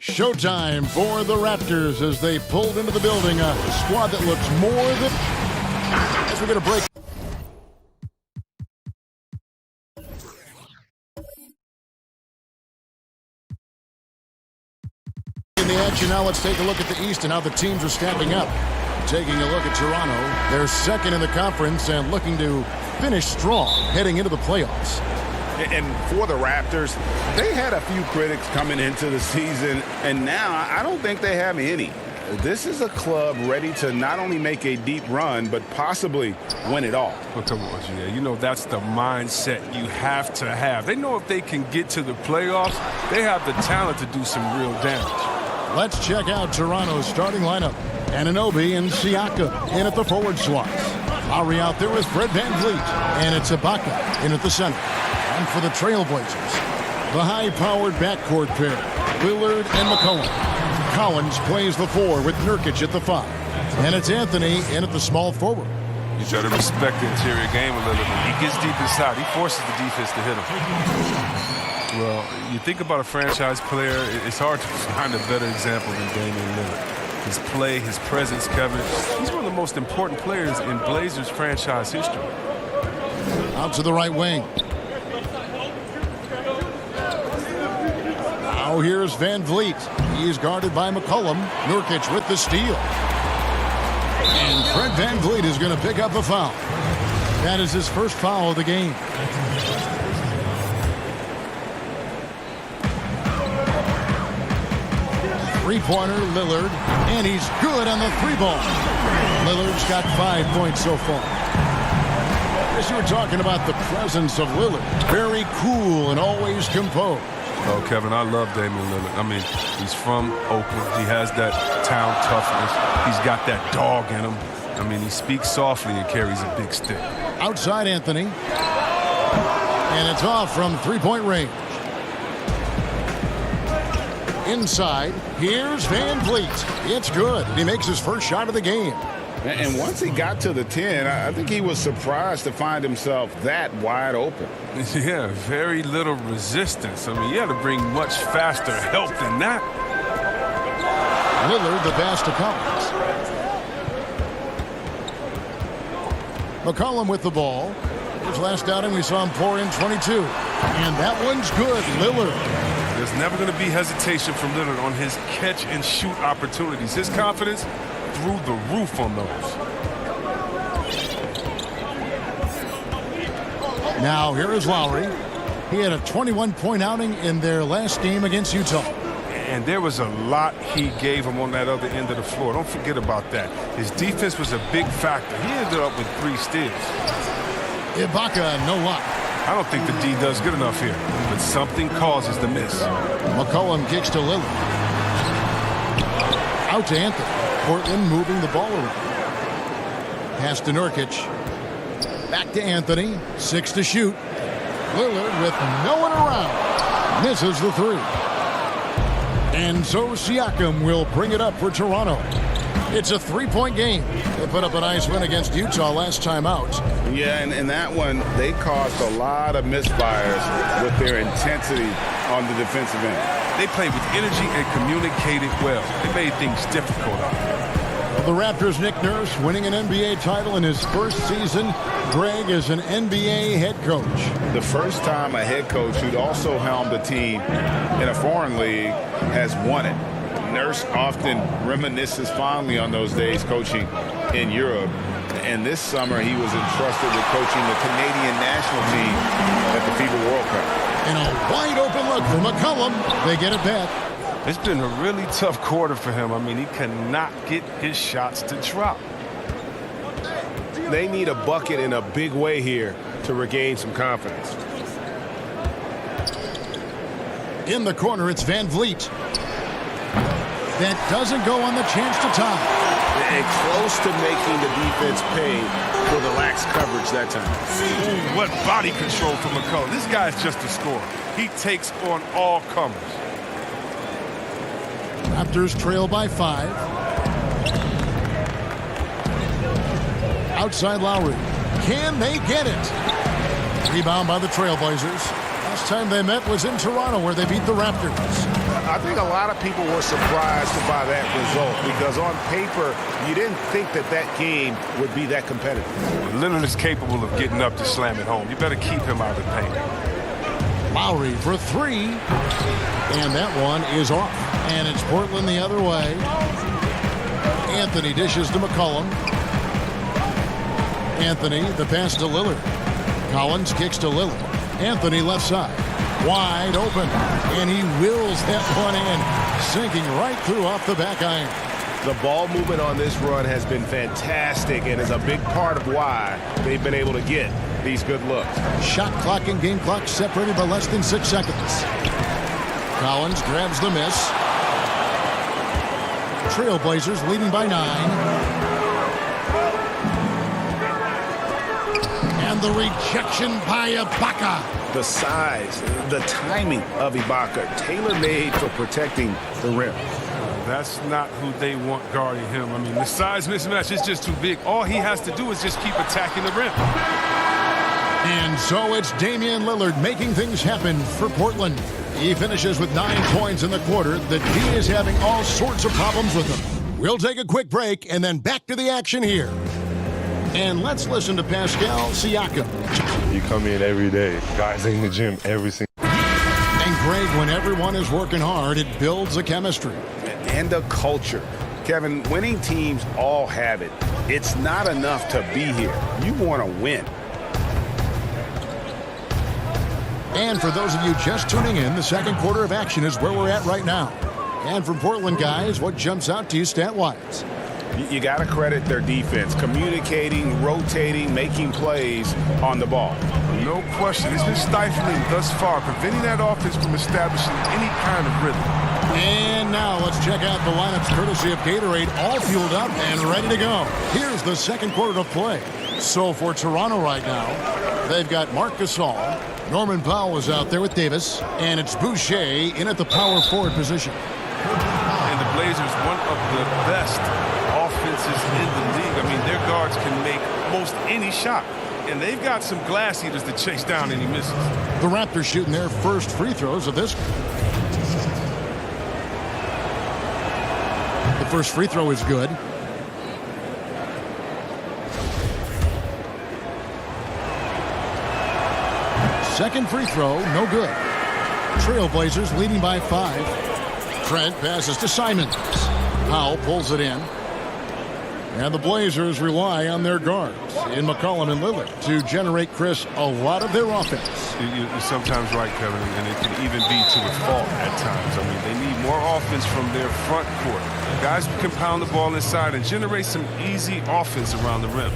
Showtime for the Raptors as they pulled into the building. A squad that looks more than... As we're going to break... In the action now, let's take a look at the East and how the teams are stepping up. Taking a look at Toronto. They're second in the conference and looking to finish strong heading into the playoffs. And for the Raptors, they had a few critics coming into the season, and now I don't think they have any. This is a club ready to not only make a deep run, but possibly win it all. Well, come on, yeah. You know, that's the mindset you have to have. They know if they can get to the playoffs, they have the talent to do some real damage. Let's check out Toronto's starting lineup. Anunoby and Siakam in at the forward slots. Lowry out there with Fred VanVleet, and it's Ibaka in at the center. And for the Trailblazers, the high-powered backcourt pair, Lillard and McCollum. Collins plays the 4 with Nurkic at the 5. And it's Anthony in at the small forward. You try to respect the interior game a little bit. He gets deep inside. He forces the defense to hit him. Well, you think about a franchise player, it's hard to find a better example than Damian Lillard. His play, his presence, Kevin, he's one of the most important players in Blazers franchise history. Out to the right wing. Now here's VanVleet. He's guarded by McCollum. Nurkic with the steal. And Fred VanVleet is going to pick up a foul. That is his first foul of the game. Three-pointer, Lillard, and he's good on the 3-ball. Lillard's got 5 points so far. As you were talking about the presence of Lillard, very cool and always composed. Oh, Kevin, I love Damian Lillard. I mean, he's from Oakland. He has that town toughness. He's got that dog in him. I mean, he speaks softly and carries a big stick. Outside Anthony. And it's off from three-point range. Inside, here's VanVleet. It's good. He makes his first shot of the game. And once he got to the 10, I think he was surprised to find himself that wide open. Yeah, very little resistance. I mean, you had to bring much faster help than that. Lillard, the pass to Collins. McCollum with the ball. His last outing, we saw him pour in 22. And that one's good. Lillard. There's never going to be hesitation from Lillard on his catch-and-shoot opportunities. His confidence through the roof on those. Now here is Lowry. He had a 21-point outing in their last game against Utah. And there was a lot he gave him on that other end of the floor. Don't forget about that. His defense was a big factor. He ended up with 3 steals. Ibaka, no luck. I don't think the D does good enough here, but something causes the miss. McCollum kicks to Lillard. Out to Anthony. Portland moving the ball around. Pass to Nurkic. Back to Anthony. 6 to shoot. Lillard with no one around. Misses the 3. And so Siakam will bring it up for Toronto. It's a 3-point game. They put up a nice win against Utah last time out. Yeah, and that one, they caused a lot of misfires with their intensity on the defensive end. They played with energy and communicated well. They made things difficult. The Raptors' Nick Nurse winning an NBA title in his first season. Greg is an NBA head coach. The first time a head coach who'd also helmed a team in a foreign league has won it. Nurse often reminisces fondly on those days coaching in Europe. And this summer, he was entrusted with coaching the Canadian national team at the FIBA World Cup. And a wide-open look for McCollum. They get it back. It's been a really tough quarter for him. I mean, he cannot get his shots to drop. They need a bucket in a big way here to regain some confidence. In the corner, it's VanVleet. That doesn't go on the chance to tie. And close to making the defense pay for the lax coverage that time. Ooh, what body control from McCollum. This guy's just a scorer. He takes on all comers. Raptors trail by 5. Outside Lowry. Can they get it? Rebound by the Trailblazers. Last time they met was in Toronto, where they beat the Raptors. I think a lot of people were surprised by that result because on paper, you didn't think that that game would be that competitive. Lillard is capable of getting up to slam it home. You better keep him out of the paint. Lowry for three. And that one is off. And it's Portland the other way. Anthony dishes to McCollum. Anthony, the pass to Lillard. Collins kicks to Lillard. Anthony left side. Wide open. And he wills that one in. Sinking right through off the back iron. The ball movement on this run has been fantastic and is a big part of why they've been able to get these good looks. Shot clock and game clock separated by less than 6 seconds. Collins grabs the miss. Trailblazers leading by 9. And the rejection by Ibaka. The size, the timing of Ibaka, tailor-made for protecting the rim. That's not who they want guarding him. I mean, the size mismatch is just too big. All he has to do is just keep attacking the rim. And so it's Damian Lillard making things happen for Portland. He finishes with 9 points in the quarter. The D is having all sorts of problems with him. We'll take a quick break and then back to the action here. And let's listen to Pascal Siakam. You come in every day. Guys in the gym every single day. And Greg, when everyone is working hard, it builds a chemistry. And a culture. Kevin, winning teams all have it. It's not enough to be here. You want to win. And for those of you just tuning in, the second quarter of action is where we're at right now. And from Portland, guys, what jumps out to you stat-wise? You got to credit their defense. Communicating, rotating, making plays on the ball. No question. It's been stifling thus far, preventing that offense from establishing any kind of rhythm. And now let's check out the lineups courtesy of Gatorade, all fueled up and ready to go. Here's the second quarter of play. So for Toronto right now, they've got Marc Gasol. Norman Powell is out there with Davis. And it's Boucher in at the power forward position. And the Blazers, one of the best offenses in the league. I mean, their guards can make most any shot. And they've got some glass eaters to chase down any misses. The Raptors shooting their first free throws of this. The first free throw is good. Second free throw, no good. Trailblazers leading by 5. Trent passes to Simons. Powell pulls it in. And the Blazers rely on their guards in McCollum and Lillard to generate, Chris, a lot of their offense. You're sometimes right, Kevin, and it can even be to a fault at times. I mean, they need more offense from their front court. Guys can pound the ball inside and generate some easy offense around the rim.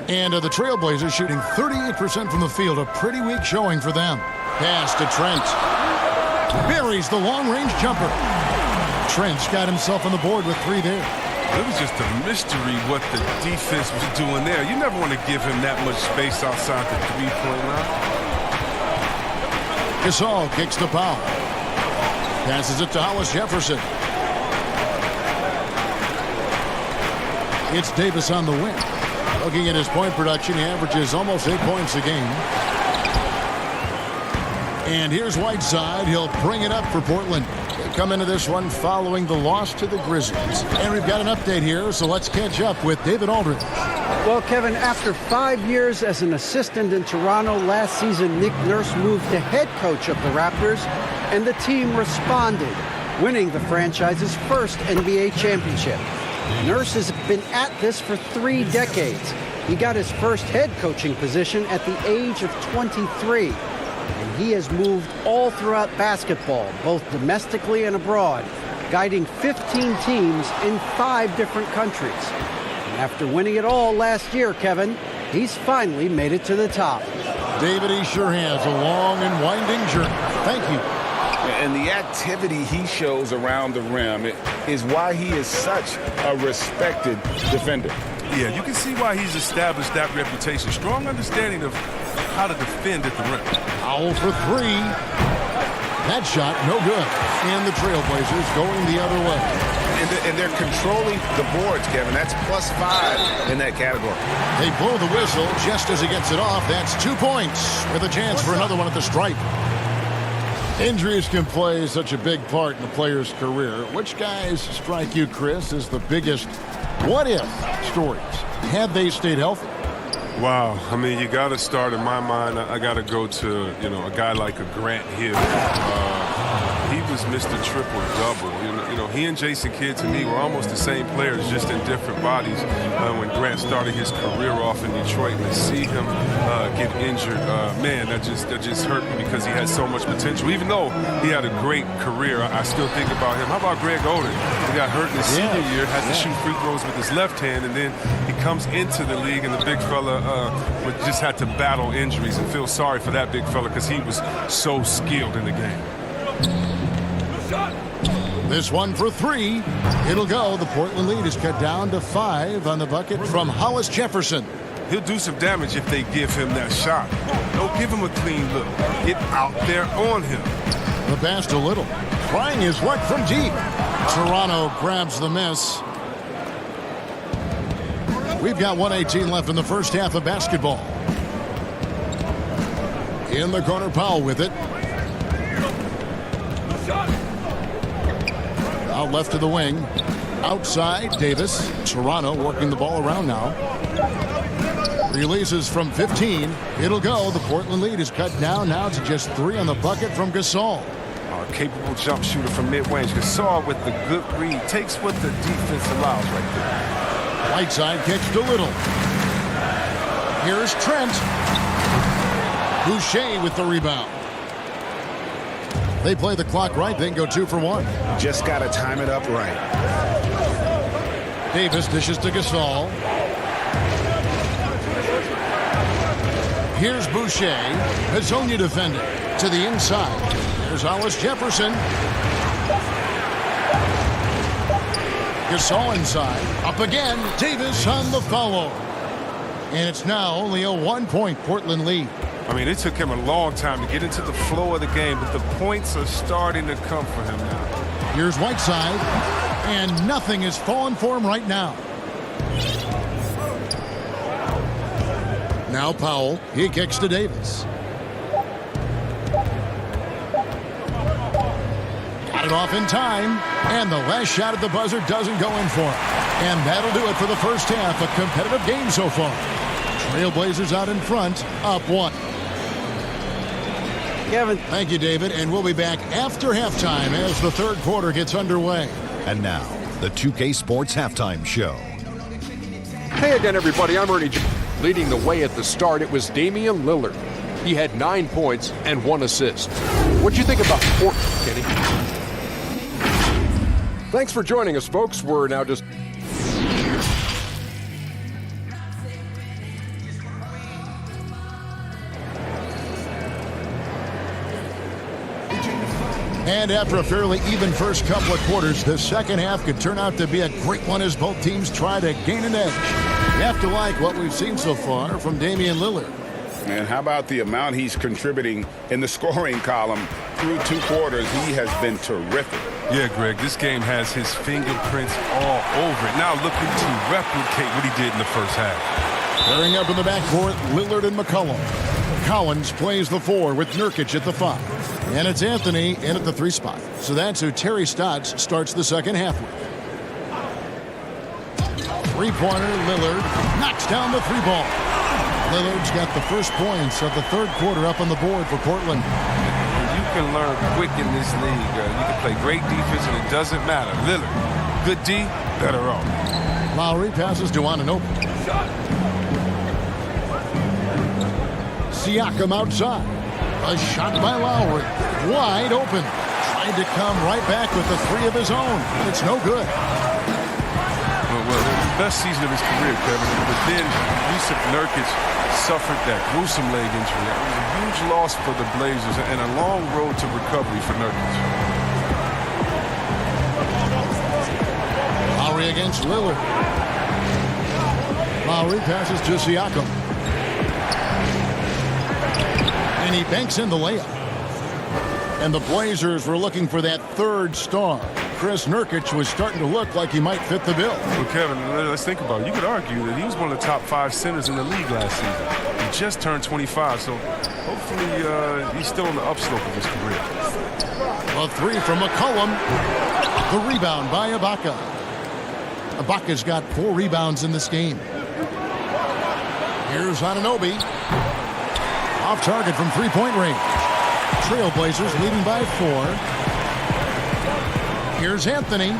And the Trailblazers shooting 38% from the field, a pretty weak showing for them. Pass to Trent. Buries the long-range jumper. Trent's got himself on the board with 3 there. It was just a mystery what the defense was doing there. You never want to give him that much space outside the three-point line. Gasol kicks to Powell. Passes it to Hollis Jefferson. It's Davis on the wing. Looking at his point production, he averages almost 8 points a game. And here's Whiteside. He'll bring it up for Portland. They come into this one following the loss to the Grizzlies. And we've got an update here, so let's catch up with David Aldridge. Well, Kevin, after 5 years as an assistant in Toronto, last season Nick Nurse moved to head coach of the Raptors, and the team responded, winning the franchise's first NBA championship. Nurse has been at this for 3 decades. He got his first head coaching position at the age of 23. And he has moved all throughout basketball, both domestically and abroad, guiding 15 teams in 5 different countries. And after winning it all last year, Kevin, he's finally made it to the top. David, he sure has a long and winding journey. Thank you. And the activity he shows around the rim is why he is such a respected defender. Yeah, you can see why he's established that reputation. Strong understanding of how to defend at the rim. Powell for 3. That shot, no good. And the Trailblazers going the other way. And they're controlling the boards, Kevin. That's +5 in that category. They blow the whistle just as he gets it off. That's 2 points with a chance for another one at the stripe. Injuries can play such a big part in a player's career. Which guys strike you, Chris, as the biggest what-if stories? Had they stayed healthy? Wow. I mean, you got to start, in my mind, I got to go to, a guy like a Grant Hill. He was Mr. Triple-Double. He and Jason Kidd, to me, were almost the same players, just in different bodies. When Grant started his career off in Detroit, and to see him get injured, man, that just hurt me because he had so much potential. Even though he had a great career, I still think about him. How about Greg Oden? He got hurt in his senior year, had to shoot free throws with his left hand, and then he comes into the league, and the big fella just had to battle injuries, and feel sorry for that big fella because he was so skilled in the game. This one for 3. It'll go. The Portland lead is cut down to 5 on the bucket from Hollis Jefferson. He'll do some damage if they give him that shot. Don't give him a clean look. Get out there on him. The pass to Little. Trying his luck from deep. Toronto grabs the miss. We've got 1:18 left in the first half of basketball. In the corner, Powell with it. Out left to the wing. Outside, Davis. Toronto working the ball around now. Releases from 15. It'll go. The Portland lead is cut down now to just 3 on the bucket from Gasol. A capable jump shooter from mid-range. Gasol with the good read. Takes what the defense allows right there. Whiteside kicks to Little. Here's Trent. Boucher with the rebound. They play the clock right. They can go 2 for 1. Just got to time it up right. Davis dishes to Gasol. Here's Boucher. Hezonja defending. To the inside. There's Hollis Jefferson. Gasol inside. Up again. Davis on the follow. And it's now only a 1-point Portland lead. I mean, it took him a long time to get into the flow of the game, but the points are starting to come for him now. Here's Whiteside, and nothing is falling for him right now. Now Powell, he kicks to Davis. Got it off in time, and the last shot at the buzzer doesn't go in for him. And that'll do it for the first half. A competitive game so far. Trailblazers out in front, up 1. Kevin. Thank you, David, and we'll be back after halftime as the third quarter gets underway. And now, the 2K Sports Halftime Show. Hey again, everybody. I'm Ernie. Leading the way at the start, it was Damian Lillard. He had 9 points and 1 assist. What'd you think about Portland, Kenny? Thanks for joining us, folks. We're now just... And after a fairly even first couple of quarters, the second half could turn out to be a great one as both teams try to gain an edge. You have to like what we've seen so far from Damian Lillard. And how about the amount he's contributing in the scoring column through 2 quarters? He has been terrific. Yeah, Greg, this game has his fingerprints all over it. Now looking to replicate what he did in the first half. Pairing up in the backcourt, Lillard and McCollum. Collins plays the 4 with Nurkic at the 5. And it's Anthony in at the 3 spot. So that's who Terry Stotts starts the second half with. 3-pointer, Lillard knocks down the 3-ball. Lillard's got the first points of the third quarter up on the board for Portland. You can learn quick in this league. You can play great defense, and it doesn't matter. Lillard, good D, better off. Lowry passes to Anunoby. Siakam outside. A shot by Lowry. Wide open. Tried to come right back with the 3 of his own. It's no good. Well, the best season of his career, Kevin. But then Yusuf Nurkic suffered that gruesome leg injury. It was a huge loss for the Blazers and a long road to recovery for Nurkic. Lowry against Lillard. Lowry passes to Siakam. And he banks in the layup. And the Blazers were looking for that third star. Chris Nurkic was starting to look like he might fit the bill. Well, Kevin, let's think about it. You could argue that he was one of the top 5 centers in the league last season. He just turned 25, so hopefully he's still on the upslope of his career. A three from McCollum. The rebound by Ibaka. Ibaka's got 4 rebounds in this game. Here's Anunoby. Off target from three-point range. Trailblazers leading by 4. Here's Anthony.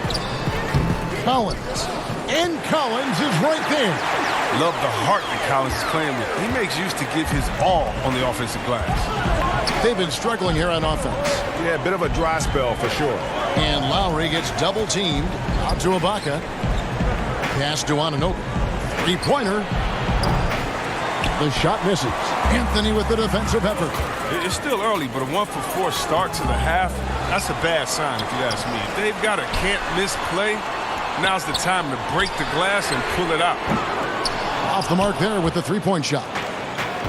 Collins. And Collins is right there. Love the heart that Collins is playing with. He makes use to give his all on the offensive glass. They've been struggling here on offense. Yeah, a bit of a dry spell for sure. And Lowry gets double-teamed. Out to Ibaka. Pass to Anunoby. Three-pointer. The shot misses. Anthony with the defensive effort. It's still early, but a 1-for-4 start to the half, that's a bad sign if you ask me. If they've got a can't-miss play, now's the time to break the glass and pull it out. Off the mark there with the three-point shot.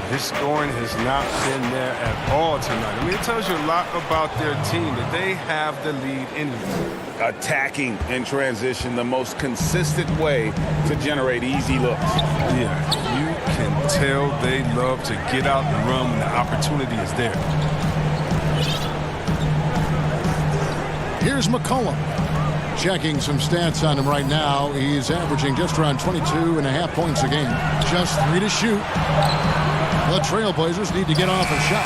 His scoring has not been there at all tonight. I mean, it tells you a lot about their team that they have the lead anyway. Attacking in transition, the most consistent way to generate easy looks. Yeah, you can tell they love to get out and run when the opportunity is there. Here's McCollum. Checking some stats on him right now. He's averaging just around 22.5 points a game. Just 3 to shoot. The Trailblazers need to get off a shot.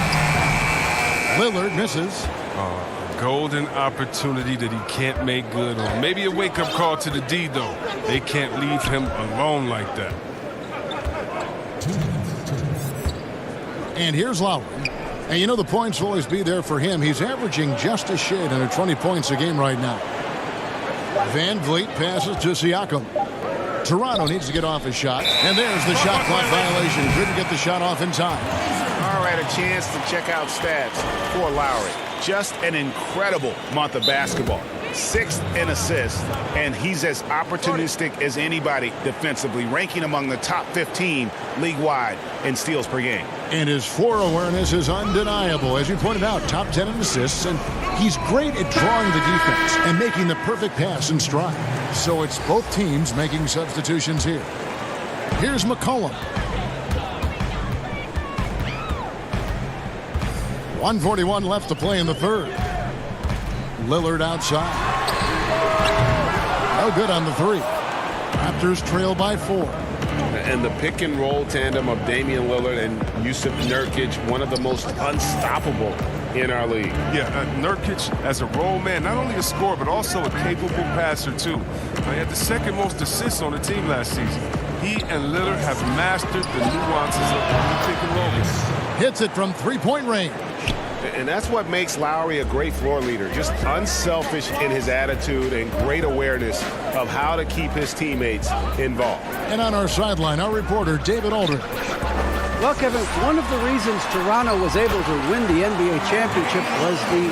Lillard misses. Golden opportunity that he can't make good on. Maybe a wake-up call to the D, though. They can't leave him alone like that. And here's Lowry. And you know the points will always be there for him. He's averaging just a shade under 20 points a game right now. Van Vliet passes to Siakam. Toronto needs to get off a shot. And there's the shot clock violation. Couldn't get the shot off in time. All right, a chance to check out stats for Lowry. Just an incredible month of basketball. 6th in assists, and he's as opportunistic as anybody defensively, ranking among the top 15 league-wide in steals per game. And his floor awareness is undeniable. As you pointed out, top 10 in assists, and he's great at drawing the defense and making the perfect pass in stride. So it's both teams making substitutions here. Here's McCollum. 1:41 left to play in the third. Lillard outside. No good on the three. Raptors trail by 4. And the pick-and-roll tandem of Damian Lillard and Yusuf Nurkic, one of the most unstoppable in our league. Yeah, Nurkic as a role man, not only a scorer, but also a capable passer, too. He had the second most assists on the team last season. He and Lillard have mastered the nuances of the pick-and-roll game. Hits it from three-point range. And that's what makes Lowry a great floor leader. Just unselfish in his attitude and great awareness of how to keep his teammates involved. And on our sideline, our reporter, David Aldridge. Well, Kevin, one of the reasons Toronto was able to win the NBA championship was the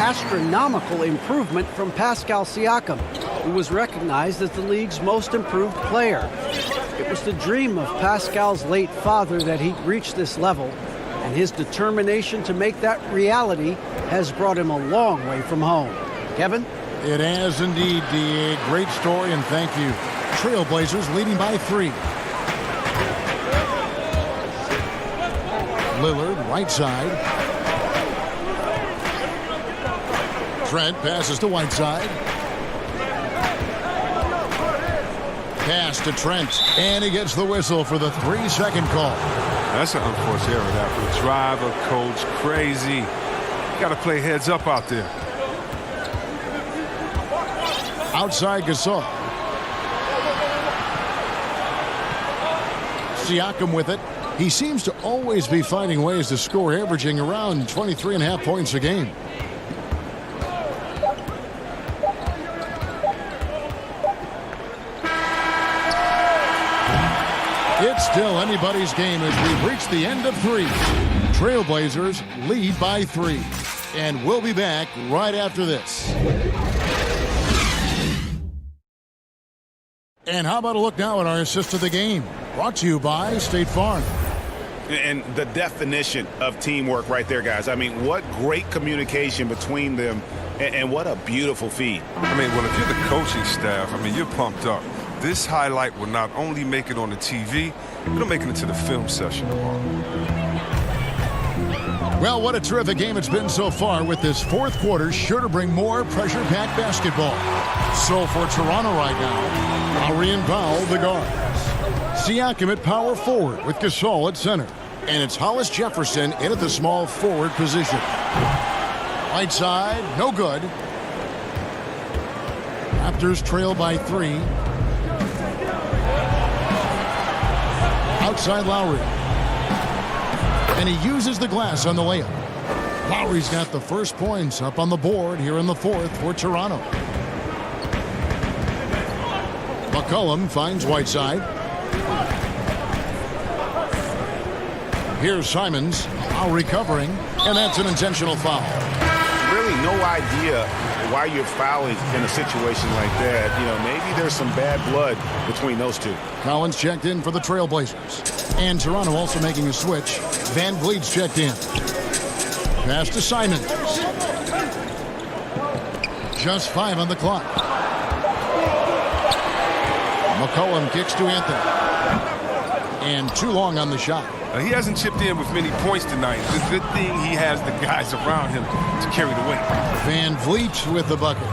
astronomical improvement from Pascal Siakam, who was recognized as the league's most improved player. It was the dream of Pascal's late father that he reached this level, and his determination to make that reality has brought him a long way from home. Kevin? It has indeed, D.A. Great story, and thank you. Trailblazers leading by 3. Lillard, right side. Trent passes to Whiteside. Pass to Trent, and he gets the whistle for the 3-second call. That's an unforced error. That would drive a coach crazy. Got to play heads up out there. Outside Gasol. Siakam with it. He seems to always be finding ways to score, averaging around 23.5 points a game. It's still anybody's game as we reach the end of 3. Trailblazers lead by 3. And we'll be back right after this. And how about a look now at our assist of the game? Brought to you by State Farm. And the definition of teamwork right there, guys. I mean, what great communication between them And what a beautiful feed. I mean, well, if you're the coaching staff, I mean, you're pumped up. This highlight will not only make it on the TV, it'll make it into the film session tomorrow. Well, what a terrific game it's been so far, with this fourth quarter sure to bring more pressure-packed basketball. So for Toronto right now, Lowry and Powell, the guards. Siakam at power forward with Gasol at center. And it's Hollis Jefferson in at the small forward position. Right side, no good. Raptors trail by 3. Outside Lowry. And he uses the glass on the layup. Lowry's got the first points up on the board here in the fourth for Toronto. McCollum finds Whiteside. Here's Simons, Lowry covering, and that's an intentional foul. Really no idea why you're fouling in a situation like that. You know, maybe there's some bad blood between those two. Collins checked in for the Trailblazers. And Toronto also making a switch. Van Vliet's checked in. Pass to Simons. Just 5 on the clock. McCollum kicks to Anthony. And too long on the shot. He hasn't chipped in with many points tonight. It's a good thing he has the guys around him to carry the weight. Van Vliet with the bucket.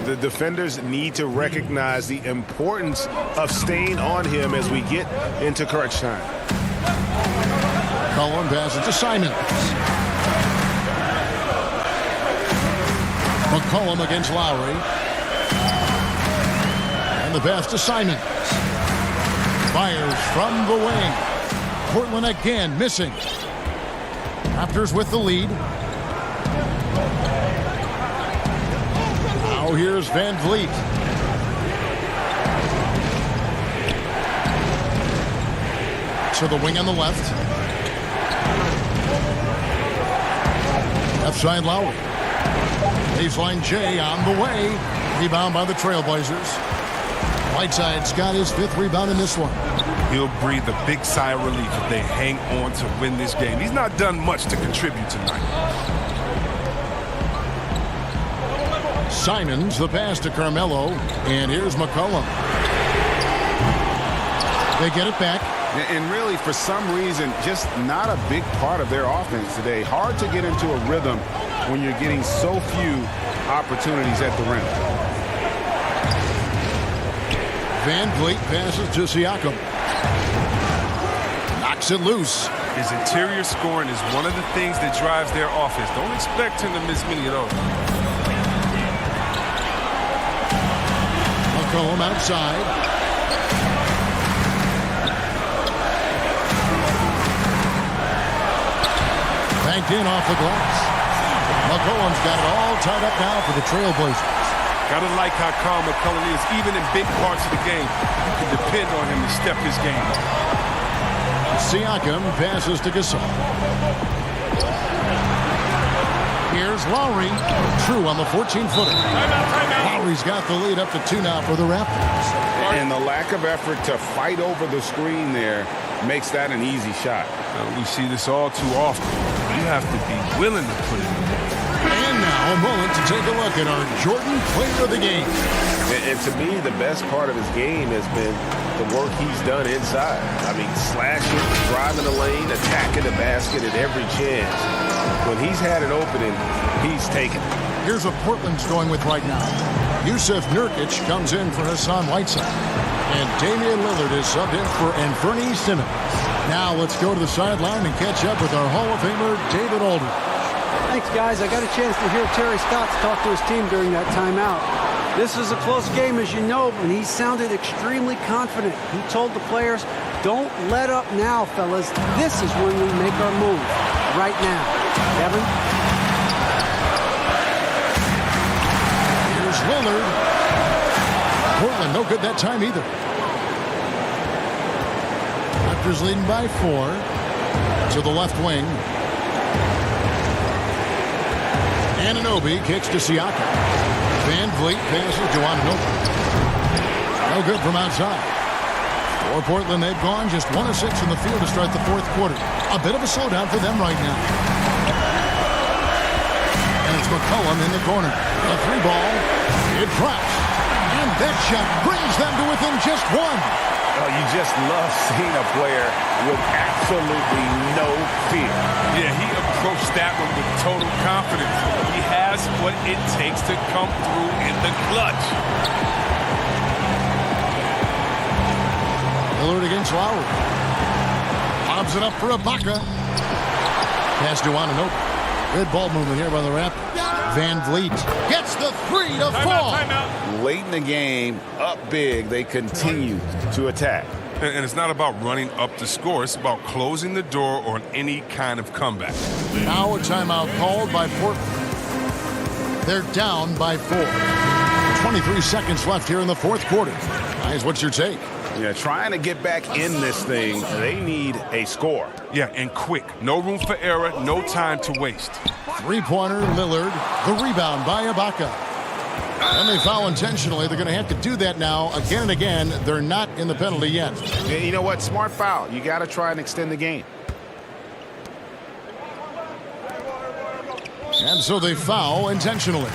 The defenders need to recognize the importance of staying on him as we get into crunch time. Cullen passes to Simons. McCollum against Lowry. And the pass to Simons. Fires from the wing. Portland again missing. Raptors with the lead. Now here's Van Vliet. To the wing on the left. Left side Lowry. Baseline J on the way. Rebound by the Trailblazers. Whiteside's got his 5th rebound in this one. He'll breathe a big sigh of relief if they hang on to win this game. He's not done much to contribute tonight. Simons, the pass to Carmelo. And here's McCollum. They get it back. And really, for some reason, just not a big part of their offense today. Hard to get into a rhythm when you're getting so few opportunities at the rim. Van Vliet passes to Siakam. Knocks it loose. His interior scoring is one of the things that drives their offense. Don't expect him to miss many of those. McCollum outside. Banked in off the glass. McCollum's got it all tied up now for the Trailblazers. Gotta like how calm McCollum is. Even in big parts of the game, you can depend on him to step his game up. Siakam passes to Gasol. Here's Lowry. True on the 14-footer. Lowry's got the lead up to 2 now for the Raptors. And the lack of effort to fight over the screen there makes that an easy shot. We see this all too often. You have to be willing to put it in. And now a moment to take a look at our Jordan Player of the Game. And to me, the best part of his game has been the work he's done inside. I mean, slashing, driving the lane, attacking the basket at every chance. When he's had an opening, he's taken it. Here's what Portland's going with right now. Yusuf Nurkic comes in for Hassan Whiteside. And Damian Lillard is subbed in for Anthony Simmons. Now let's go to the sideline and catch up with our Hall of Famer, David Aldridge. Thanks, guys. I got a chance to hear Terry Stotts talk to his team during that timeout. This was a close game, as you know, and he sounded extremely confident. He told the players, don't let up now, fellas. This is when we make our move. Right now. Kevin? Here's Lillard. Portland, no good that time either. Raptors leading by 4. To the left wing. Anunoby kicks to Siakam. Van Vliet passes to Anunoby. No good from outside. For Portland, they've gone just 1 of 6 in the field to start the fourth quarter. A bit of a slowdown for them right now. And it's McCollum in the corner. The three ball. It drops. And that shot brings them to within just one. Oh, you just love seeing a player with absolutely no fear. Yeah, he approached that one with total confidence. He has what it takes to come through in the clutch. Lillard against Lowry. Lobs it up for Ibaka. Pass to Ananobi. Good ball movement here by the Raptors. Van Vliet gets the three to fall. Timeout. Late in the game, up big, they continue to attack. And it's not about running up the score. It's about closing the door on any kind of comeback. Now a timeout called by Portland. They're down by 4. 23 seconds left here in the fourth quarter. Guys, what's your take? Yeah, trying to get back in this thing, they need a score. Yeah, and quick. No room for error, no time to waste. Three-pointer, Lillard. The rebound by Ibaka. And they foul intentionally. They're going to have to do that now again and again. They're not in the penalty yet. Yeah, you know what? Smart foul. You got to try and extend the game. And so they foul intentionally.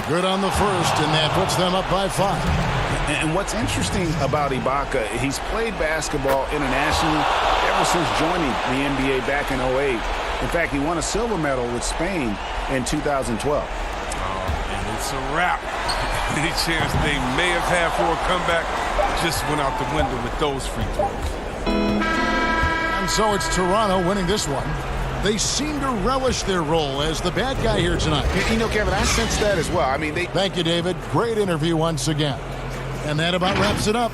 Good on the first, and that puts them up by 5. And what's interesting about Ibaka, he's played basketball internationally ever since joining the NBA back in 2008. In fact, he won a silver medal with Spain in 2012. And it's a wrap. Any chance they may have had for a comeback just went out the window with those free throws. And so it's Toronto winning this one. They seem to relish their role as the bad guy here tonight. You know, Kevin, I sense that as well. I mean, Thank you, David. Great interview once again. And that about wraps it up.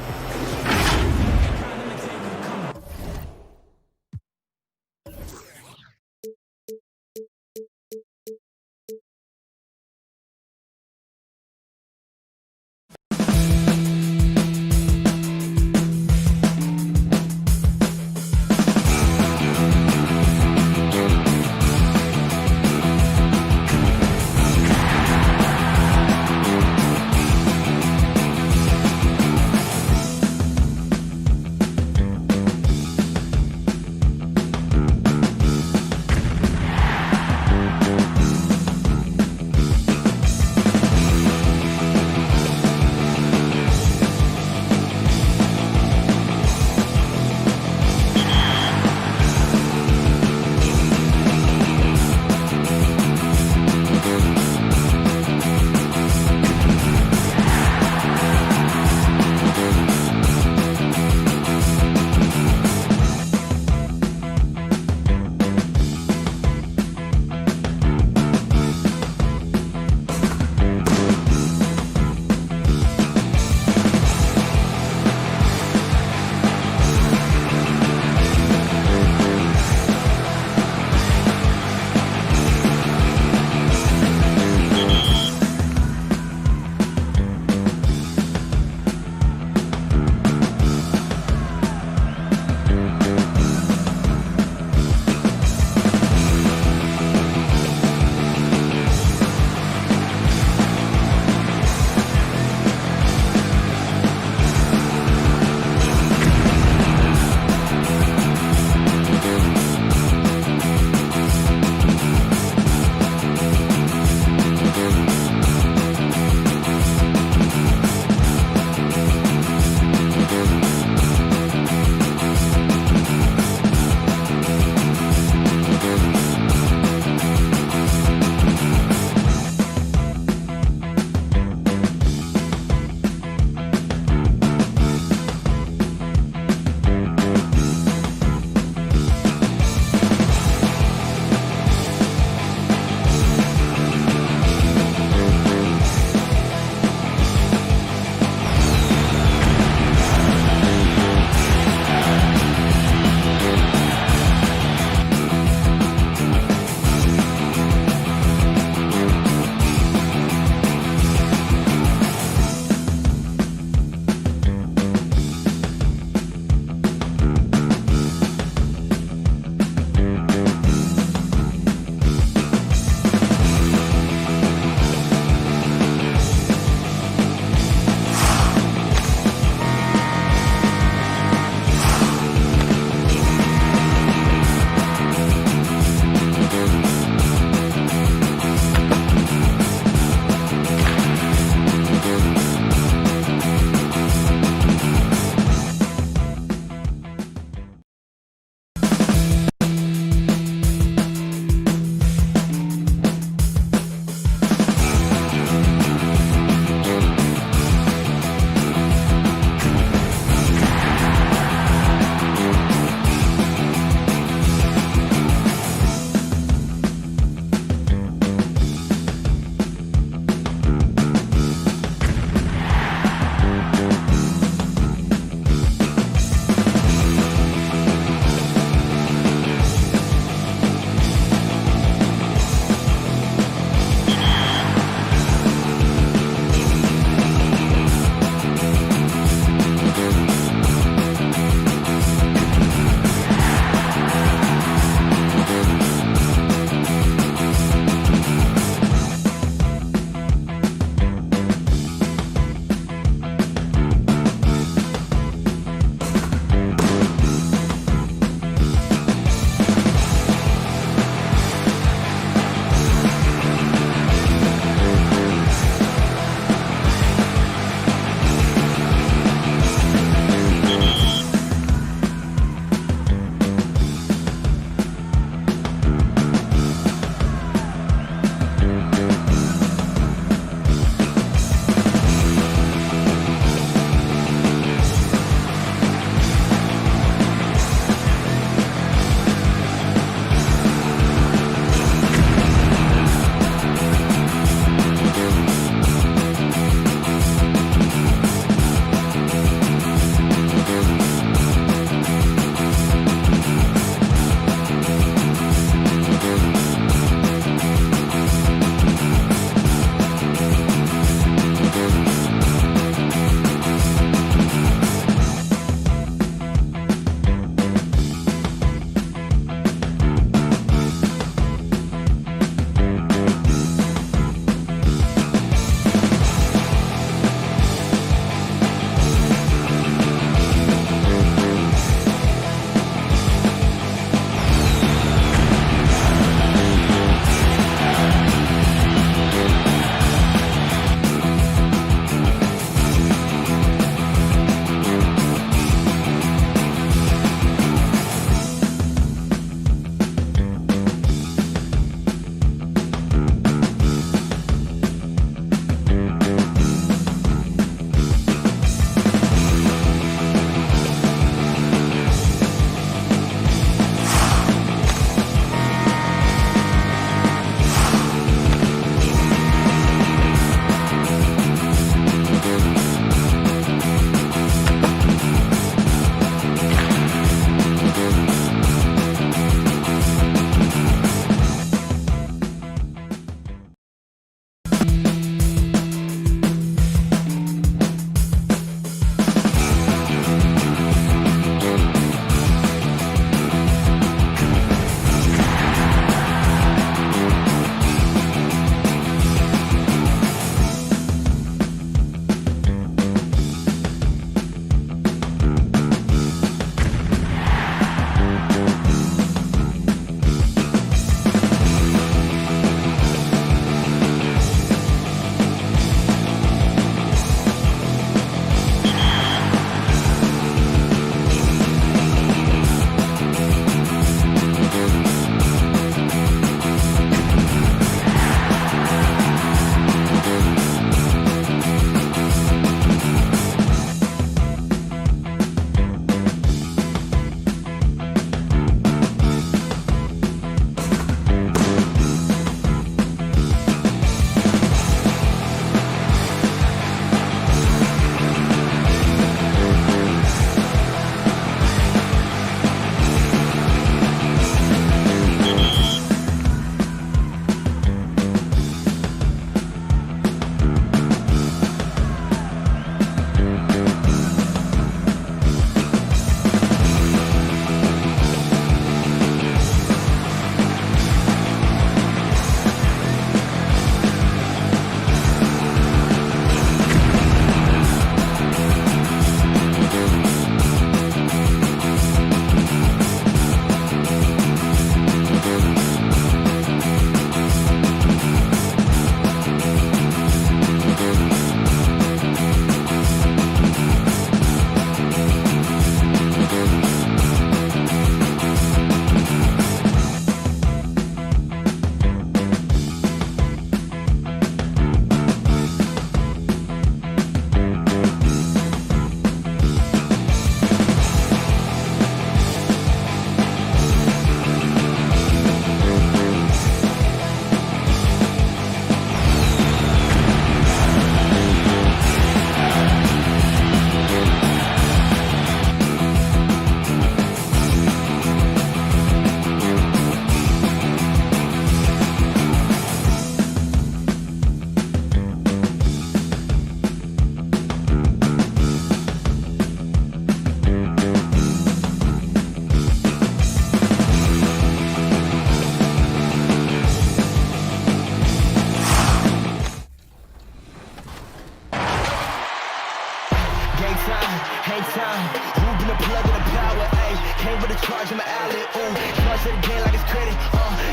credit.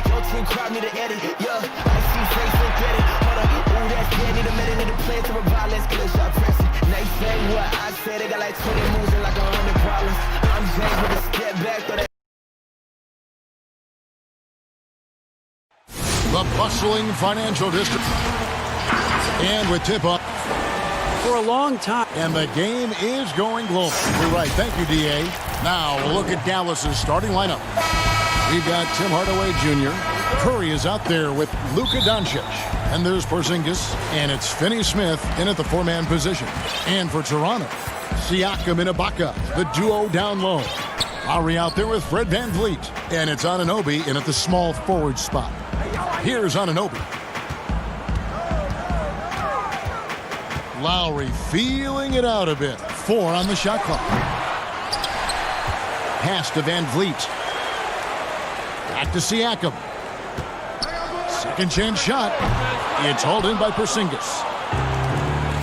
Your team crowd need to edit. Yeah, I see face and credit. Hold up, ooh, that's dead. Need a minute, need a play to revive. Let's get a shot pressing. Next say what I said. They got like 20 moves and like 100 problems. I'm James with a step back. Throw that. The bustling financial district. And with tip-up. For a long time. And the game is going global. You're right. Thank you, D.A. Now, we'll look at Dallas's starting lineup. We've got Tim Hardaway Jr. Curry is out there with Luka Doncic. And there's Porzingis. And it's Finney-Smith in at the four-man position. And for Toronto, Siakam and Ibaka, the duo down low. Lowry out there with Fred VanVleet. And it's Anunoby in at the small forward spot. Here's Anunoby. Lowry feeling it out a bit. 4 on the shot clock. Pass to VanVleet. Back to Siakam. Second chance shot. It's hauled in by Porzingis.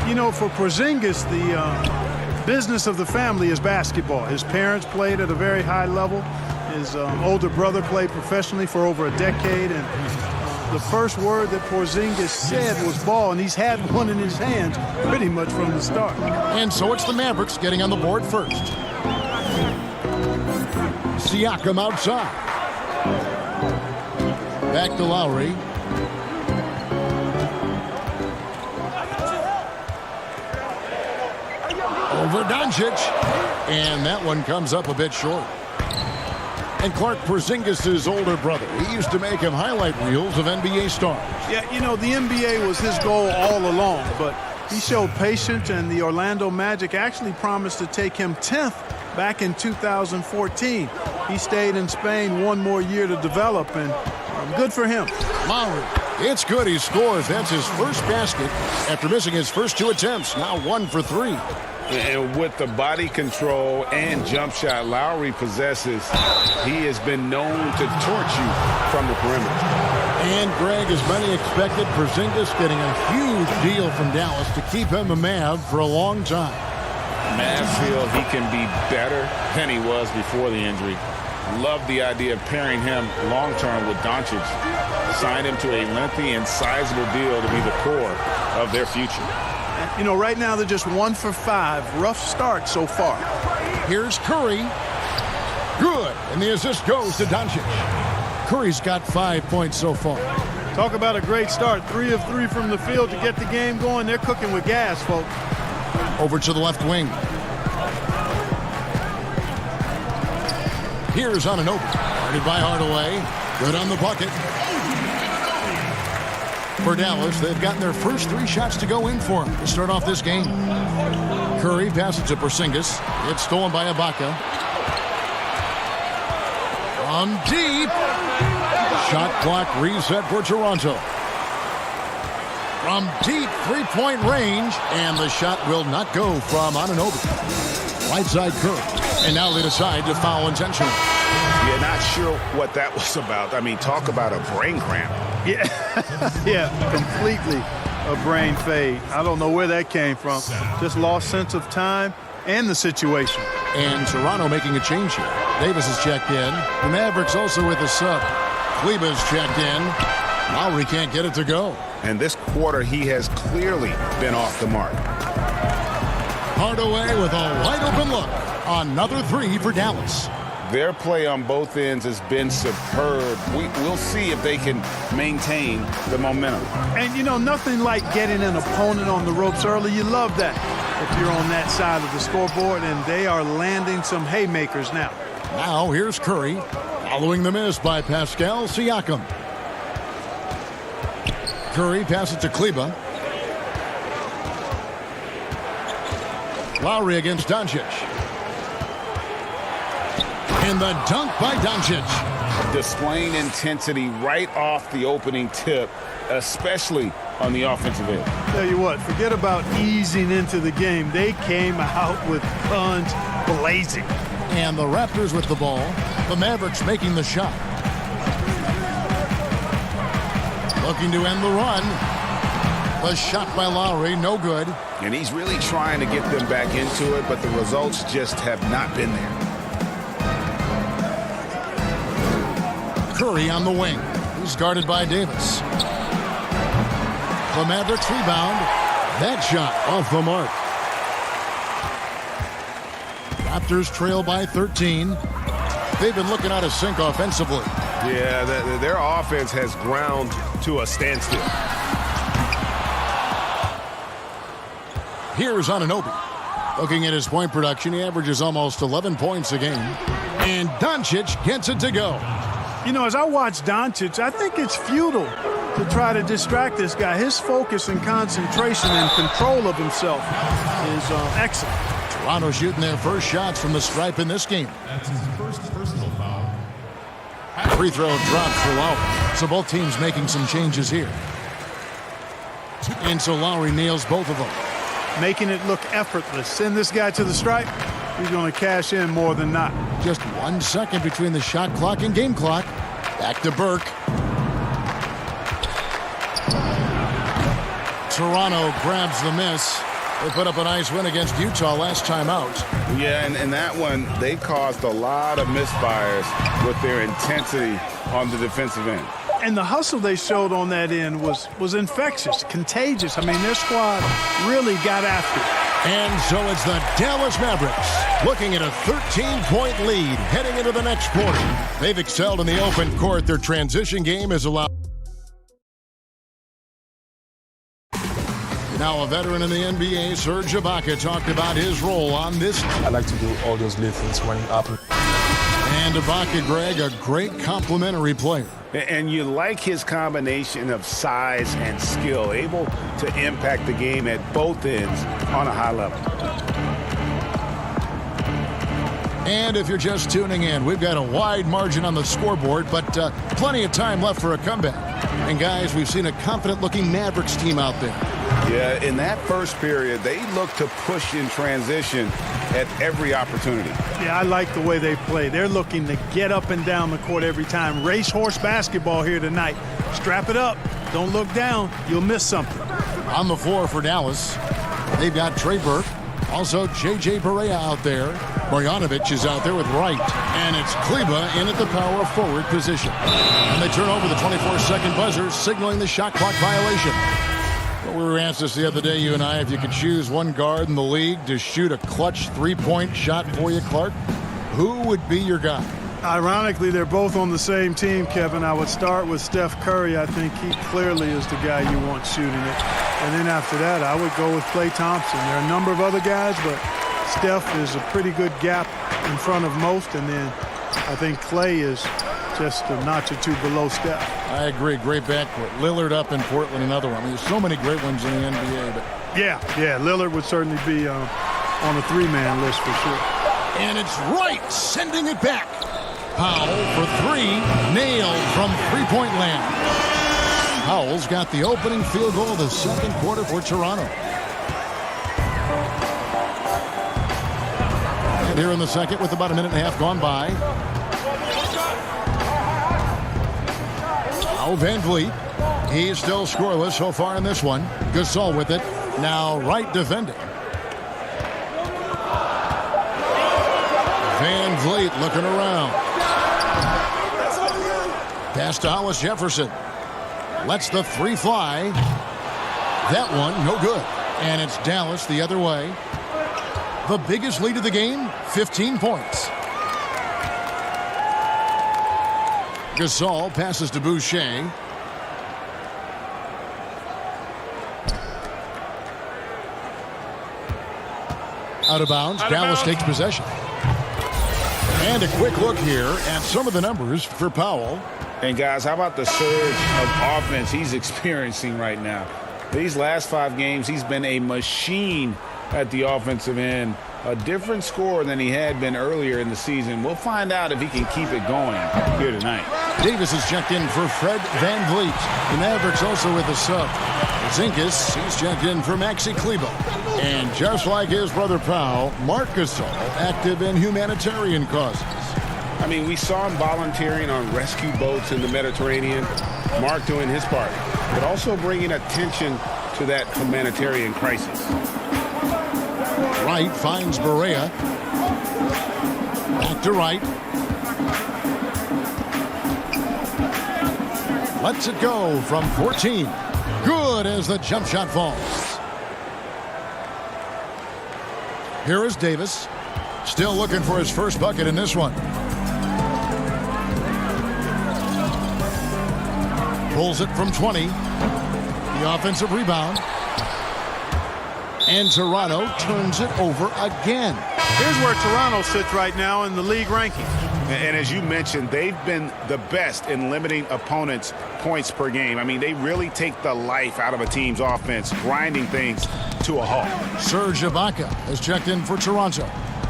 You know, for Porzingis, the business of the family is basketball. His parents played at a very high level. His older brother played professionally for over a decade, and the first word that Porzingis said was ball, and he's had one in his hands pretty much from the start. And so it's the Mavericks getting on the board first. Siakam outside. Back to Lowry. Over Doncic. And that one comes up a bit short. And Clark, Porzingis' older brother. He used to make him highlight reels of NBA stars. Yeah, you know, the NBA was his goal all along, but he showed patience, and the Orlando Magic actually promised to take him 10th back in 2014. He stayed in Spain one more year to develop, and good for him. Lowry, it's good he scores. That's his first basket after missing his first 2 attempts. Now 1 for 3. And with the body control and jump shot Lowry possesses, he has been known to torch you from the perimeter. And Greg, as many expected, Porzingis getting a huge deal from Dallas to keep him a Mav for a long time. Mavs feel he can be better than he was before the injury. Love the idea of pairing him long-term with Doncic. Signed him to a lengthy and sizable deal to be the core of their future. You know, right now they're just 1 for 5. Rough start so far. Here's Curry. Good. And the assist goes to Doncic. Curry's got 5 points so far. Talk about a great start. 3 of 3 from the field to get the game going. They're cooking with gas, folks. Over to the left wing. Here's Anunoby. Guarded by Hardaway. Good on the bucket. For Dallas, they've gotten their first 3 shots to go in for him to start off this game. Curry passes to Porzingis. It's stolen by Ibaka. From deep. Shot clock reset for Toronto. From deep 3-point range, and the shot will not go from Anunoby. Right side Curry. And now they decide to foul intentionally. Yeah, not sure what that was about. I mean, talk about a brain cramp. Yeah, yeah, completely a brain fade. I don't know where that came from. Just lost sense of time and the situation. And Toronto making a change here. Davis has checked in. The Mavericks also with a sub. Kleba's checked in. Lowry can't get it to go. And this quarter, he has clearly been off the mark. Hardaway with a wide open look. Another 3 for Dallas. Their play on both ends has been superb. We'll see if they can maintain the momentum. And, you know, nothing like getting an opponent on the ropes early. You love that if you're on that side of the scoreboard, and they are landing some haymakers now. Now here's Curry following the miss by Pascal Siakam. Curry passes to Kleba. Lowry against Doncic. And the dunk by Doncic. Displaying intensity right off the opening tip, especially on the offensive end. Tell you what, forget about easing into the game. They came out with guns blazing. And the Raptors with the ball. The Mavericks making the shot. Looking to end the run. The shot by Lowry, no good. And he's really trying to get them back into it, but the results just have not been there. Curry on the wing. He's guarded by Davis. The Mavericks rebound. That shot off the mark. Raptors trail by 13. They've been looking out of sync offensively. Yeah, their offense has ground to a standstill. Here's Anunoby. Looking at his point production, he averages almost 11 points a game. And Doncic gets it to go. You know, as I watch Doncic, I think it's futile to try to distract this guy. His focus and concentration and control of himself is excellent. Toronto shooting their first shots from the stripe in this game. That's his first personal foul. Free throw drops for Lowry. So both teams making some changes here. And so Lowry nails both of them. Making it look effortless. Send this guy to the stripe. He's going to cash in more than not. Just 1 second between the shot clock and game clock. Back to Burke. Toronto grabs the miss. They put up a nice win against Utah last time out. Yeah, and that one, they caused a lot of misfires with their intensity on the defensive end. And the hustle they showed on that end was infectious, contagious. I mean, their squad really got after it. And so it's the Dallas Mavericks looking at a 13-point lead heading into the next quarter. They've excelled in the open court. Their transition game has allowed. Now a veteran in the NBA, Serge Ibaka, talked about his role on this. I like to do all those little things running up. And Ibaka, Greg, a great complementary player. And you like his combination of size and skill, able to impact the game at both ends on a high level. And if you're just tuning in, we've got a wide margin on the scoreboard, but plenty of time left for a comeback. And guys, we've seen a confident-looking Mavericks team out there. Yeah, in that first period, they looked to push in transition at every opportunity. Yeah, I like the way they play. They're looking to get up and down the court every time. Racehorse basketball here tonight. Strap it up. Don't look down. You'll miss something. On the floor for Dallas, they've got Trey Burke. Also, J.J. Barea out there. Marjanovic is out there with Wright. And it's Kleba in at the power forward position. And they turn over the 24-second buzzer, signaling the shot clock violation. We were asked this the other day, you and I, if you could choose one guard in the league to shoot a clutch three-point shot for you, Clark, who would be your guy? Ironically, they're both on the same team, Kevin. I would start with Steph Curry. I think he clearly is the guy you want shooting it. And then after that, I would go with Klay Thompson. There are a number of other guys, but Steph is a pretty good gap in front of most. And then I think Klay is just a notch or two below Steph. I agree. Great backcourt. Lillard up in Portland, another one. I mean, there's so many great ones in the NBA. But yeah, Lillard would certainly be on a three-man list for sure. And it's Wright sending it back. Powell for three, nailed from three-point land. Powell's got the opening field goal of the second quarter for Toronto. And here in the second with about a minute and a half gone by. Now Van Vliet. He's still scoreless so far in this one. Gasol with it. Now Wright defending. Van Vliet looking around. Pass to Hollis Jefferson. Lets the three fly. That one, no good. And it's Dallas the other way. The biggest lead of the game, 15 points. Gasol passes to Boucher. Out of bounds. Dallas takes possession. And a quick look here at some of the numbers for Powell. And guys, how about the surge of offense he's experiencing right now? These last 5 games, he's been a machine at the offensive end. A different scorer than he had been earlier in the season. We'll find out if he can keep it going here tonight. Davis is checked in for Fred Van Vliet. The Mavericks also with a sub. Zinkas, he's checked in for Maxi Kleba. And just like his brother Powell, Marc Gasol active in humanitarian causes. I mean, we saw him volunteering on rescue boats in the Mediterranean. Mark doing his part, but also bringing attention to that humanitarian crisis. Wright finds Barea. Back to Wright. lets it go from 14. Good as the jump shot falls. Here is Davis. Still looking for his first bucket in this one. Pulls it from 20. The offensive rebound. And Toronto turns it over again. Here's where Toronto sits right now in the league rankings. And as you mentioned, they've been the best in limiting opponents' points per game. I mean, they really take the life out of a team's offense, grinding things to a halt. Serge Ibaka has checked in for Toronto.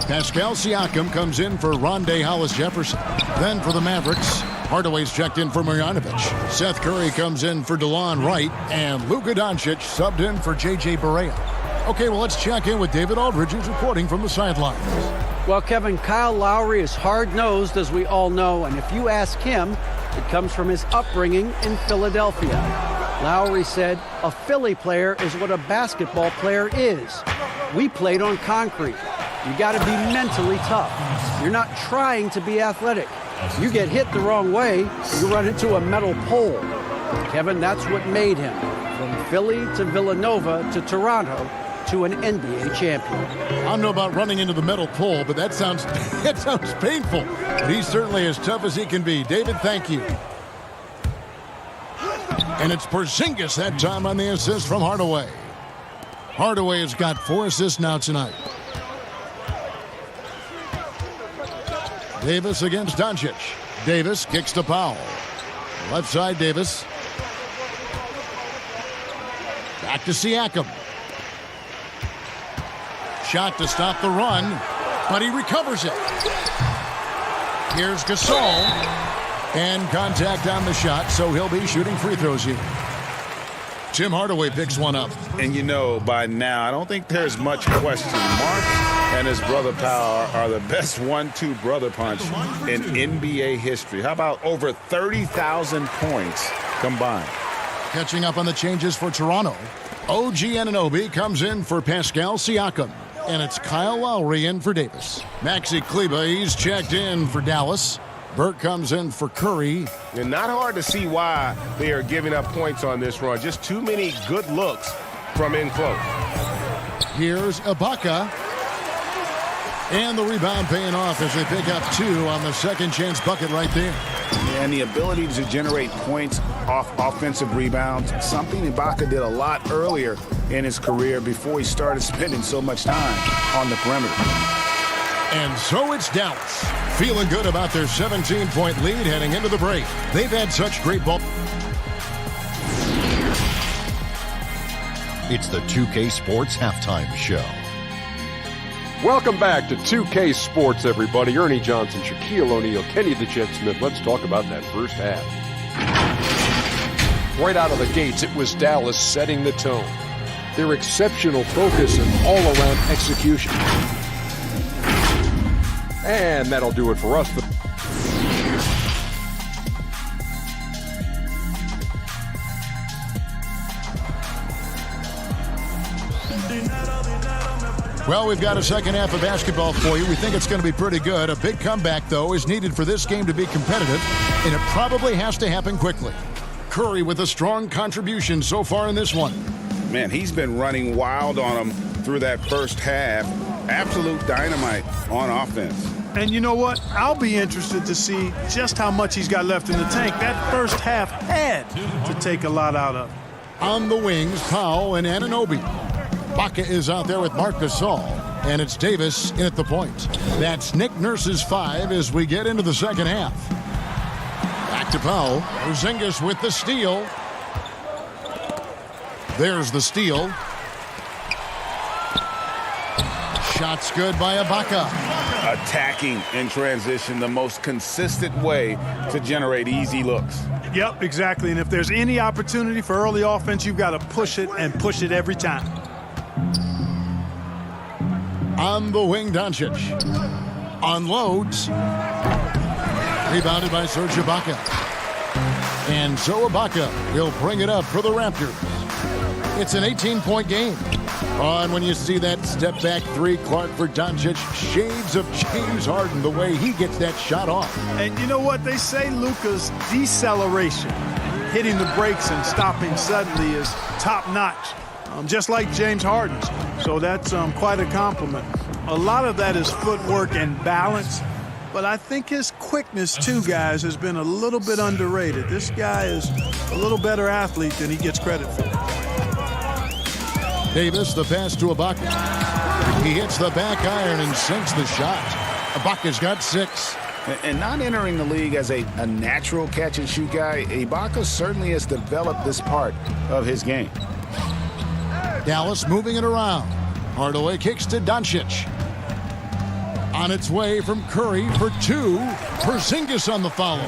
Pascal Siakam comes in for Rondé Hollis-Jefferson. Then for the Mavericks, Hardaway's checked in for Marjanovic. Seth Curry comes in for DeLon Wright. And Luka Doncic subbed in for J.J. Barea. Okay, well, let's check in with David Aldridge, who's reporting from the sidelines. Well, Kevin, Kyle Lowry is hard-nosed, as we all know, and if you ask him, it comes from his upbringing in Philadelphia. Lowry said, "A Philly player is what a basketball player is. We played on concrete. You got to be mentally tough. You're not trying to be athletic. You get hit the wrong way, you run into a metal pole." Kevin, that's what made him, from Philly to Villanova to Toronto, to an NBA champion. I don't know about running into the metal pole, but that sounds painful. But he's certainly as tough as he can be. David, thank you. And it's Porzingis that time on the assist from Hardaway. Hardaway has got 4 assists now tonight. Davis against Doncic. Davis kicks to Powell. Left side, Davis. Back to Siakam. Shot to stop the run, but he recovers it. Here's Gasol. And contact on the shot, so he'll be shooting free throws here. Tim Hardaway picks one up. And you know, by now, I don't think there's much question. Mark and his brother Powell are the best 1-2 brother punch in NBA history. How about over 30,000 points combined? Catching up on the changes for Toronto. OG Anunoby comes in for Pascal Siakam. And it's Kyle Lowry in for Davis. Maxi Kleber, he's checked in for Dallas. Burke comes in for Curry. And not hard to see why they are giving up points on this run. Just too many good looks from in close. Here's Ibaka. And the rebound paying off as they pick up 2 on the second chance bucket right there. And the ability to generate points off offensive rebounds, something Ibaka did a lot earlier in his career before he started spending so much time on the perimeter. And so it's Dallas, feeling good about their 17-point lead heading into the break. They've had such great ball. It's the 2K Sports Halftime Show. Welcome back to 2K Sports, everybody. Ernie Johnson, Shaquille O'Neal, Kenny the Jet Smith. Let's talk about that first half. Right out of the gates, it was Dallas setting the tone. Their exceptional focus and all-around execution. And that'll do it for us. Well, we've got a second half of basketball for you. We think it's going to be pretty good. A big comeback, though, is needed for this game to be competitive, and it probably has to happen quickly. Curry with a strong contribution so far in this one. Man, he's been running wild on him through that first half. Absolute dynamite on offense. And you know what? I'll be interested to see just how much he's got left in the tank. That first half had to take a lot out of. On the wings, Powell and Anunoby. Baca is out there with Marc Gasol, and it's Davis in at the point. That's Nick Nurse's 5 as we get into the second half. Back to Powell. Porzingis with the steal. There's the steal. Shots good by Ibaka. Attacking in transition, the most consistent way to generate easy looks. Yep, exactly. And if there's any opportunity for early offense, you've got to push it and push it every time. On the wing, Doncic. Unloads. Rebounded by Serge Ibaka. And so Ibaka will bring it up for the Raptors. It's an 18-point game. And when you see that step-back 3, Clark for Doncic, shades of James Harden, the way he gets that shot off. And you know what? They say Luka's deceleration hitting the brakes and stopping suddenly is top-notch, just like James Harden's. So that's quite a compliment. A lot of that is footwork and balance, but I think his quickness, too, guys, has been a little bit underrated. This guy is a little better athlete than he gets credit for. Davis, the pass to Ibaka. He hits the back iron and sinks the shot. Ibaka's got 6. And not entering the league as a natural catch-and-shoot guy, Ibaka certainly has developed this part of his game. Dallas moving it around. Hardaway kicks to Doncic. On its way from Curry for 2. Porzingis on the follow.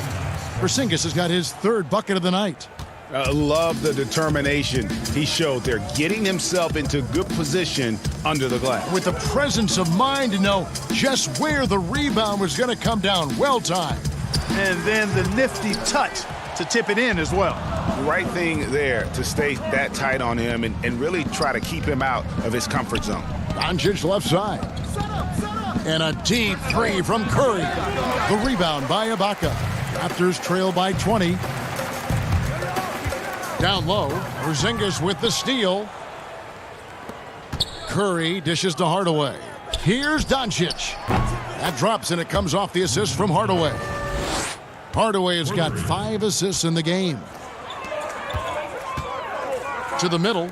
Porzingis has got his 3rd bucket of the night. I love the determination he showed there, getting himself into good position under the glass. With the presence of mind to know just where the rebound was going to come down. Well timed. And then the nifty touch to tip it in as well. Right thing there to stay that tight on him and really try to keep him out of his comfort zone. Doncic left side. And a deep 3 from Curry. The rebound by Ibaka. Raptors trail by 20. Down low, Porzingis with the steal. Curry dishes to Hardaway. Here's Doncic. That drops and it comes off the assist from Hardaway. Hardaway has got 5 assists in the game. To the middle.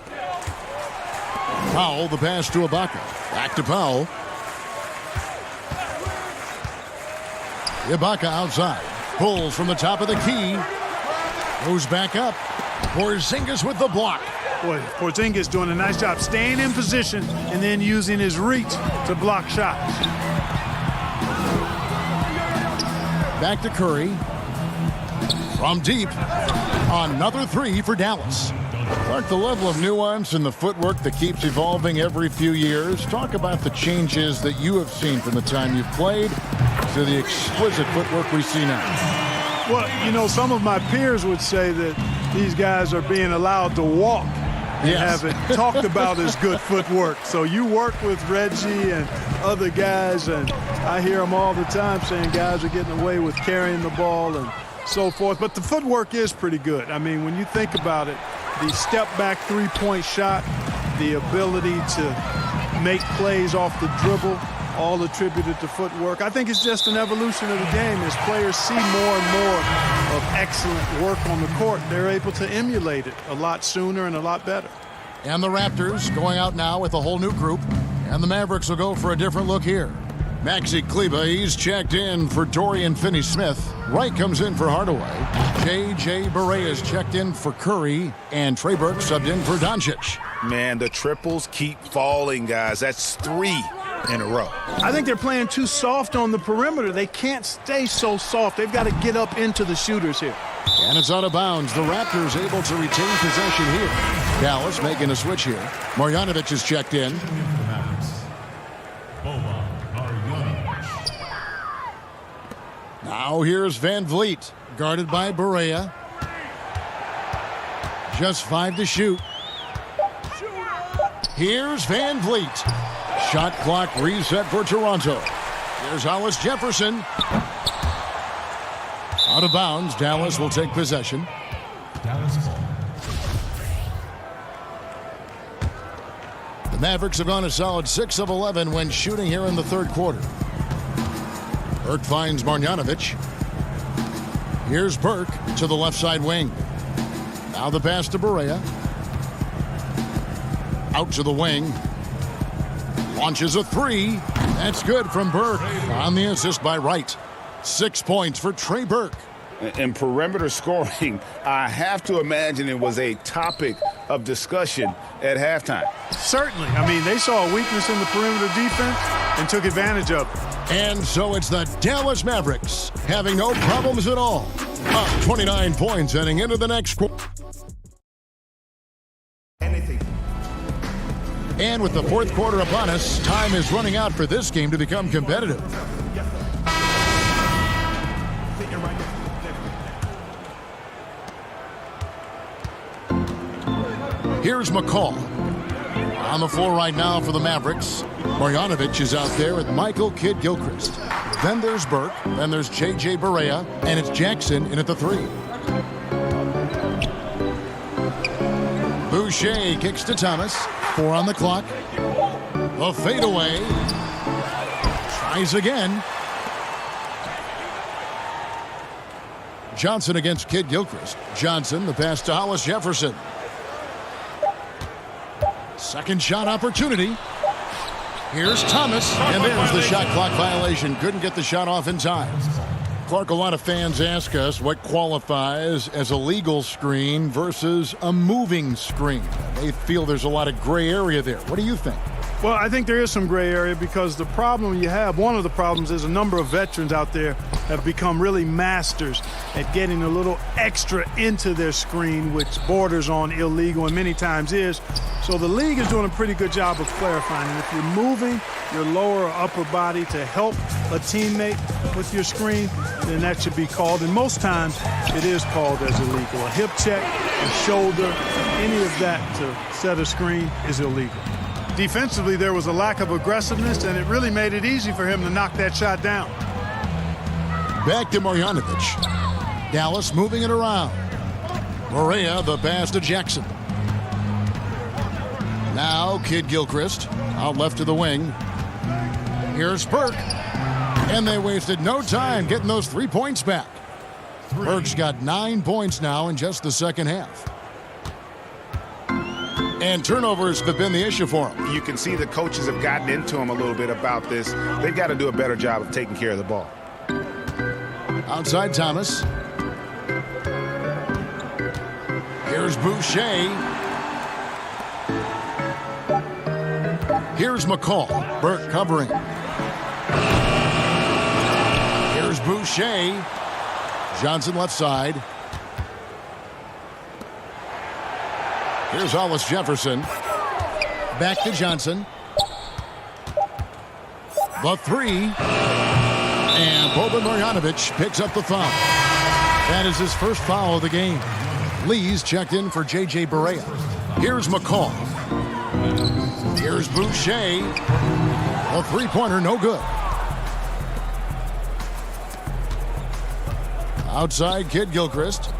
Powell, the pass to Ibaka. Back to Powell. Ibaka outside. Pulls from the top of the key. Goes back up. Porzingis with the block. Boy, Porzingis doing a nice job staying in position and then using his reach to block shots. Back to Curry. From deep. Another 3 for Dallas. Clark, the level of nuance and the footwork that keeps evolving every few years. Talk about the changes that you have seen from the time you've played to the exquisite footwork we see now. Well, you know, some of my peers would say that these guys are being allowed to walk and have it talked about as good footwork. So you work with Reggie and other guys, and I hear them all the time saying guys are getting away with carrying the ball and so forth. But the footwork is pretty good. I mean, when you think about it, the step-back three-point shot, the ability to make plays off the dribble, all attributed to footwork. I think it's just an evolution of the game. As players see more and more of excellent work on the court, they're able to emulate it a lot sooner and a lot better. And the Raptors going out now with a whole new group. And the Mavericks will go for a different look here. Maxi Kleber, he's checked in for Dorian Finney-Smith. Wright comes in for Hardaway. J.J. Barea checked in for Curry. And Trey Burke subbed in for Doncic. Man, the triples keep falling, guys. That's 3 in a row. I think they're playing too soft on the perimeter. They can't stay so soft. They've got to get up into the shooters here. And it's out of bounds. The Raptors able to retain possession here. Dallas making a switch here. Marjanovic is checked in. Now here's Van Vliet, guarded by Barea. Just 5 to shoot. Here's Van Vliet. Shot clock reset for Toronto. Here's Hollis Jefferson. Out of bounds. Dallas will take possession. The Mavericks have gone a solid 6 of 11 when shooting here in the third quarter. Burke finds Marjanovic. Here's Burke to the left side wing. Now the pass to Barea. Out to the wing. Launches a 3. That's good from Burke on the assist by Wright. 6 points for Trey Burke. And perimeter scoring, I have to imagine it was a topic of discussion at halftime. Certainly. I mean, they saw a weakness in the perimeter defense and took advantage of it. And so it's the Dallas Mavericks having no problems at all. Up 29 points heading into the next quarter. And with the fourth quarter upon us, time is running out for this game to become competitive. Here's McCall. On the floor right now for the Mavericks. Marjanovic is out there with Michael Kidd-Gilchrist. Then there's Burke. Then there's J.J. Barea. And it's Jackson in at the 3. Boucher kicks to Thomas. 4 on the clock. The fadeaway. Tries again. Johnson against Kid Gilchrist. Johnson, the pass to Hollis Jefferson. Second shot opportunity. Here's Thomas, and there's the shot clock violation. Couldn't get the shot off in time. Clark, a lot of fans ask us what qualifies as a legal screen versus a moving screen. They feel there's a lot of gray area there. What do you think? Well, I think there is some gray area because the problem you have, one of the problems is a number of veterans out there have become really masters at getting a little extra into their screen, which borders on illegal and many times is. So the league is doing a pretty good job of clarifying. And if you're moving your lower or upper body to help a teammate with your screen, then that should be called. And most times it is called as illegal. A hip check, a shoulder, any of that to set a screen is illegal. Defensively, there was a lack of aggressiveness, and it really made it easy for him to knock that shot down. Back to Marjanovic. Dallas moving it around. Morea, the pass to Jackson. Now Kid Gilchrist out left to the wing. Here's Burke. And they wasted no time getting those 3 points back. Burke's got 9 points now in just the second half. And turnovers have been the issue for him. You can see the coaches have gotten into him a little bit about this. They've got to do a better job of taking care of the ball. Outside Thomas. Here's Boucher. Here's McCall. Burke covering. Here's Boucher. Johnson left side. Here's Hollis Jefferson. Back to Johnson. The 3. And Boban Marjanovic picks up the foul. That is his first foul of the game. Lee's checked in for J.J. Barea. Here's McCall. Here's Boucher. A three-pointer, no good. Outside, Kid Gilchrist.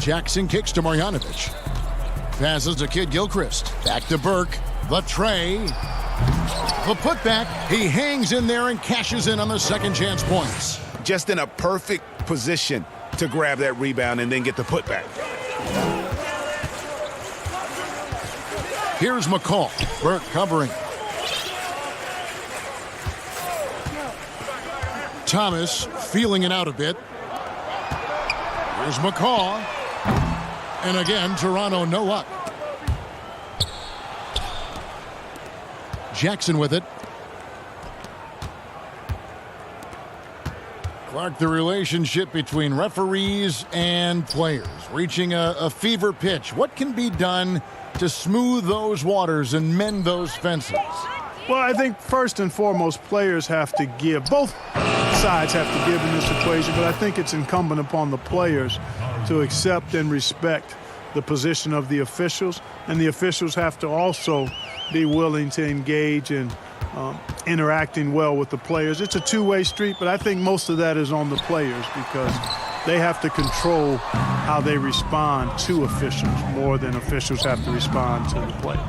Jackson kicks to Marjanovic. Passes to Kid Gilchrist. Back to Burke. The tray. The putback. He hangs in there and cashes in on the second chance points. Just in a perfect position to grab that rebound and then get the putback. Here's McCall. Burke covering. Thomas feeling it out a bit. Here's McCall. And again, Toronto no luck. Jackson with it. Clark, the relationship between referees and players reaching a fever pitch. What can be done to smooth those waters and mend those fences? Well, I think first and foremost, players have to give. Both sides have to give in this equation, but I think it's incumbent upon the players to accept and respect the position of the officials, and the officials have to also be willing to engage in interacting well with the players. It's a two-way street, but I think most of that is on the players because they have to control how they respond to officials more than officials have to respond to the players.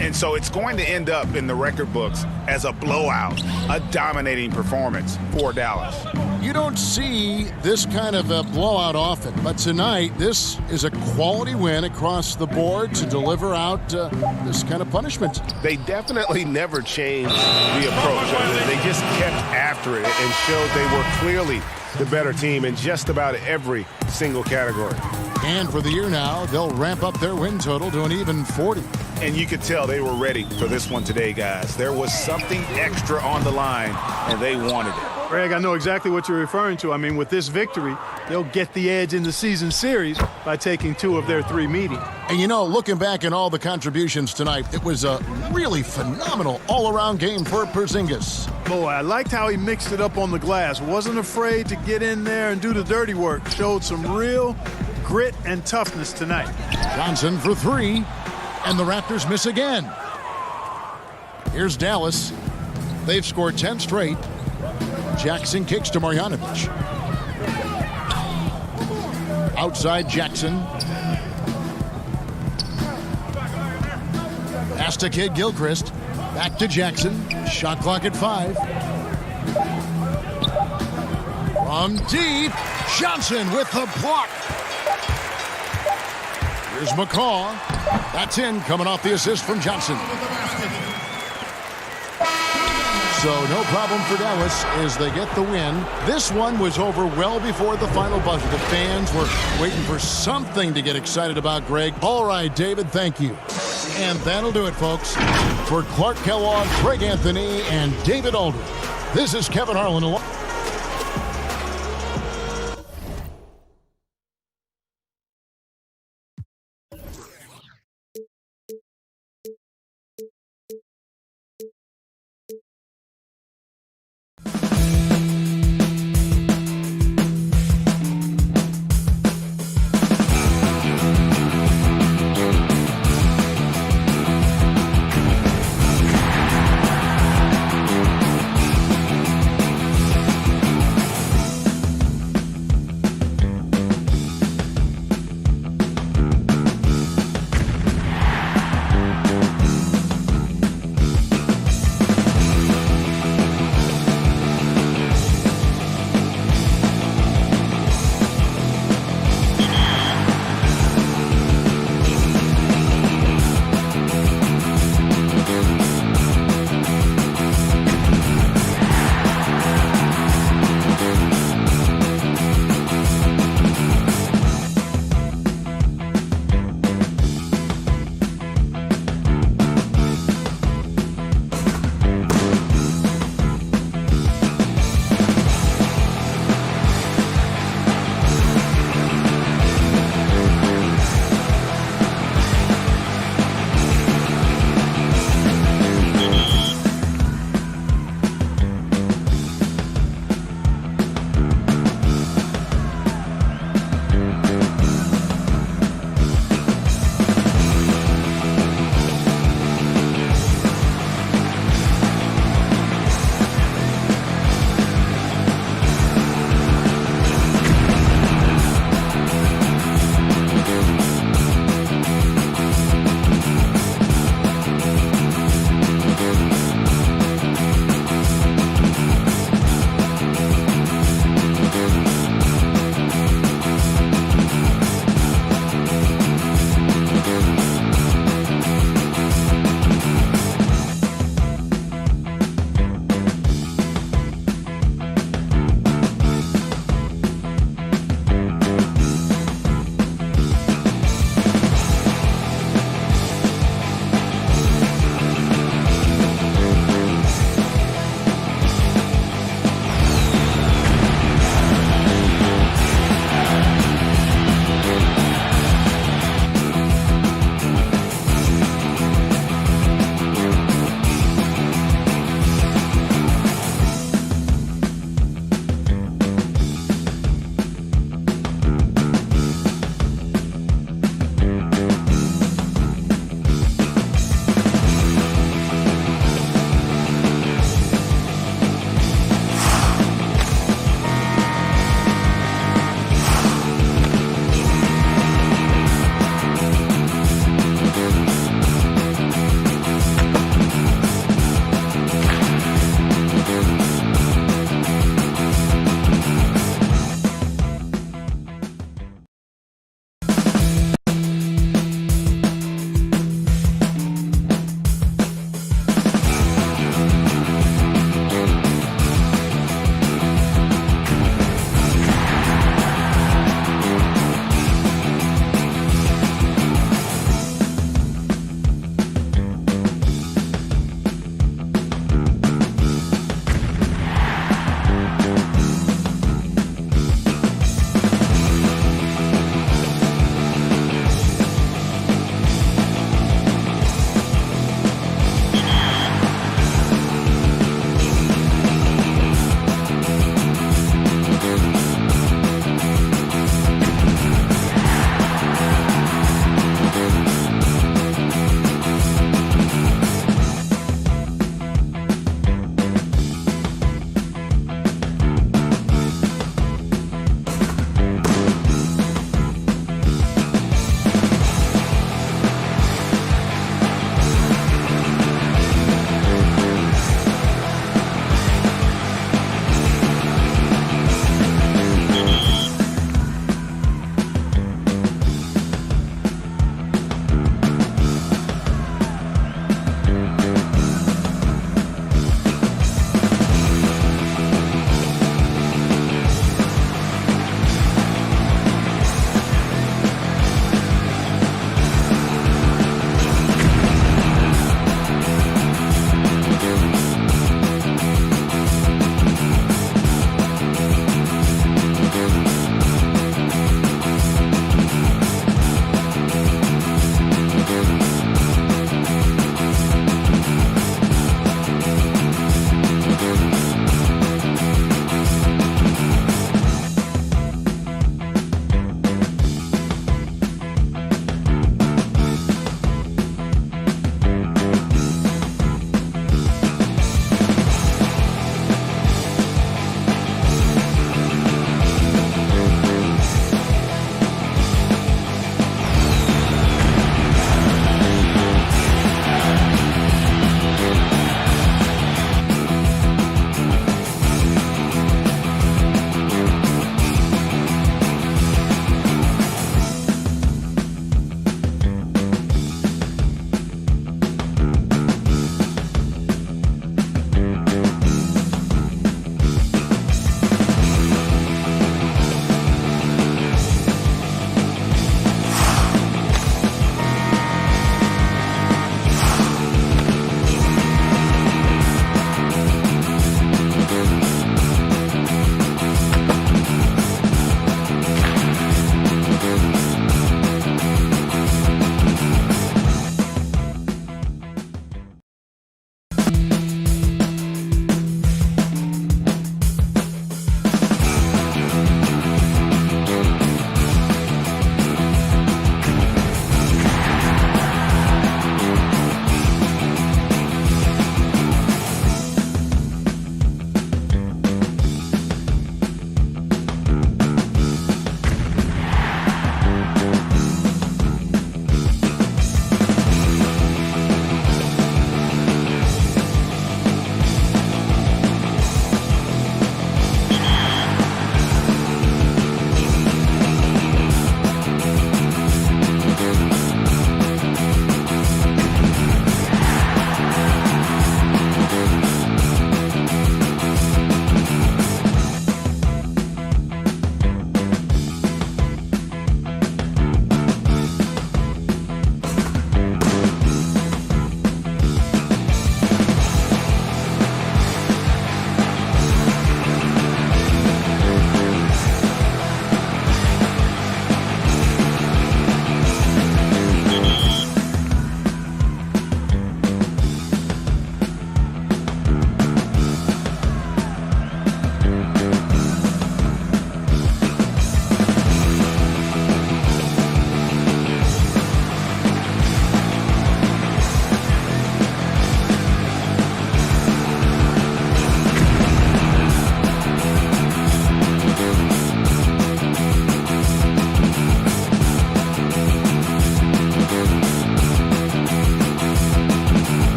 And so it's going to end up in the record books as a blowout, a dominating performance for Dallas. You don't see this kind of a blowout often, but tonight this is a quality win across the board to deliver out this kind of punishment. They definitely never changed the approach. They just kept after it and showed they were clearly the better team in just about every single category. And for the year now, they'll ramp up their win total to an even 40. And you could tell they were ready for this one today, guys. There was something extra on the line, and they wanted it. Greg, I know exactly what you're referring to. I mean, with this victory, they'll get the edge in the season series by taking 2 of their 3 meetings. And, you know, looking back at all the contributions tonight, it was a really phenomenal all-around game for Porzingis. Boy, I liked how he mixed it up on the glass. Wasn't afraid to get in there and do the dirty work. Showed some real grit and toughness tonight. Johnson for 3, and the Raptors miss again. Here's Dallas. They've scored 10 straight. Jackson kicks to Marjanovic. Outside Jackson. Pass to Kid Gilchrist. Back to Jackson. Shot clock at 5. From deep, Johnson with the block. Here's McCaw. That's in, coming off the assist from Johnson. So no problem for Dallas as they get the win. This one was over well before the final buzzer. The fans were waiting for something to get excited about, Greg. All right, David, thank you. And that'll do it, folks. For Clark Kellogg, Greg Anthony, and David Aldridge, this is Kevin Harlan.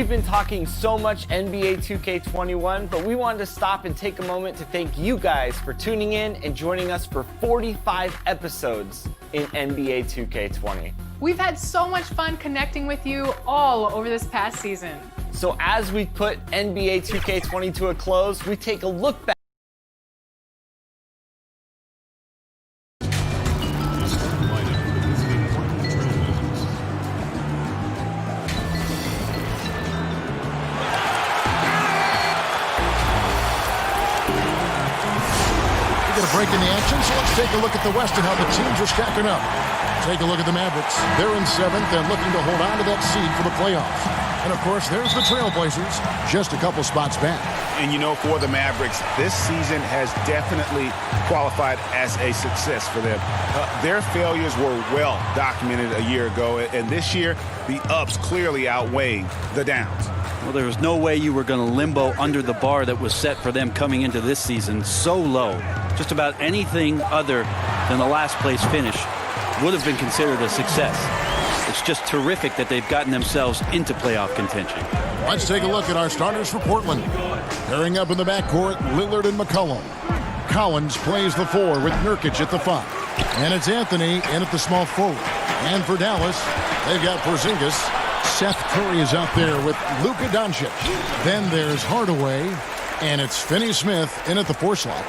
We've been talking so much NBA 2K21, but we wanted to stop and take a moment to thank you guys for tuning in and joining us for 45 episodes in NBA 2K20. We've had so much fun connecting with you all over this past season. So as we put NBA 2K20 to a close, we take a look back. Break in the action, so let's take a look at the West and how the teams are stacking up. Take a look at the Mavericks. They're in 7th and looking to hold on to that seed for the playoffs. And, of course, there's the Trailblazers, just a couple spots back. And, you know, for the Mavericks, this season has definitely qualified as a success for them. Their failures were well documented a year ago, and this year, the ups clearly outweigh the downs. Well, there was no way you were going to limbo under the bar that was set for them coming into this season so low. Just about anything other than the last place finish would have been considered a success. It's just terrific that they've gotten themselves into playoff contention. Let's take a look at our starters for Portland. Pairing up in the backcourt, Lillard and McCollum. Collins plays the 4 with Nurkic at the 5. And it's Anthony in at the small forward. And for Dallas, they've got Porzingis. Seth Curry is out there with Luka Doncic. Then there's Hardaway, and it's Finney-Smith in at the 4 slot.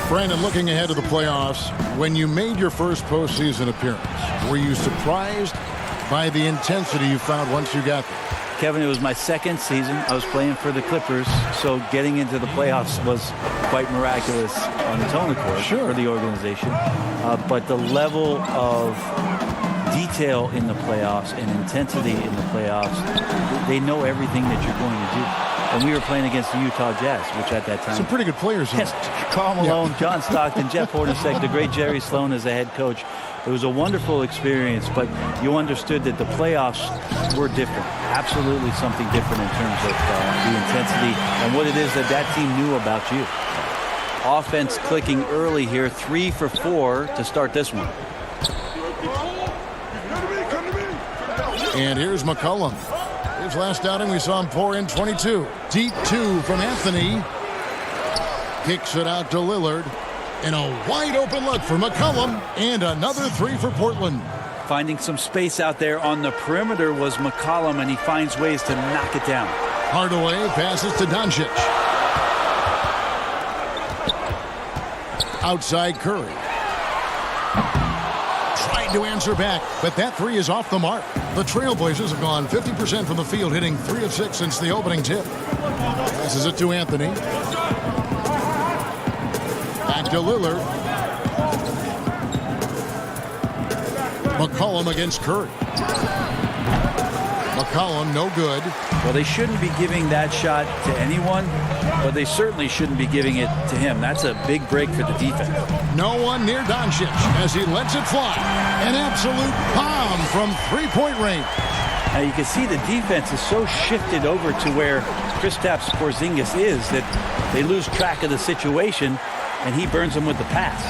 Brandon, looking ahead to the playoffs, when you made your first postseason appearance, were you surprised by the intensity you found once you got there? Kevin, it was my second season. I was playing for the Clippers, so getting into the playoffs was quite miraculous on its own accord for the organization. But the level of detail in the playoffs and intensity in the playoffs, they know everything that you're going to do. And we were playing against the Utah Jazz, which at that time... Some pretty good players. Yes, Karl Malone, John Stockton, Jeff Hornacek, the great Jerry Sloan as the head coach. It was a wonderful experience, but you understood that the playoffs were different. Absolutely something different in terms of the intensity and what it is that that team knew about you. Offense clicking early here, 3 for 4 to start this one. And here's McCollum. His last outing, we saw him pour in 22. Deep 2 from Anthony. Kicks it out to Lillard. And a wide open look for McCollum. And another 3 for Portland. Finding some space out there on the perimeter was McCollum, and he finds ways to knock it down. Hardaway passes to Doncic. Outside Curry. Tried to answer back, but that 3 is off the mark. The Trailblazers have gone 50% from the field, hitting 3 of 6 since the opening tip. Passes it to Anthony. Back to Lillard. McCollum against Curry. McCollum, no good. Well, they shouldn't be giving that shot to anyone, but they certainly shouldn't be giving it to him. That's a big break for the defense. No one near Doncic as he lets it fly. An absolute bomb from three-point range. Now you can see the defense is so shifted over to where Kristaps Porzingis is that they lose track of the situation, and he burns them with the pass.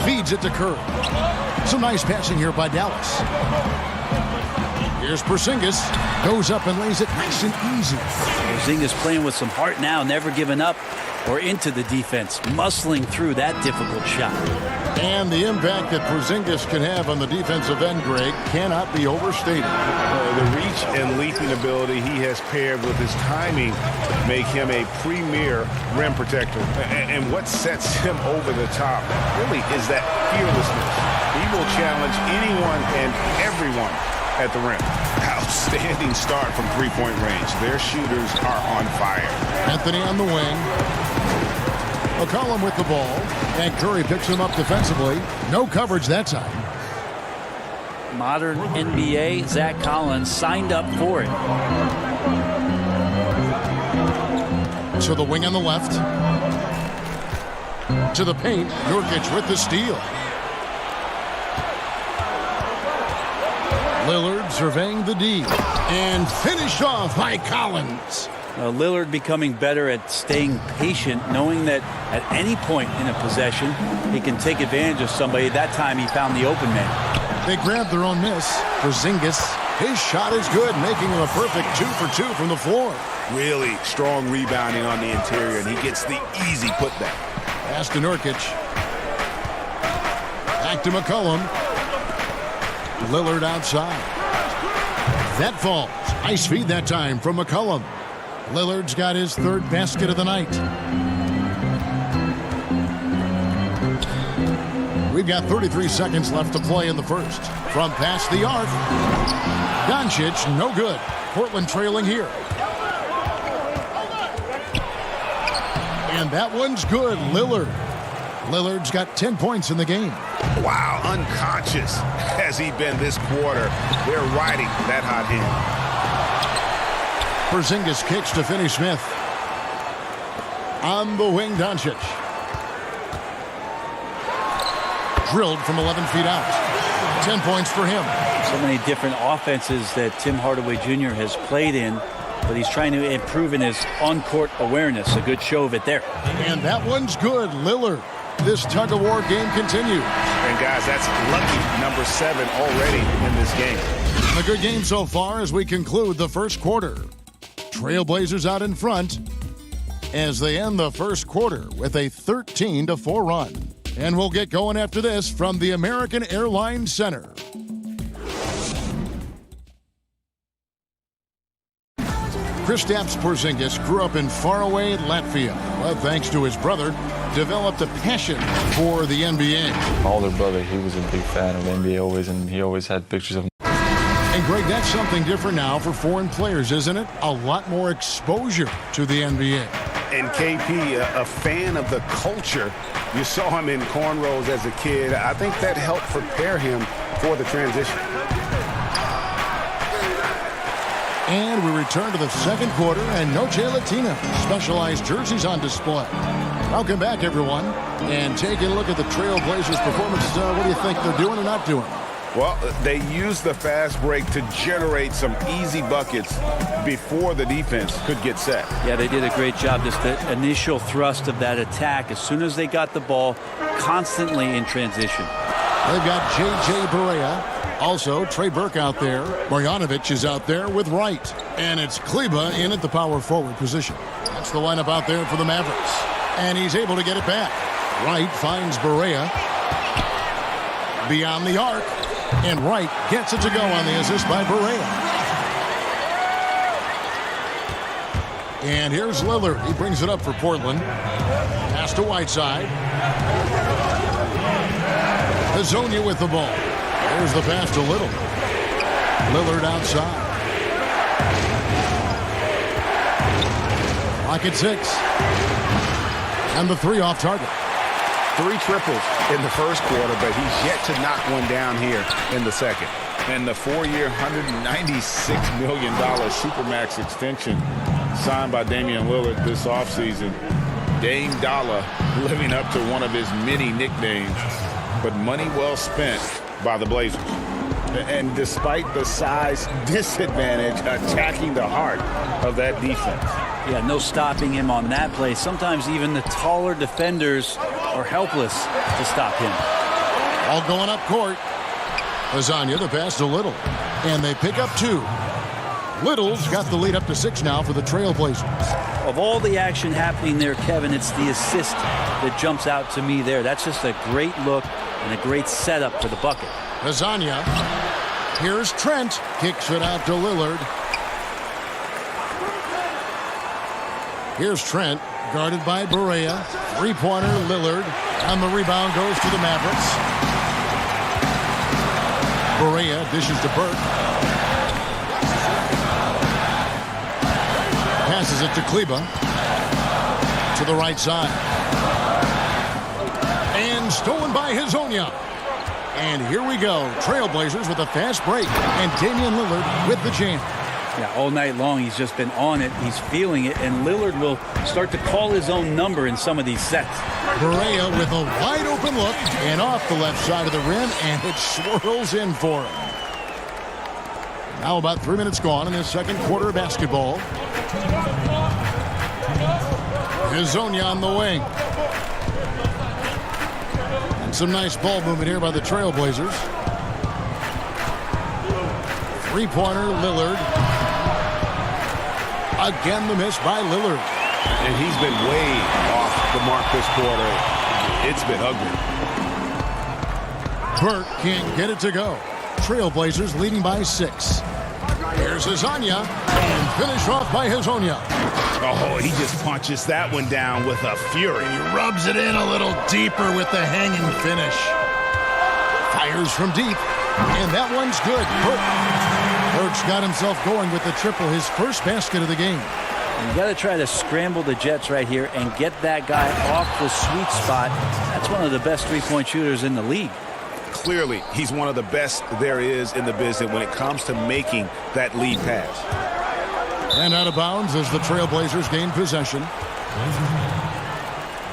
Feeds it to Curry. Some nice passing here by Dallas. Here's Porzingis. Goes up and lays it nice and easy. Porzingis playing with some heart now, never giving up or into the defense, muscling through that difficult shot. And the impact that Porzingis can have on the defensive end, Greg, cannot be overstated. The reach and leaping ability he has paired with his timing make him a premier rim protector. And what sets him over the top really is that fearlessness. He will challenge anyone and everyone at the rim. Outstanding start from three-point range. Their shooters are on fire. Anthony on the wing. McCollum with the ball. And Curry picks him up defensively. No coverage that time. Modern NBA, Zach Collins signed up for it. To the wing on the left. To the paint. Nurkic with the steal. Lillard surveying the D. And finished off by Collins. Lillard becoming better at staying patient, knowing that at any point in a possession, he can take advantage of somebody. That time he found the open man. They grabbed their own miss. Porzingis His shot is good, making him a perfect 2 for 2 from the floor. Really strong rebounding on the interior, and he gets the easy putback. Pass to Nurkic. Back to McCollum. Lillard outside. That falls. Nice feed that time from McCollum. Lillard's got his third basket of the night. We've got 33 seconds left to play in the first. From past the arc. Doncic, no good. Portland trailing here. And that one's good. Lillard's got 10 points in the game. Wow, unconscious has he been this quarter. They're riding that hot hand. Porzingis kicks to Finney Smith. On the wing, Doncic. Drilled from 11 feet out. 10 points for him. So many different offenses that Tim Hardaway Jr. has played in, but he's trying to improve in his on-court awareness. A good show of it there. And that one's good. Lillard. This tug-of-war game continues. And guys, that's lucky number 7 already in this game. A good game so far as we conclude the first quarter. Trailblazers out in front as they end the first quarter with a 13-4 run. And we'll get going after this from the American Airlines Center. Kristaps Porzingis grew up in faraway Latvia, but thanks to his brother, developed a passion for the NBA. My older brother, he was a big fan of NBA always, and he always had pictures of him. And Greg, that's something different now for foreign players, isn't it? A lot more exposure to the NBA. And KP, a fan of the culture. You saw him in cornrows as a kid. I think that helped prepare him for the transition. And we return to the second quarter, and Noche Latina specialized jerseys on display. Welcome back, everyone. And taking a look at the Trailblazers' performance, what do you think they're doing or not doing? Well, they used the fast break to generate some easy buckets before the defense could get set. Yeah, they did a great job. Just the initial thrust of that attack, as soon as they got the ball, constantly in transition. They've got J.J. Barea. Also, Trey Burke out there. Marjanovic is out there with Wright. And it's Kleba in at the power forward position. That's the lineup out there for the Mavericks. And he's able to get it back. Wright finds Barea. Beyond the arc. And Wright gets it to go on the assist by Barea. And here's Lillard. He brings it up for Portland. Pass to Whiteside. Hazonia with the ball. There's the pass to Little. Lillard outside. Clock at 6. And the 3 off target. 3 triples in the first quarter, but he's yet to knock one down here in the second. And the 4-year, $196 million Supermax extension signed by Damian Lillard this offseason. Dame Dollar living up to one of his many nicknames, but money well spent by the Blazers. And despite the size disadvantage, attacking the heart of that defense. Yeah, no stopping him on that play. Sometimes even the taller defenders are helpless to stop him. All going up court. Lasagna, the pass to Little. And they pick up 2. Little's got the lead up to 6 now for the Trailblazers. Of all the action happening there, Kevin, it's the assist that jumps out to me there. That's just a great look and a great setup for the bucket. Lasagna. Here's Trent. Kicks it out to Lillard. Here's Trent, guarded by Barea. 3-pointer, Lillard. And the rebound goes to the Mavericks. Barea dishes to Burke. Passes it to Kleba. To the right side. And stolen by Hazonia. And here we go. Trailblazers with a fast break. And Damian Lillard with the jam. Yeah, all night long he's just been on it. He's feeling it. And Lillard will start to call his own number in some of these sets. Barea with a wide open look. And off the left side of the rim. And it swirls in for him. Now about 3 minutes gone in the second quarter of basketball. Hazonia on the wing. And some nice ball movement here by the Trailblazers. Three-pointer, Lillard. Again, the miss by Lillard. And he's been way off the mark this quarter. It's been ugly. Burke can't get it to go. Trailblazers leading by 6. Here's Hezonja, and finish off by Hezonja. Oh, he just punches that one down with a fury. He rubs it in a little deeper with the hanging finish. Fires from deep, and that one's good. Burke's got himself going with the triple, his first basket of the game. You got to try to scramble the Jets right here and get that guy off the sweet spot. That's one of the best three-point shooters in the league. Clearly, he's one of the best there is in the business when it comes to making that lead pass. And out of bounds as the Trailblazers gain possession.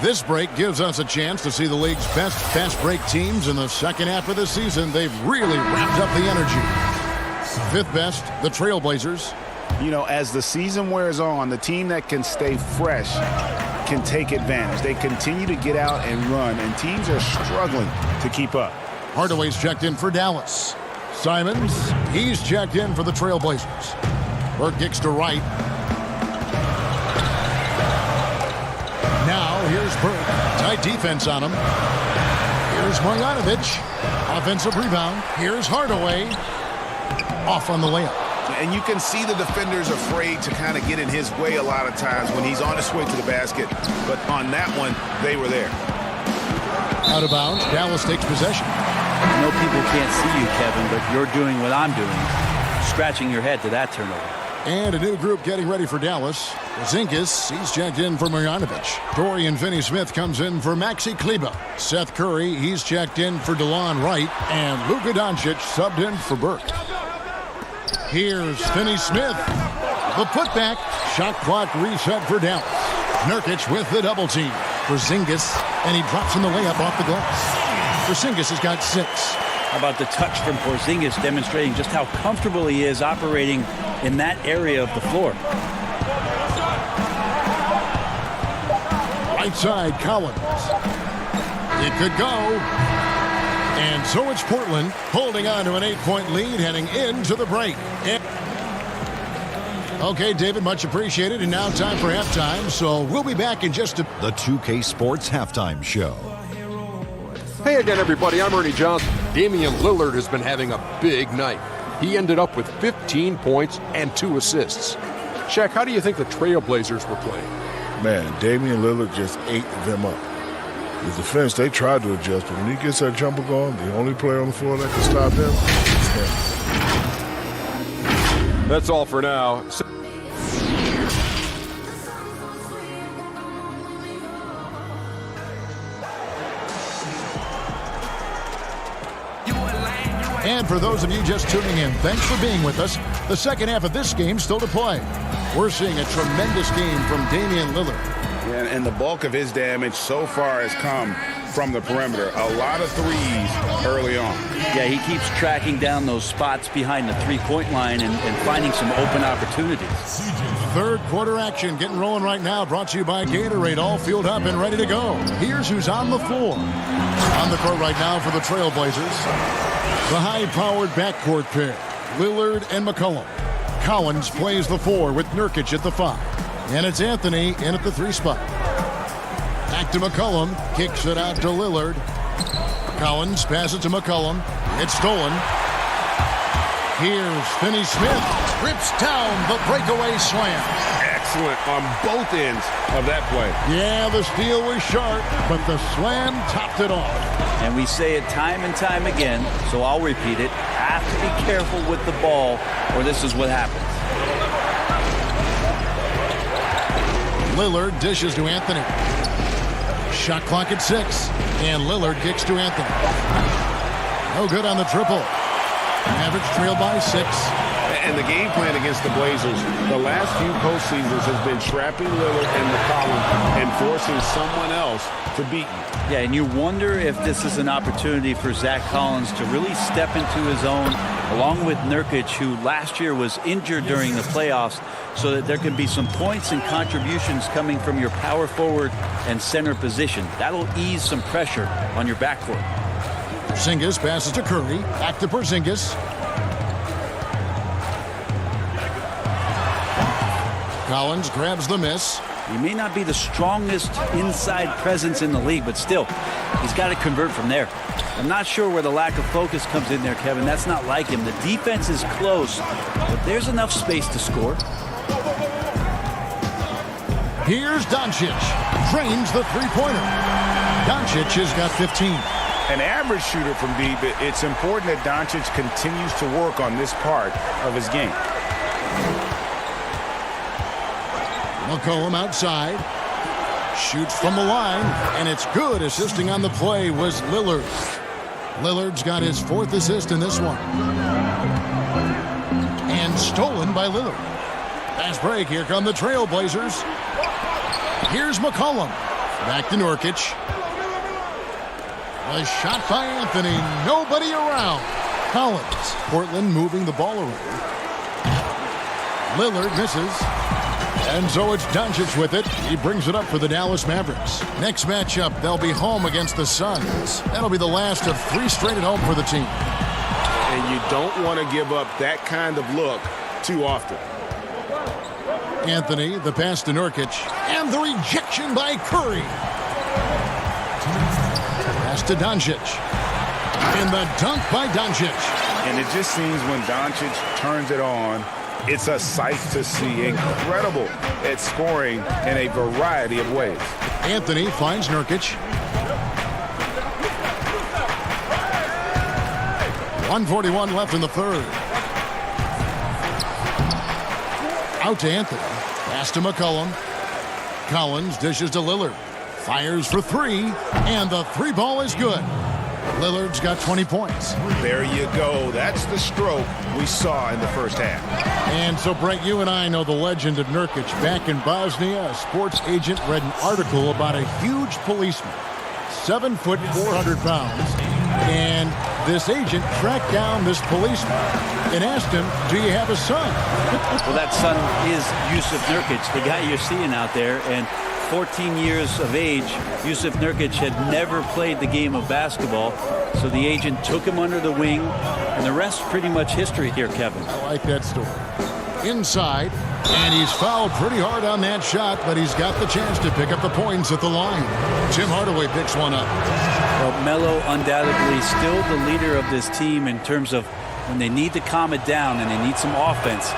This break gives us a chance to see the league's best fast break teams in the second half of the season. They've really ramped up the energy. Fifth best, the Trailblazers. You know, as the season wears on, the team that can stay fresh can take advantage. They continue to get out and run, and teams are struggling to keep up. Hardaway's checked in for Dallas. Simons, he's checked in for the Trailblazers. Burke kicks to right. Now here's Burke. Tight defense on him. Here's Marjanovic. Offensive rebound. Here's Hardaway. Off on the layup. And you can see the defenders afraid to kind of get in his way a lot of times when he's on his way to the basket. But on that one, they were there. Out of bounds, Dallas takes possession. I know people can't see you, Kevin, but you're doing what I'm doing. Scratching your head to that turnover. And a new group getting ready for Dallas. Porzingis, he's checked in for Marjanovic. Dorian Finney-Smith comes in for Maxi Kleber. Seth Curry, he's checked in for DeLon Wright. And Luka Doncic subbed in for Burke. Here's Finney-Smith. The putback. Shot clock reset for Dallas. Nurkic with the double team. Porzingis, and he drops in the layup off the glass. Porzingis has got 6. How about the touch from Porzingis demonstrating just how comfortable he is operating in that area of the floor. Right side, Collins. It could go. And so it's Portland holding on to an 8-point lead heading into the break. Okay, David, much appreciated. And now time for halftime. So we'll be back in just a... The 2K Sports Halftime Show. Hey again, everybody. I'm Ernie Johnson. Damian Lillard has been having a big night. He ended up with 15 points and 2 assists. Shaq, how do you think the Trailblazers were playing? Man, Damian Lillard just ate them up. The defense, they tried to adjust, but when he gets that jumper going, the only player on the floor that can stop him is him. That's all for now. And for those of you just tuning in, thanks for being with us. The second half of this game still to play. We're seeing a tremendous game from Damian Lillard. Yeah, and the bulk of his damage so far has come from the perimeter. A lot of threes early on. Yeah, he keeps tracking down those spots behind the three-point line and finding some open opportunities. Third quarter action getting rolling right now, brought to you by Gatorade, all fueled up and ready to go. Here's who's on the floor. On the court right now for the Trailblazers. The high-powered backcourt pair, Lillard and McCollum. Collins plays the 4 with Nurkic at the 5. And it's Anthony in at the 3 spot. Back to McCollum, kicks it out to Lillard. Collins passes to McCollum. It's stolen. Here's Finney-Smith, rips down the breakaway slam. Excellent on both ends of that play. Yeah, the steal was sharp, but the slam topped it off. And we say it time and time again, so I'll repeat it. Have to be careful with the ball, or this is what happens. Lillard dishes to Anthony. Shot clock at 6, and Lillard kicks to Anthony. No good on the triple. Mavericks trail by 6. And the game plan against the Blazers, the last few postseasons has been trapping Lillard and McCollum and forcing someone else to beat you. Yeah, and you wonder if this is an opportunity for Zach Collins to really step into his own, along with Nurkic, who last year was injured during the playoffs, so that there can be some points and contributions coming from your power forward and center position. That'll ease some pressure on your backcourt. Porzingis passes to Curry. Back to Porzingis. Collins grabs the miss. He may not be the strongest inside presence in the league, but still, he's got to convert from there. I'm not sure where the lack of focus comes in there, Kevin. That's not like him. The defense is close, but there's enough space to score. Here's Doncic. Drains the three-pointer. Doncic has got 15. An average shooter from deep, it's important that Doncic continues to work on this part of his game. McCollum outside. Shoots from the line, and it's good. Assisting on the play was Lillard. Lillard's got his 4th assist in this one. And stolen by Lillard. Fast break. Here come the Trailblazers. Here's McCollum. Back to Nurkic. A shot by Anthony. Nobody around. Collins. Portland moving the ball around. Lillard misses. And so it's Doncic with it. He brings it up for the Dallas Mavericks. Next matchup, they'll be home against the Suns. That'll be the last of 3 straight at home for the team. And you don't want to give up that kind of look too often. Anthony, the pass to Nurkic, and the rejection by Curry. Pass to Doncic. And the dunk by Doncic. And it just seems when Doncic turns it on, it's a sight to see. Incredible at scoring in a variety of ways. Anthony finds Nurkic. 1:41 left in the third. Out to Anthony. Pass to McCollum. Collins dishes to Lillard. Fires for 3. And the 3 ball is good. Lillard's got 20 points. There you go. That's the stroke we saw in the first half. And so, Brett, you and I know the legend of Nurkic. Back in Bosnia, a sports agent read an article about a huge policeman, 7 foot, 400 pounds. And this agent tracked down this policeman and asked him, do you have a son? Well, that son is Yusuf Nurkic, the guy you're seeing out there. And 14 years of age, Yusuf Nurkic had never played the game of basketball, so the agent took him under the wing, and the rest pretty much history here, Kevin. I like that story. Inside, and he's fouled pretty hard on that shot, but he's got the chance to pick up the points at the line. Tim Hardaway picks one up. Well, Melo undoubtedly still the leader of this team in terms of when they need to calm it down and they need some offense.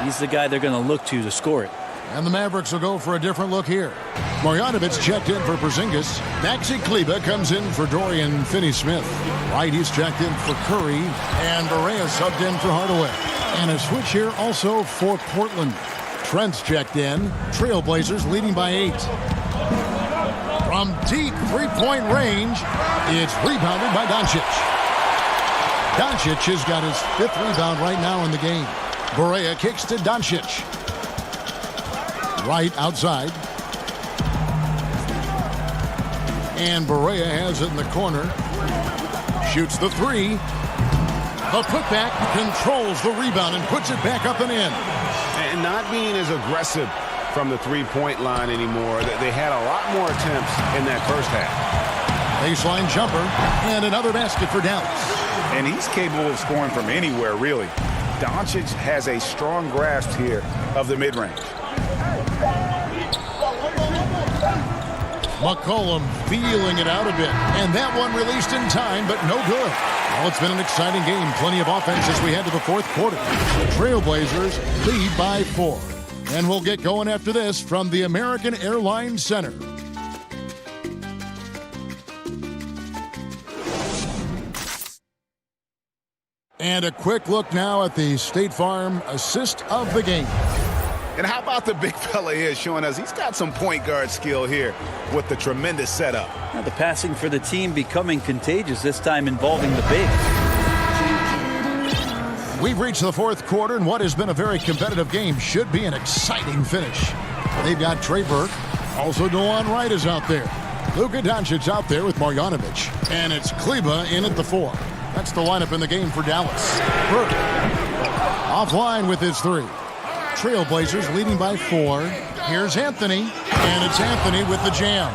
He's the guy they're going to look to score it. And the Mavericks will go for a different look here. Marjanovic checked in for Porzingis. Maxi Kleber comes in for Dorian Finney-Smith. Wright, he's checked in for Curry. And Barea subbed in for Hardaway. And a switch here also for Portland. Trent's checked in. Trailblazers leading by 8. From deep three-point range, it's rebounded by Doncic. Doncic has got his 5th rebound right now in the game. Barea kicks to Doncic. Right outside. And Barea has it in the corner. Shoots the 3. The putback controls the rebound and puts it back up and in. And not being as aggressive from the three-point line anymore. They had a lot more attempts in that first half. Baseline jumper and another basket for Dallas. And he's capable of scoring from anywhere, really. Doncic has a strong grasp here of the mid-range. McCollum feeling it out a bit. And that one released in time, but no good. Well, it's been an exciting game. Plenty of offense as we head to the 4th quarter. The Trailblazers lead by 4. And we'll get going after this from the American Airlines Center. And a quick look now at the State Farm assist of the game. And how about the big fella here showing us he's got some point guard skill here with the tremendous setup. Now the passing for the team becoming contagious, this time involving the big. We've reached the 4th quarter, and what has been a very competitive game should be an exciting finish. They've got Trey Burke. Also, DeLon Wright is out there. Luka Doncic out there with Marjanovic. And it's Kleber in at the 4. That's the lineup in the game for Dallas. Burke offline with his 3. Trailblazers leading by 4. Here's Anthony, and it's Anthony with the jam.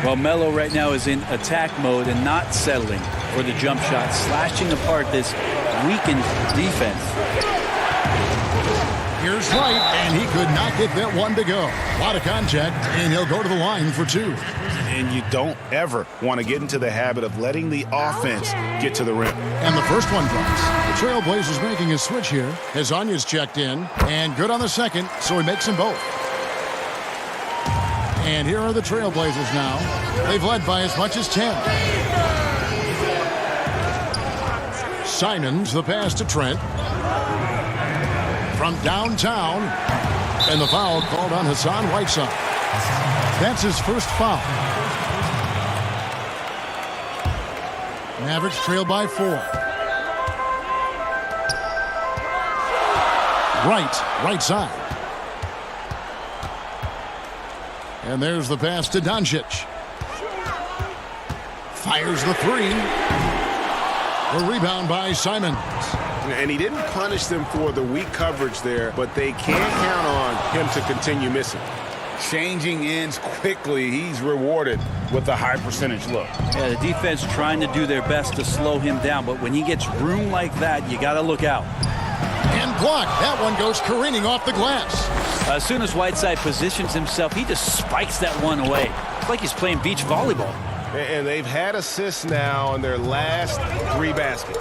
Well, Melo right now is in attack mode and not settling for the jump shot, slashing apart this weakened defense. Here's Wright, and he could not get that one to go. A lot of contact, and he'll go to the line for 2. And you don't ever want to get into the habit of letting the offense get to the rim. And the first one drops. The Trailblazers making a switch here. Hezonja's checked in, and good on the second, so he makes them both. And here are the Trailblazers now. They've led by as much as 10. Simons, the pass to Trent. From downtown, and the foul called on Hassan Whiteside. That's his first foul. Mavericks trail by 4. Right side. And there's the pass to Doncic. Fires the 3. The rebound by Simons. And he didn't punish them for the weak coverage there, but they can't count on him to continue missing. Changing ends quickly. He's rewarded with a high percentage look. Yeah, the defense trying to do their best to slow him down, but when he gets room like that, you got to look out. And blocked. That one goes careening off the glass. As soon as Whiteside positions himself, he just spikes that one away. It's like he's playing beach volleyball. And they've had assists now in their last 3 baskets.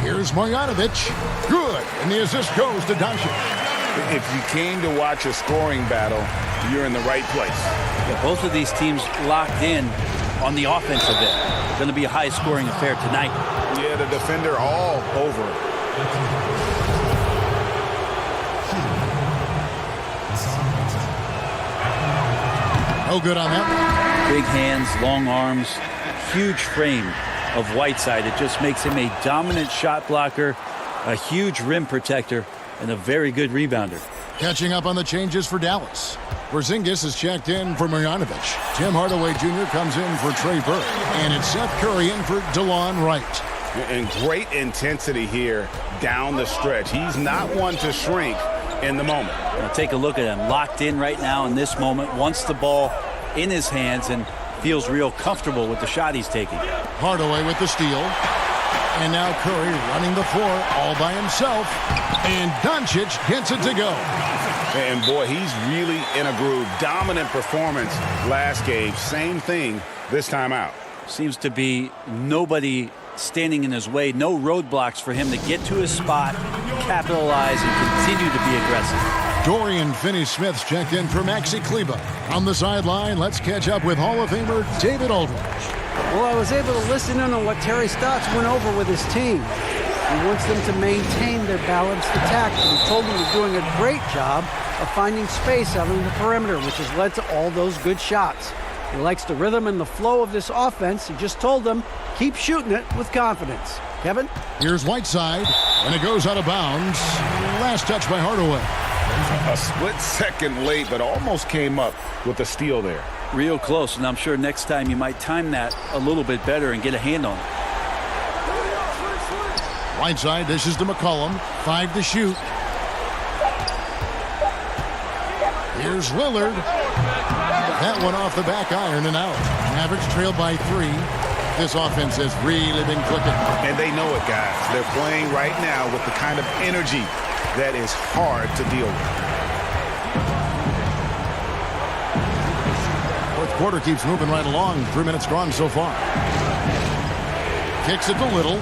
Here's Marjanovic. Good. And the assist goes to Doncic. If you came to watch a scoring battle, you're in the right place. Yeah, both of these teams locked in on the offensive end. Going to be a high-scoring affair tonight. Yeah, the defender all over it. No good on that. Big hands, long arms, huge frame of Whiteside. It just makes him a dominant shot blocker, a huge rim protector, and a very good rebounder. Catching up on the changes for Dallas. Porzingis is checked in for Marjanovic. Tim Hardaway Jr. comes in for Trey Burke. And it's Seth Curry in for DeLon Wright. And great intensity here down the stretch. He's not one to shrink in the moment. Now take a look at him. Locked in right now in this moment. Wants the ball in his hands and feels real comfortable with the shot he's taking. Hardaway with the steal. And now Curry running the floor all by himself. And Doncic gets it to go. And boy, he's really in a groove. Dominant performance last game. Same thing this time out. Seems to be nobody standing in his way. No roadblocks for him to get to his spot, capitalize, and continue to be aggressive. Dorian Finney-Smith's checked in for Maxi Kleber. On the sideline, let's catch up with Hall of Famer David Aldridge. Well, I was able to listen in on what Terry Stotts went over with his team. He wants them to maintain their balanced attack, and he told them they're doing a great job of finding space out on the perimeter, which has led to all those good shots. He likes the rhythm and the flow of this offense. He just told them, keep shooting it with confidence. Kevin? Here's Whiteside, and it goes out of bounds. Last touch by Hardaway. A split second late, but almost came up with a steal there. Real close, and I'm sure next time you might time that a little bit better and get a hand on it. Whiteside dishes to McCollum. 5 to shoot. Here's Lillard. That one off the back iron and out. Mavericks trail by 3. This offense has really been clicking. And they know it, guys. They're playing right now with the kind of energy that is hard to deal with. Fourth quarter keeps moving right along. 3 minutes gone so far. Kicks it to Little.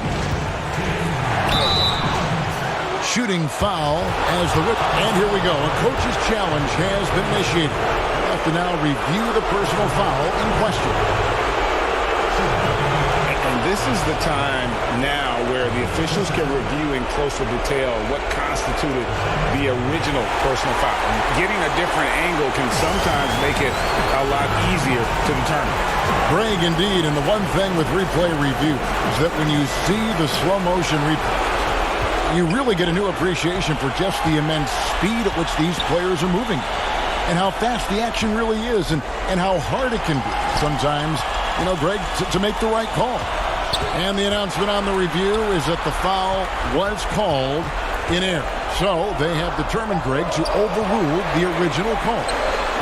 Shooting foul as the whip. And here we go. A coach's challenge has been initiated. We'll have to now review the personal foul in question. And this is the time now where the officials can review in closer detail what constituted the original personal foul. Getting a different angle can sometimes make it a lot easier to determine. Greg, indeed, and the one thing with replay review is that when you see the slow motion replay, you really get a new appreciation for just the immense speed at which these players are moving and how fast the action really is and how hard it can be sometimes, you know, Greg, to make the right call. And the announcement on the review is that the foul was called in error. So they have determined, Greg, to overrule the original call.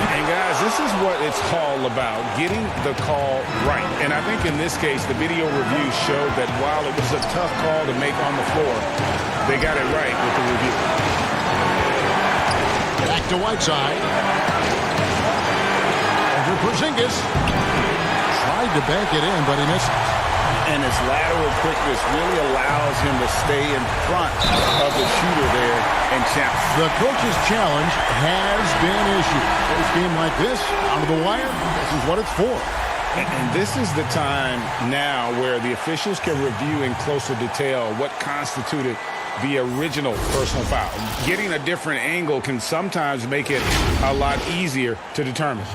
And guys, this is what it's all about, getting the call right. And I think in this case, the video review showed that while it was a tough call to make on the floor, they got it right with the review. to Whiteside. Over Porzingis. Tried to bank it in, but he misses. And his lateral quickness really allows him to stay in front of the shooter there and challenge. The coach's challenge has been issued. First game like this, out of the wire, this is what it's for. And this is the time now where the officials can review in closer detail what constituted the original personal foul. Getting a different angle can sometimes make it a lot easier to determine.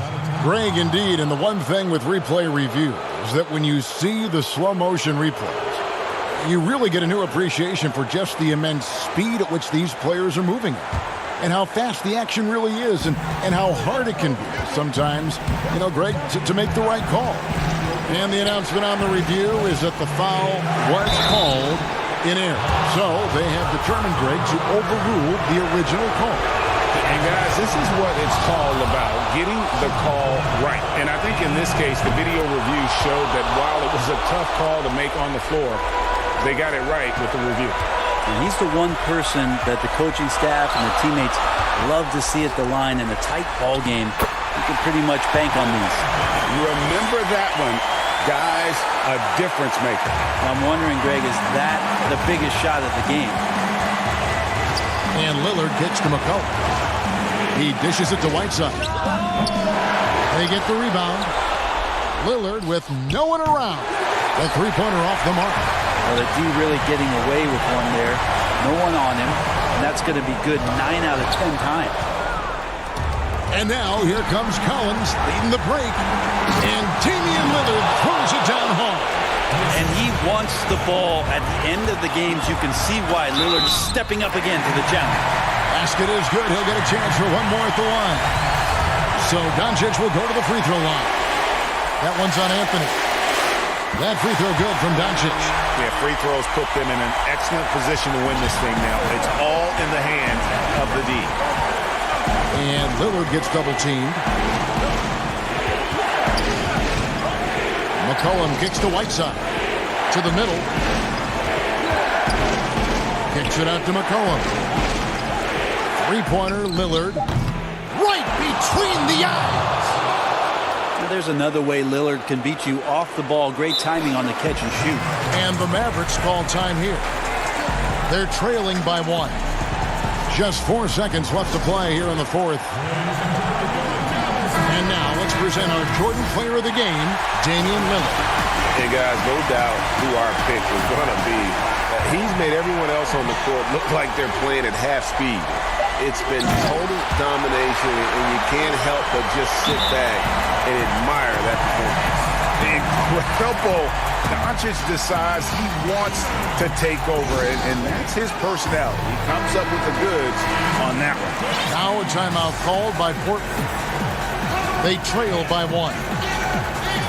Greg, indeed, and the one thing with replay review is that when you see the slow motion replays, you really get a new appreciation for just the immense speed at which these players are moving and how fast the action really is and how hard it can be sometimes, Greg, to make the right call. And the announcement on the review is that the foul was called in error. So they have determined, Greg, to overrule the original call. And guys, this is what it's called about, getting the call right. And I think in this case, the video review showed that while it was a tough call to make on the floor, they got it right with the review. And he's the one person that the coaching staff and the teammates love to see at the line in a tight ball game. You can pretty much bank on these. Remember that one. Guys, a difference maker. I'm wondering, Greg, is that the biggest shot of the game? And Lillard kicks to McCollum. He dishes it to Whiteside. They get the rebound. Lillard with no one around. The three-pointer off the mark. Well, the D really getting away with one there. No one on him. And that's going to be good 9 out of 10 times. And now here comes Collins leading the break. And Damian Lillard throws it down hard. And he wants the ball at the end of the games. You can see why Lillard's stepping up again to the challenge. Basket is good. He'll get a chance for one more at the line. So Doncic will go to the free throw line. That one's on Anthony. That free throw good from Doncic. Yeah, free throws put them in an excellent position to win this thing now. It's all in the hands of the D. And Lillard gets double-teamed. McCollum kicks to Whiteside. To the middle. Kicks it out to McCollum. Three-pointer, Lillard. Right between the eyes. Well, there's another way Lillard can beat you off the ball. Great timing on the catch and shoot. And the Mavericks call time here. They're trailing by 1. Just 4 seconds left to play here in the fourth. And now let's present our Jordan Player of the Game, Damian Lillard. Hey guys, no doubt who our pick is going to be. He's made everyone else on the court look like they're playing at half speed. It's been total domination, and you can't help but just sit back and admire that performance. Incredible. Doncic decides he wants to take over, and that's his personality. He comes up with the goods on that one. Now a timeout called by Portland. They trail by 1.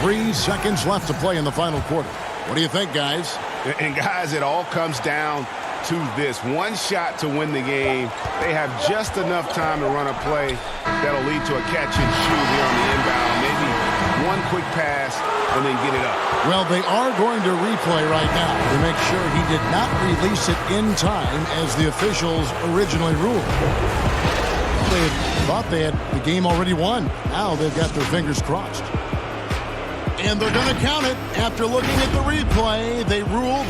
3 seconds left to play in the final quarter. What do you think, guys? And guys, it all comes down to this. One shot to win the game. They have just enough time to run a play that'll lead to a catch and shoot here on the inbound. Maybe one quick pass and then get it up. Well, they are going to replay right now to make sure he did not release it in time as the officials originally ruled. They thought they had the game already won. Now they've got their fingers crossed. And they're going to count it. After looking at the replay, they ruled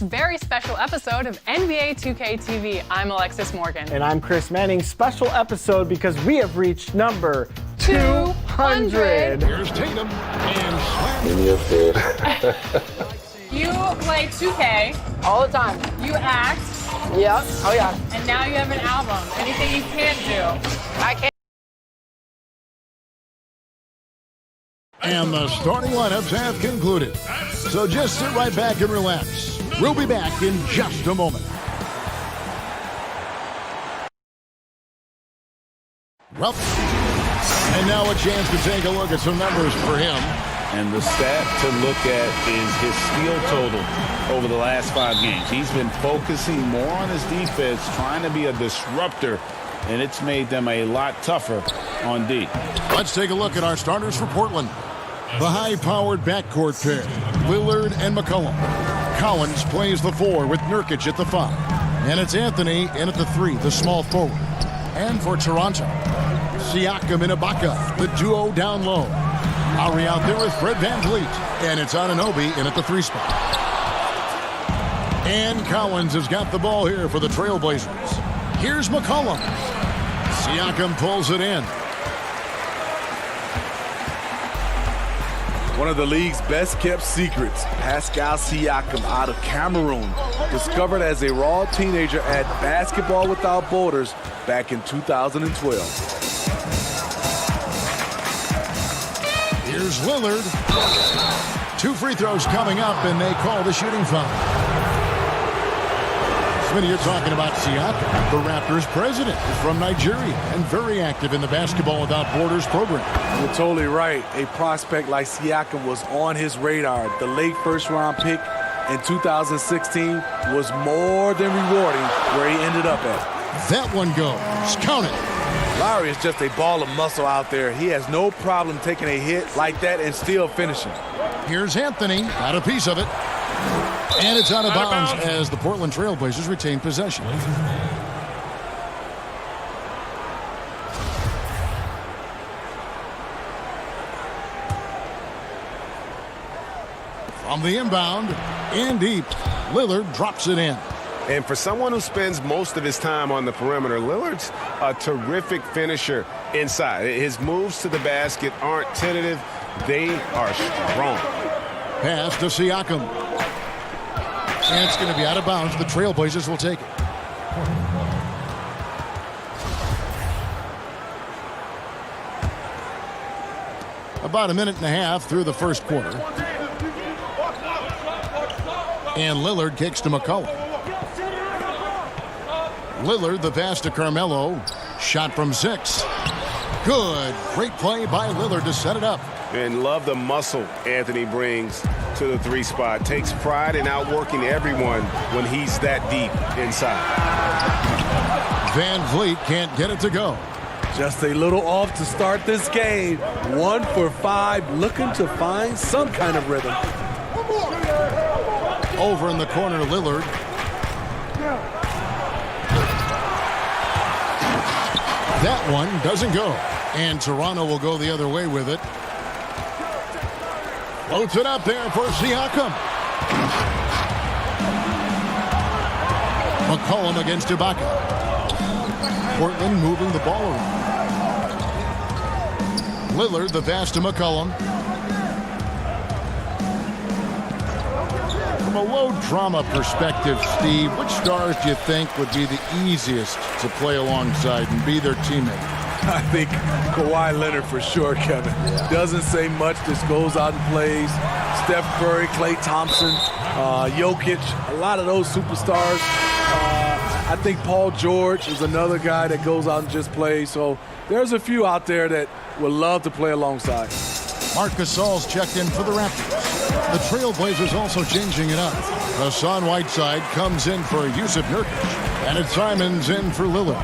this very special episode of NBA 2K TV. I'm Alexis Morgan. And I'm Chris Manning. Special episode because we have reached number 200. Here's Tatum and Slam. You play 2K all the time. You act. Yep. Oh yeah. And now you have an album. Anything you can't do? I can't. And the starting lineups have concluded. So just sit right back and relax. We'll be back in just a moment. Well, and now a chance to take a look at some numbers for him. And the stat to look at is his steal total over the last 5 games. He's been focusing more on his defense, trying to be a disruptor, and it's made them a lot tougher on D. Let's take a look at our starters for Portland. The high-powered backcourt pair, Lillard and McCollum. Collins plays the 4 with Nurkic at the 5. And it's Anthony in at the 3, the small forward. And for Toronto, Siakam and Ibaka, the duo down low. Lowry out there with Fred VanVleet. And it's Anunoby in at the 3 spot. And Collins has got the ball here for the Trailblazers. Here's McCollum. Siakam pulls it in. One of the league's best-kept secrets, Pascal Siakam out of Cameroon, discovered as a raw teenager at Basketball Without Borders back in 2012. Here's Lillard. 2 free throws coming up, and they call the shooting foul. Smitty, you're talking about Siakam, the Raptors president, from Nigeria, and very active in the Basketball Without Borders program. You're totally right. A prospect like Siakam was on his radar. The late first-round pick in 2016 was more than rewarding where he ended up at. That one goes. Count it. Lowry is just a ball of muscle out there. He has no problem taking a hit like that and still finishing. Here's Anthony. Got a piece of it. And it's out of bounds as the Portland Trailblazers retain possession. From the inbound, in deep, Lillard drops it in. And for someone who spends most of his time on the perimeter, Lillard's a terrific finisher inside. His moves to the basket aren't tentative. They are strong. Pass to Siakam. And it's going to be out of bounds. The Trailblazers will take it. About a minute and a half through the first quarter. And Lillard kicks to McCollum. Lillard, the pass to Carmelo. Shot from 6. Good. Great play by Lillard to set it up. And love the muscle Anthony brings to the 3 spot. Takes pride in outworking everyone when he's that deep inside. VanVleet can't get it to go. Just a little off to start this game. 1 for 5, looking to find some kind of rhythm. Over in the corner, Lillard. That one doesn't go. And Toronto will go the other way with it. Floats it up there for Siakam. McCollum against Ibaka. Portland moving the ball around. Lillard, the pass to McCollum. From a low drama perspective, Steve, which stars do you think would be the easiest to play alongside and be their teammate? I think Kawhi Leonard for sure, Kevin. Doesn't say much, just goes out and plays. Steph Curry, Klay Thompson, Jokic, a lot of those superstars. I think Paul George is another guy that goes out and just plays. So there's a few out there that would love to play alongside. Marc Gasol's checked in for the Raptors. The Trailblazers also changing it up. Hassan Whiteside comes in for Yusuf Nurkic. And it's Simons in for Lillard.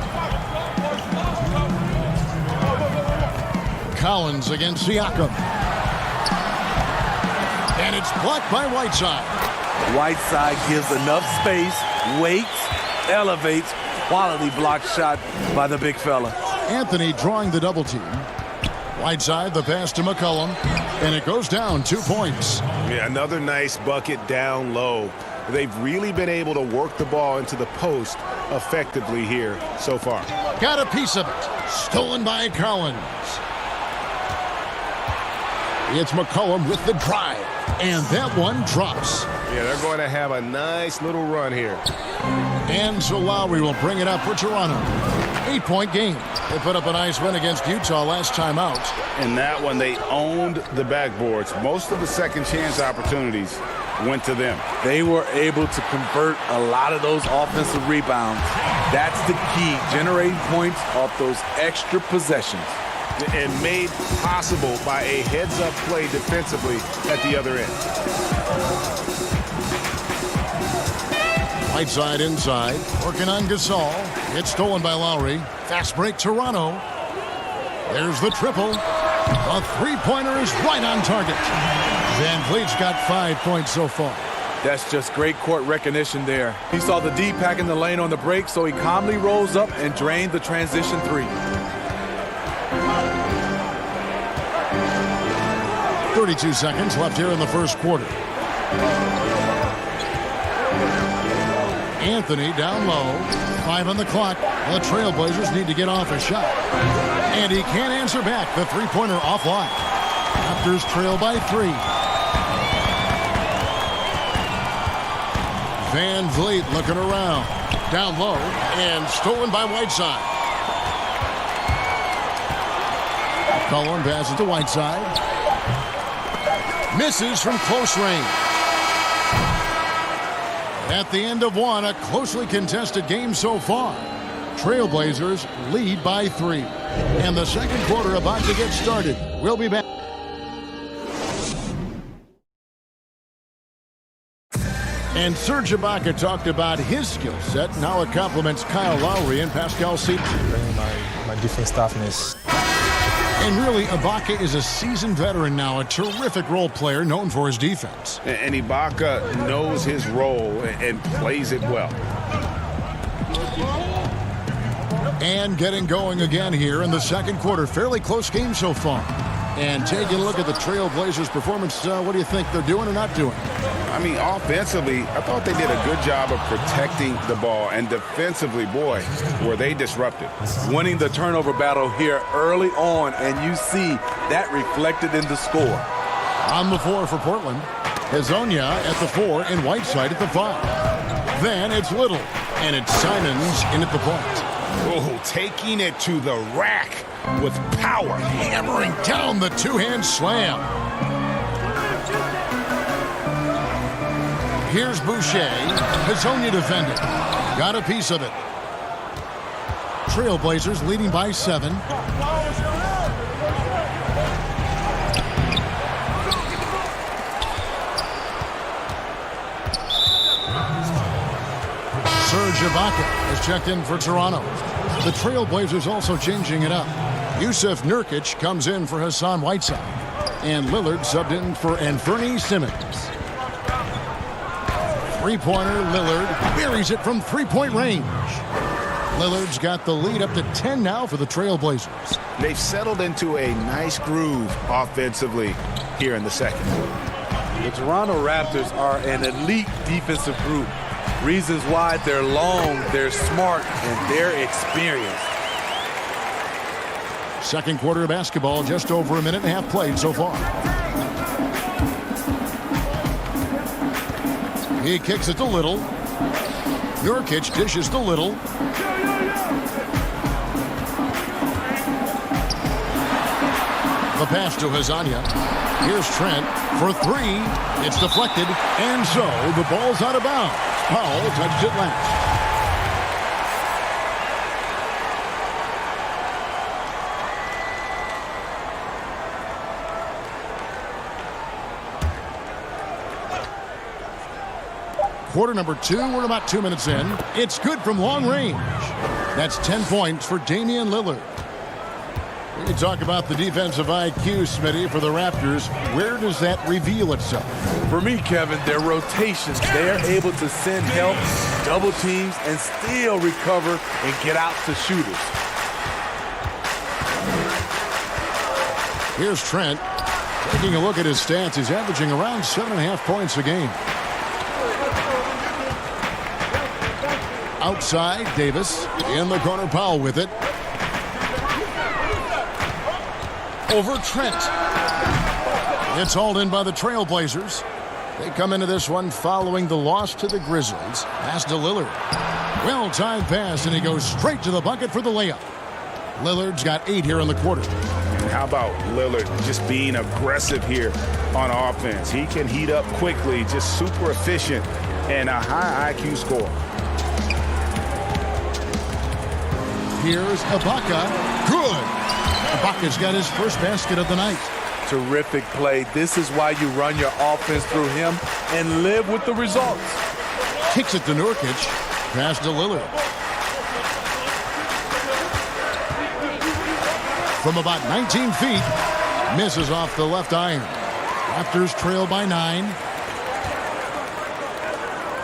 Collins against Siakam. And it's blocked by Whiteside. Whiteside gives enough space, waits, elevates. Quality block shot by the big fella. Anthony drawing the double team. Whiteside, the pass to McCollum. And it goes down 2 points. Yeah, another nice bucket down low. They've really been able to work the ball into the post effectively here so far. Got a piece of it. Stolen by Collins. It's McCollum with the drive. And that one drops. Yeah, they're going to have a nice little run here. And so Lowry will bring it up for Toronto. 8-point game. They put up a nice win against Utah last time out. In that one, they owned the backboards. Most of the second chance opportunities went to them. They were able to convert a lot of those offensive rebounds. That's the key, generating points off those extra possessions. And made possible by a heads-up play defensively at the other end. Right side inside, working on Gasol. It's stolen by Lowry. Fast break Toronto. There's the triple. A three-pointer is right on target. Van Vliet's got 5 points so far. That's just great court recognition there. He saw the D pack in the lane on the break, so he calmly rose up and drained the transition three. 32 seconds left here in the first quarter. Anthony down low. 5 on the clock. The Trailblazers need to get off a shot. And he can't answer back. The three-pointer offline. Raptors trail by 3. Van Vliet looking around. Down low. And stolen by Whiteside. Cullen passes to Whiteside. Misses from close range. At the end of one, a closely contested game so far. Trailblazers lead by 3. And the second quarter about to get started. We'll be back. And Serge Ibaka talked about his skill set. Now it complements Kyle Lowry and Pascal Siakam. Bringing my defense toughness. And really, Ibaka is a seasoned veteran now, a terrific role player known for his defense. And Ibaka knows his role and plays it well. And getting going again here in the second quarter. Fairly close game so far. And taking a look at the Trailblazers' performance, what do you think they're doing or not doing? I mean, offensively, I thought they did a good job of protecting the ball. And defensively, boy, were they disruptive. Winning the turnover battle here early on, and you see that reflected in the score. On the floor for Portland, Hezonja at the 4 and Whiteside at the 5. Then it's Little, and it's Simons in at the point. Oh, taking it to the rack with power. Hammering down the two-hand slam. Here's Boucher. Hezonja defending. Got a piece of it. Trailblazers leading by 7. Serge Ibaka has checked in for Toronto. The Trailblazers also changing it up. Yusuf Nurkic comes in for Hassan Whiteside. And Lillard subbed in for Anthony Simmons. Three-pointer, Lillard buries it from three-point range. Lillard's got the lead up to 10 now for the Trailblazers. They've settled into a nice groove offensively here in the second. The Toronto Raptors are an elite defensive group. Reasons why: they're long, they're smart, and they're experienced. Second quarter of basketball, just over a minute and a half played so far. He kicks it to Little. Nurkic dishes to Little. The pass to Hezonja. Here's Trent for 3. It's deflected, and so the ball's out of bounds. Powell touched it last. Quarter number 2, we're about 2 minutes in. It's good from long range. That's 10 points for Damian Lillard. We can talk about the defensive IQ, Smitty, for the Raptors. Where does that reveal itself? For me, Kevin, their rotations. They are able to send help, double teams, and still recover and get out to shooters. Here's Trent. Taking a look at his stats, he's averaging around 7.5 points a game. Outside, Davis. In the corner, Powell with it. Over Trent. It's hauled in by the Trailblazers. They come into this one following the loss to the Grizzlies. Pass to Lillard. Well-timed pass, and he goes straight to the bucket for the layup. Lillard's got 8 here in the quarter. And how about Lillard just being aggressive here on offense? He can heat up quickly, just super efficient, and a high IQ score. Here's Ibaka. Good. Ibaka's got his first basket of the night. Terrific play. This is why you run your offense through him and live with the results. Kicks it to Nurkic. Pass to Lillard. From about 19 feet. Misses off the left iron. Raptors trail by 9.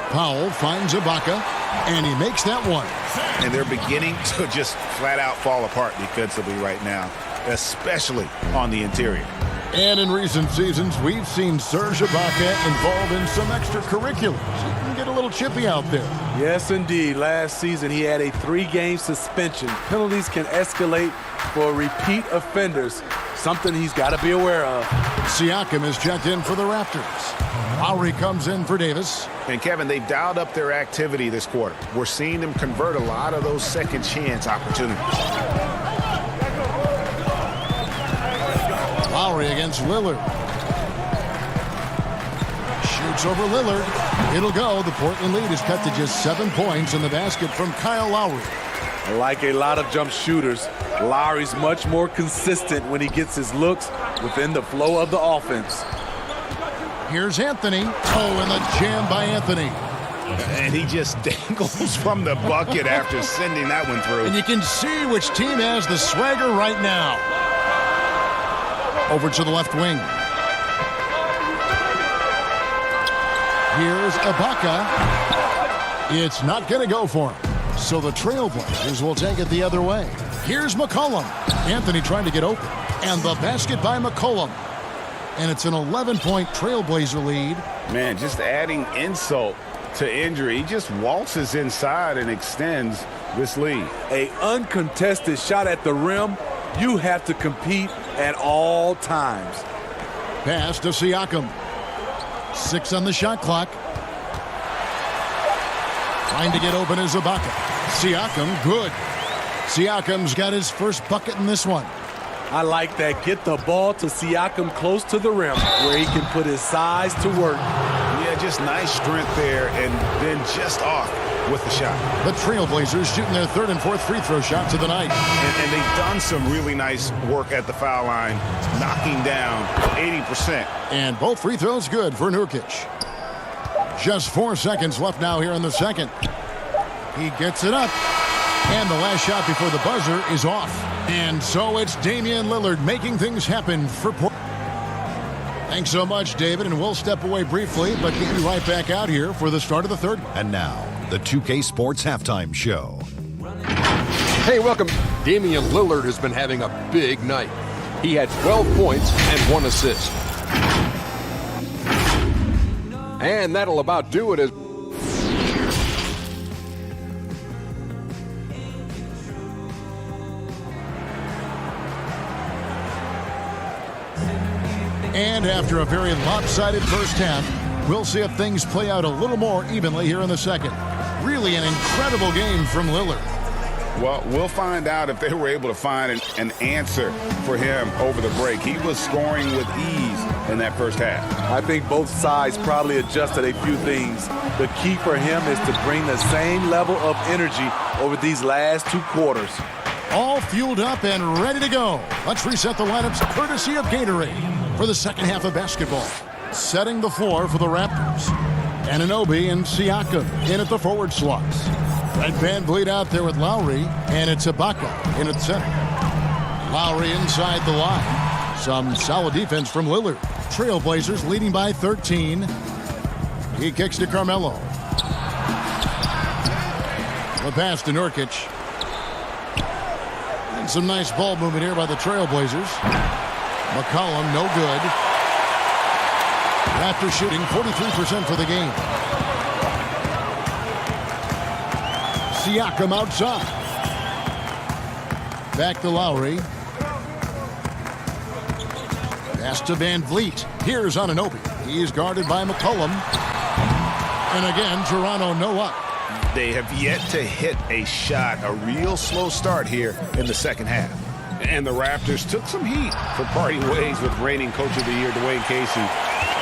Powell finds Ibaka, and he makes that one. And they're beginning to just flat out fall apart defensively right now, especially on the interior. And in recent seasons, we've seen Serge Ibaka involved in some extracurriculars. He can get a little chippy out there. Yes, indeed. Last season, he had a 3-game suspension. Penalties can escalate for repeat offenders, something he's got to be aware of. Siakam is checked in for the Raptors. Lowry comes in for Davis. And, Kevin, they've dialed up their activity this quarter. We're seeing them convert a lot of those second chance opportunities. Lowry against Lillard. Shoots over Lillard. It'll go. The Portland lead is cut to just 7 points in the basket from Kyle Lowry. Like a lot of jump shooters, Lowry's much more consistent when he gets his looks within the flow of the offense. Here's Anthony. Oh, and the jam by Anthony. And he just dangles from the bucket after sending that one through. And you can see which team has the swagger right now. Over to the left wing. Here's Ibaka. It's not going to go for him. So the Trailblazers will take it the other way. Here's McCollum. Anthony trying to get open. And the basket by McCollum. And it's an 11-point Trailblazer lead. Man, just adding insult to injury. He just waltzes inside and extends this lead. An uncontested shot at the rim. You have to compete at all times. Pass to Siakam. 6 on the shot clock. Trying to get open is Ibaka. Siakam, good. Siakam's got his first bucket in this one. I like that. Get the ball to Siakam close to the rim where he can put his size to work. Yeah, just nice strength there and then just off with the shot. The Trailblazers shooting their 3rd and 4th free throw shots of the night. And they've done some really nice work at the foul line, knocking down 80%. And both free throws good for Nurkic. Just 4 seconds left now here in the second. He gets it up. And the last shot before the buzzer is off. And so it's Damian Lillard making things happen for Portland. Thanks so much, David, and we'll step away briefly, but get you right back out here for the start of the third. And now, the 2K Sports Halftime Show. Hey, welcome. Damian Lillard has been having a big night. He had 12 points and 1 assist. And that'll about do it as And after a very lopsided first half, we'll see if things play out a little more evenly here in the second. Really an incredible game from Lillard. Well, we'll find out if they were able to find an answer for him over the break. He was scoring with ease in that first half. I think both sides probably adjusted a few things. The key for him is to bring the same level of energy over these last 2 quarters. All fueled up and ready to go. Let's reset the lineups courtesy of Gatorade for the second half of basketball. Setting the floor for the Raptors. Anunoby and Siakam in at the forward slots. Red Van Vliet out there with Lowry, and it's Ibaka in at center. Lowry inside the line. Some solid defense from Lillard. Trailblazers leading by 13. He kicks to Carmelo. The pass to Nurkic. And some nice ball movement here by the Trailblazers. McCollum, no good. After shooting 43% for the game. Siakam outside. Back to Lowry. Pass to Van Vliet. Here's Anunoby. He's guarded by McCollum. And again, Toronto no up. They have yet to hit a shot, a real slow start here in the second half. And the Raptors took some heat for parting ways with reigning Coach of the Year, Dwayne Casey.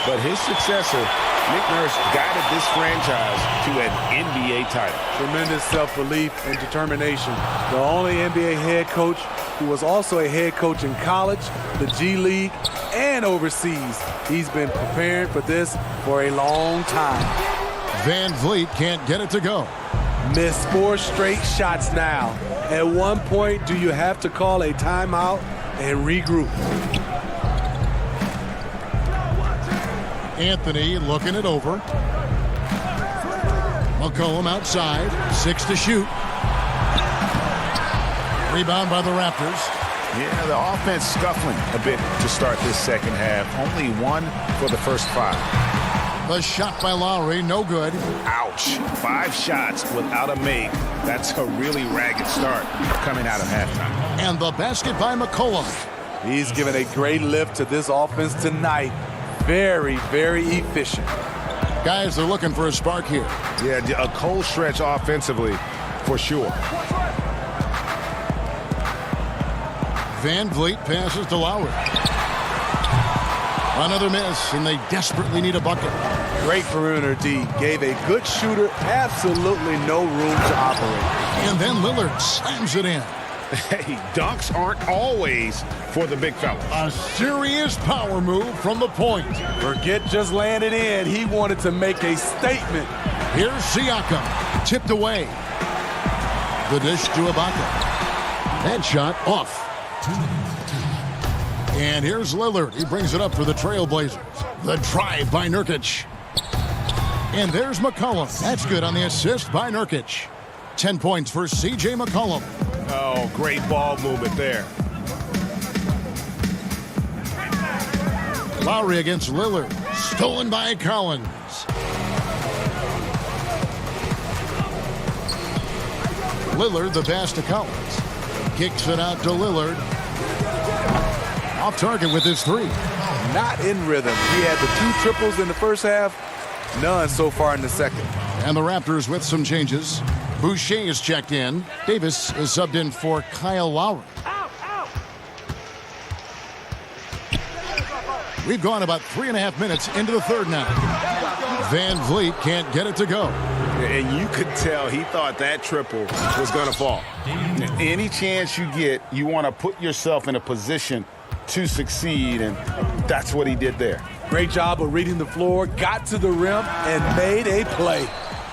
But his successor, Nick Nurse, guided this franchise to an NBA title. Tremendous self-belief and determination. The only NBA head coach who was also a head coach in college, the G League, and overseas. He's been preparing for this for a long time. Van Vliet can't get it to go. Missed 4 straight shots now. At one point, do you have to call a timeout and regroup? Anthony looking it over. McCollum outside. 6 to shoot. Rebound by the Raptors. Yeah, the offense scuffling a bit to start this second half. Only 1 for the first 5. The shot by Lowry, no good. Ouch. 5 shots without a make. That's a really ragged start coming out of halftime. And the basket by McCollum. He's given a great lift to this offense tonight. Very, very efficient. Guys, they're looking for a spark here. Yeah, a cold stretch offensively for sure. Van Vliet passes to Lowry. Another miss, and they desperately need a bucket. Great perimeter D. Gave a good shooter absolutely no room to operate. And then Lillard slams it in. Hey, dunks aren't always for the big fella. A serious power move from the point. Forget just laying it in. He wanted to make a statement. Here's Siakam. Tipped away. The dish to Ibaka. That shot off. And here's Lillard. He brings it up for the Trailblazers. The drive by Nurkic. And there's McCollum. That's good on the assist by Nurkic. 10 points for C.J. McCollum. Oh, great ball movement there. Lowry against Lillard. Stolen by Collins. Lillard, the pass to Collins. Kicks it out to Lillard. Off target with his 3. Not in rhythm. He had the 2 triples in the first half. None so far in the second. And the Raptors with some changes. Boucher is checked in. Davis is subbed in for Kyle Lowry. We've gone about 3.5 minutes into the third now. Van Vliet can't get it to go. And you could tell he thought that triple was going to fall. Any chance you get, you want to put yourself in a position to succeed, and that's what he did there. Great job of reading the floor, got to the rim, and made a play.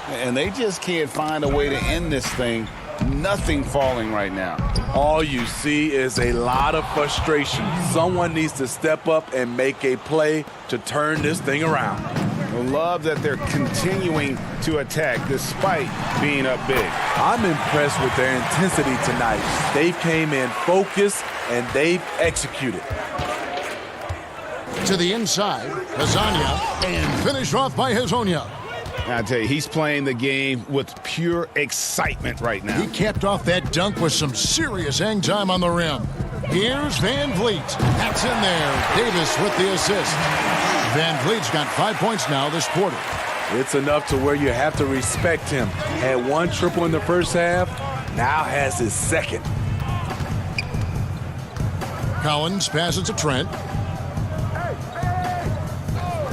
And they just can't find a way to end this thing. Nothing falling right now. All you see is a lot of frustration. Someone needs to step up and make a play to turn this thing around. I love that they're continuing to attack despite being up big. I'm impressed with their intensity tonight. They came in focused and they've executed. To the inside, Hazonia, and finished off by Hazonia. I tell you, he's playing the game with pure excitement right now. He capped off that dunk with some serious hang time on the rim. Here's Van Vliet. That's in there. Davis with the assist. Van Vliet's got 5 points now this quarter. It's enough to where you have to respect him. Had 1 triple in the first half, now has his second. Collins passes to Trent.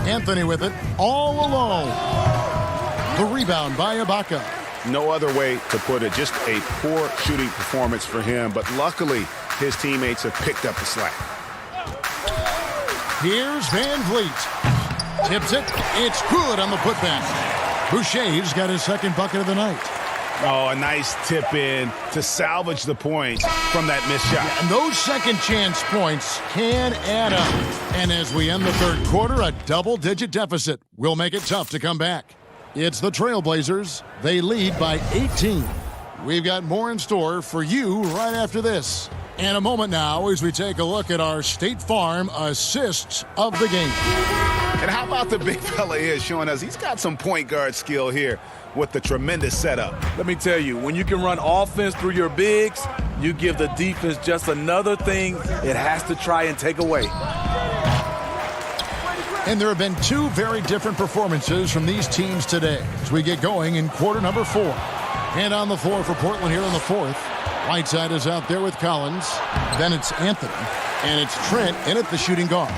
Anthony with it, all alone. The rebound by Ibaka. No other way to put it. Just a poor shooting performance for him, but luckily his teammates have picked up the slack. Here's Van Vliet. Tips it. It's good on the putback. Boucher's got his second bucket of the night. Oh, a nice tip in to salvage the points from that missed shot. Yeah, and those second chance points can add up. And as we end the third quarter, a double-digit deficit will make it tough to come back. It's the Trailblazers. They lead by 18. We've got more in store for you right after this. And a moment now as we take a look at our State Farm assists of the game. And how about the big fella here showing us he's got some point guard skill here with the tremendous setup. Let me tell you, when you can run offense through your bigs, you give the defense just another thing it has to try and take away. And there have been two very different performances from these teams today as we get going in quarter number 4. And on the floor for Portland here in the 4th. Whiteside is out there with Collins. Then it's Anthony. And it's Trent in at the shooting guard.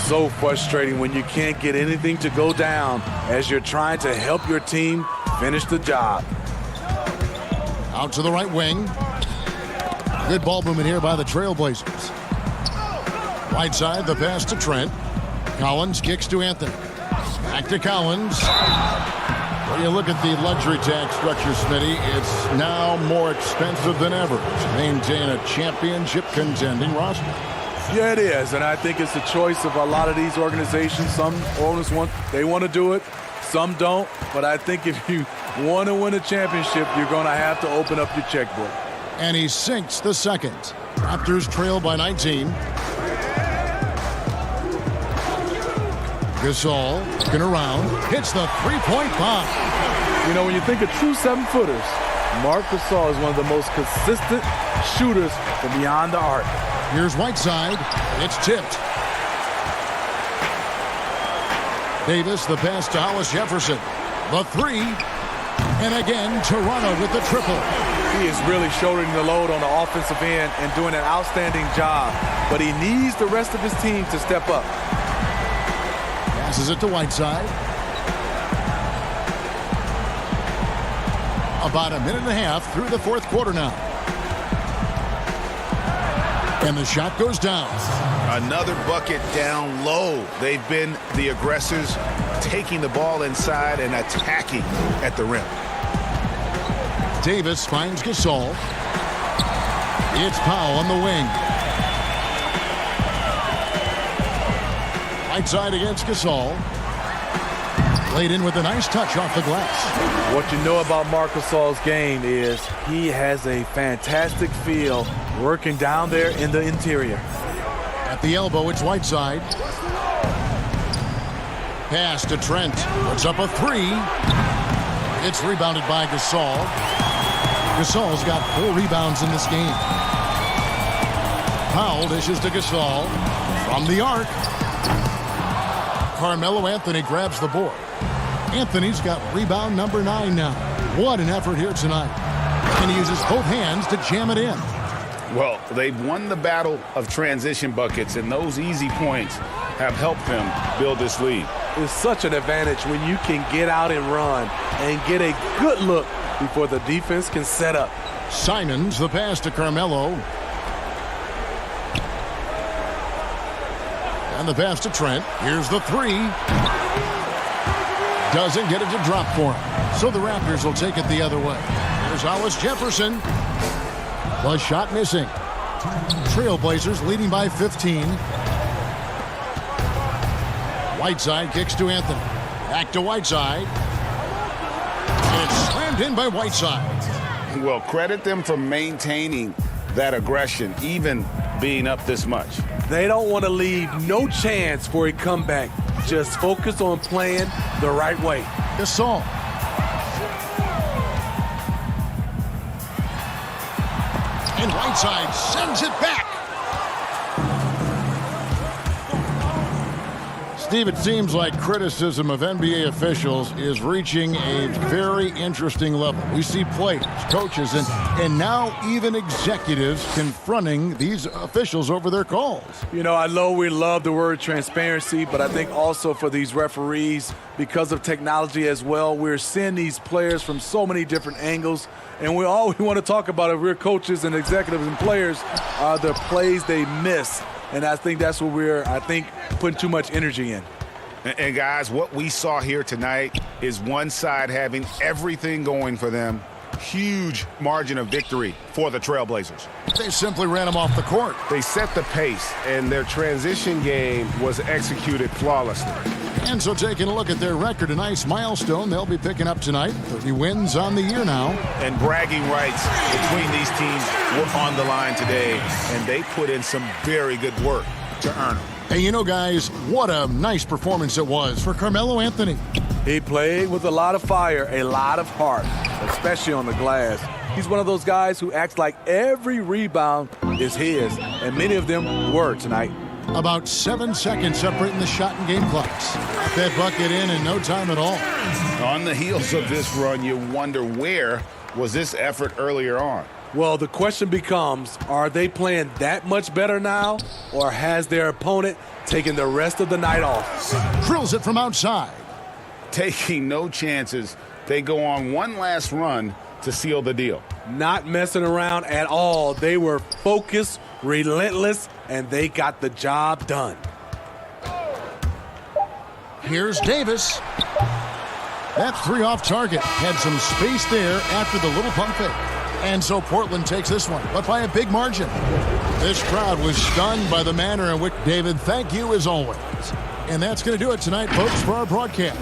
So frustrating when you can't get anything to go down as you're trying to help your team finish the job. Out to the right wing. Good ball movement here by the Trailblazers. Whiteside, the pass to Trent. Collins kicks to Anthony. Back to Collins. When you look at the luxury tax structure, Smitty, it's now more expensive than ever to maintain a championship contending roster. Yeah, it is, and I think it's a choice of a lot of these organizations. Some owners want to do it, some don't. But I think if you want to win a championship, you're going to have to open up your checkbook. And he sinks the second. Raptors trail by 19. Gasol looking around, hits the three-point bomb. You know, when you think of true 7-footers, Marc Gasol is one of the most consistent shooters from beyond the arc. Here's Whiteside. It's tipped. Davis, the pass to Hollis Jefferson. The three. And again, Toronto with the triple. He is really shouldering the load on the offensive end and doing an outstanding job. But he needs the rest of his team to step up. Passes it to Whiteside. About a minute and a half through the 4th quarter now. And the shot goes down. Another bucket down low. They've been the aggressors, taking the ball inside and attacking at the rim. Davis finds Gasol. It's Powell on the wing. Whiteside against Gasol. Laid in with a nice touch off the glass. What you know about Marc Gasol's game is he has a fantastic feel working down there in the interior. At the elbow, it's Whiteside. Pass to Trent. Puts up a three. It's rebounded by Gasol. Gasol's got 4 rebounds in this game. Powell dishes to Gasol. From the arc. Carmelo Anthony grabs the board. Anthony's got rebound number 9 now. What an effort here tonight. And he uses both hands to jam it in. Well, they've won the battle of transition buckets, and those easy points have helped them build this lead. It's such an advantage when you can get out and run and get a good look before the defense can set up. Simons, the pass to Carmelo. And the pass to Trent. Here's the three. Doesn't get it to drop for him. So the Raptors will take it the other way. Here's Hollis Jefferson. The shot missing. Trailblazers leading by 15. Whiteside kicks to Anthony. Back to Whiteside. And it's slammed in by Whiteside. Well, credit them for maintaining that aggression, even being up this much. They don't want to leave no chance for a comeback. Just focus on playing the right way. Gasol. And Whiteside sends it back. Steve, it seems like criticism of NBA officials is reaching a very interesting level. We see players, coaches, and now even executives confronting these officials over their calls. You know, I know we love the word transparency, but I think also for these referees, because of technology as well, we're seeing these players from so many different angles. And we want to talk about, if we're coaches and executives and players, are the plays they miss. And I think that's what we're, putting too much energy in. And guys, what we saw here tonight is one side having everything going for them. Huge margin of victory for the Trailblazers. They simply ran them off the court. They set the pace, and their transition game was executed flawlessly. And so taking a look at their record, a nice milestone they'll be picking up tonight. 30 wins on the year now. And bragging rights between these teams were on the line today, and they put in some very good work to earn them. Hey, you know, guys, what a nice performance it was for Carmelo Anthony. He played with a lot of fire, a lot of heart, especially on the glass. He's one of those guys who acts like every rebound is his, and many of them were tonight. About 7 seconds separating the shot and game clocks. Got that bucket in no time at all. On the heels of this run, you wonder where was this effort earlier on? Well, the question becomes, are they playing that much better now, or has their opponent taken the rest of the night off? Drills it from outside. Taking no chances, they go on one last run to seal the deal. Not messing around at all. They were focused, relentless, and they got the job done. Here's Davis. That three off target. Had some space there after the little pump fake. And so Portland takes this one, but by a big margin. This crowd was stunned by the manner in which David, thank you as always. And that's going to do it tonight, folks, for our broadcast.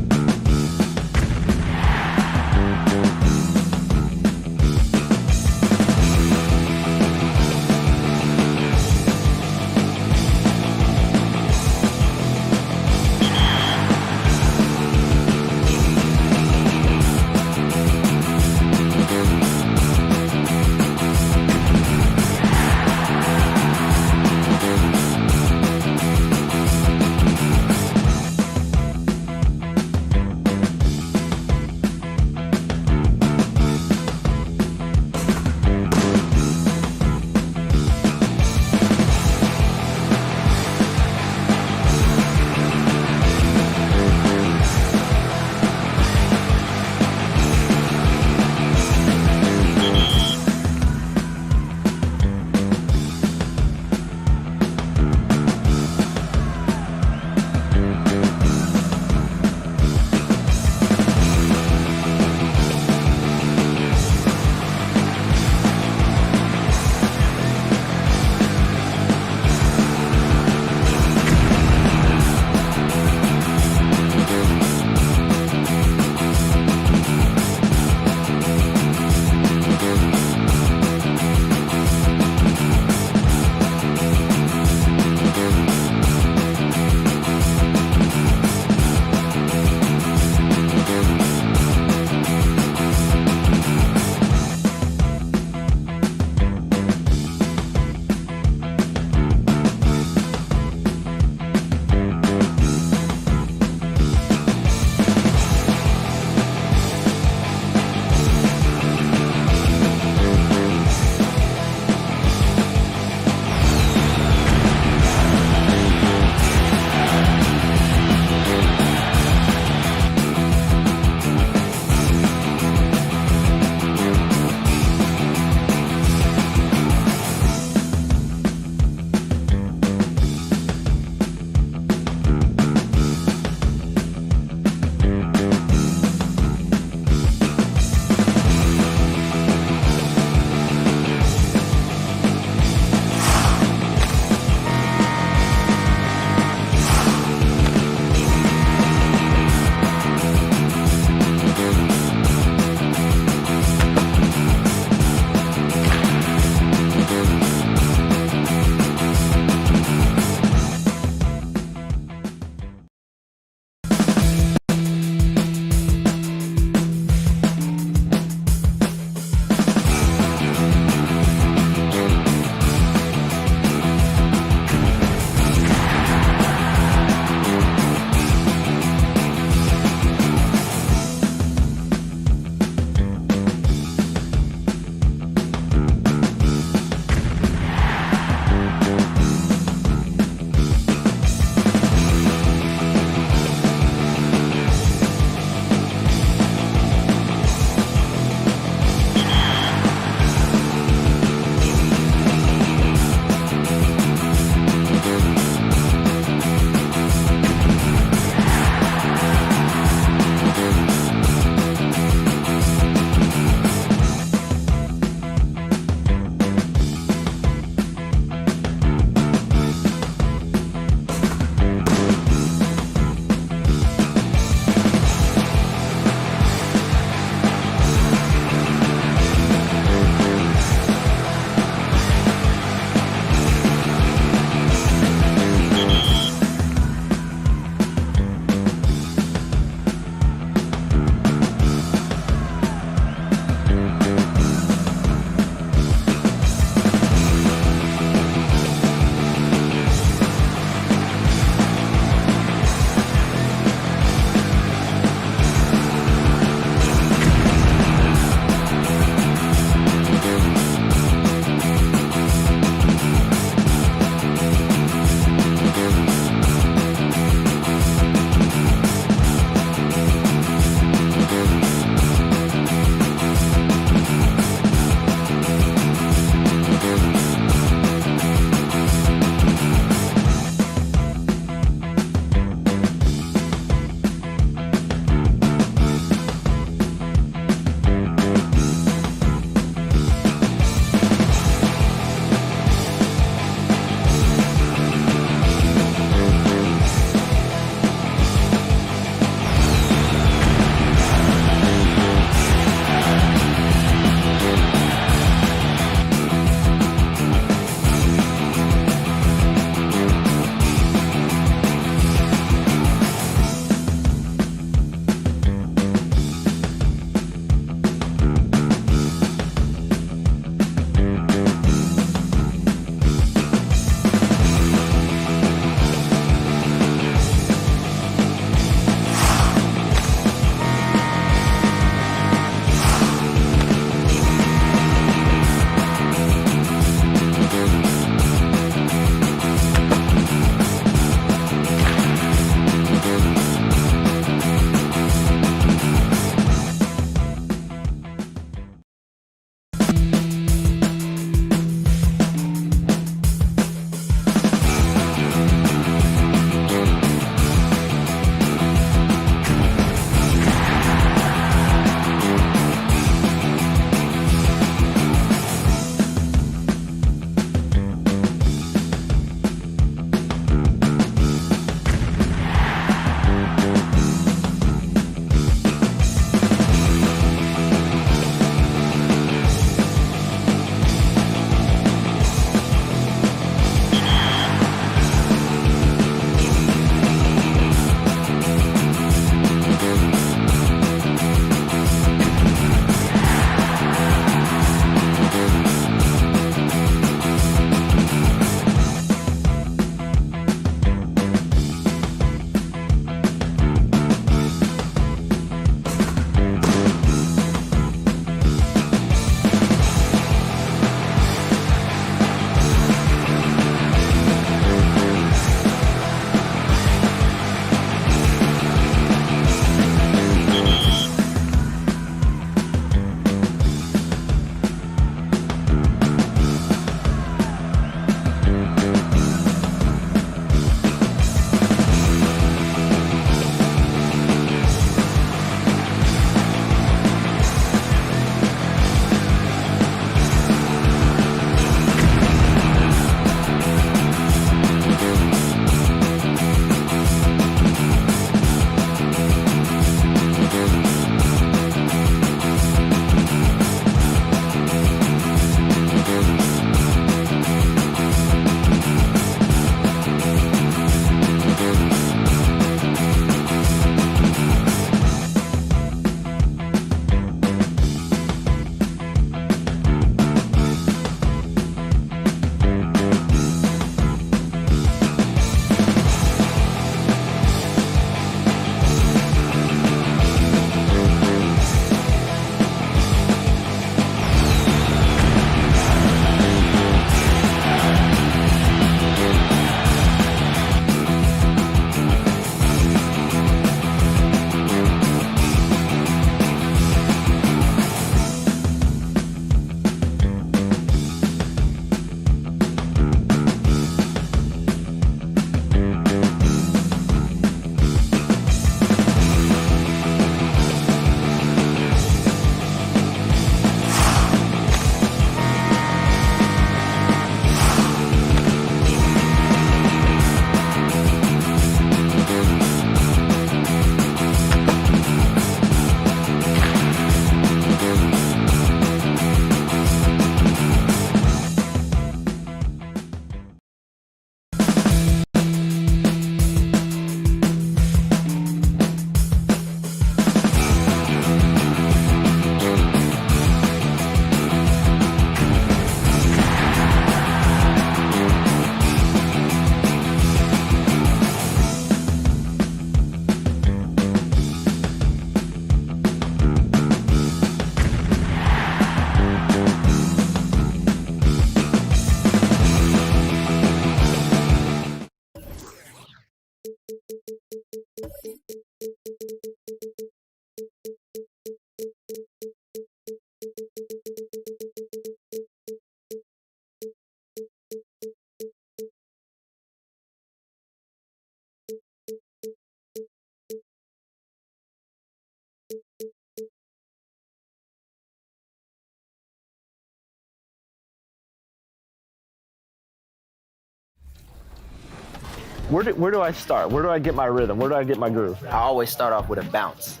Where do I start? Where do I get my rhythm? Where do I get my groove? I always start off with a bounce.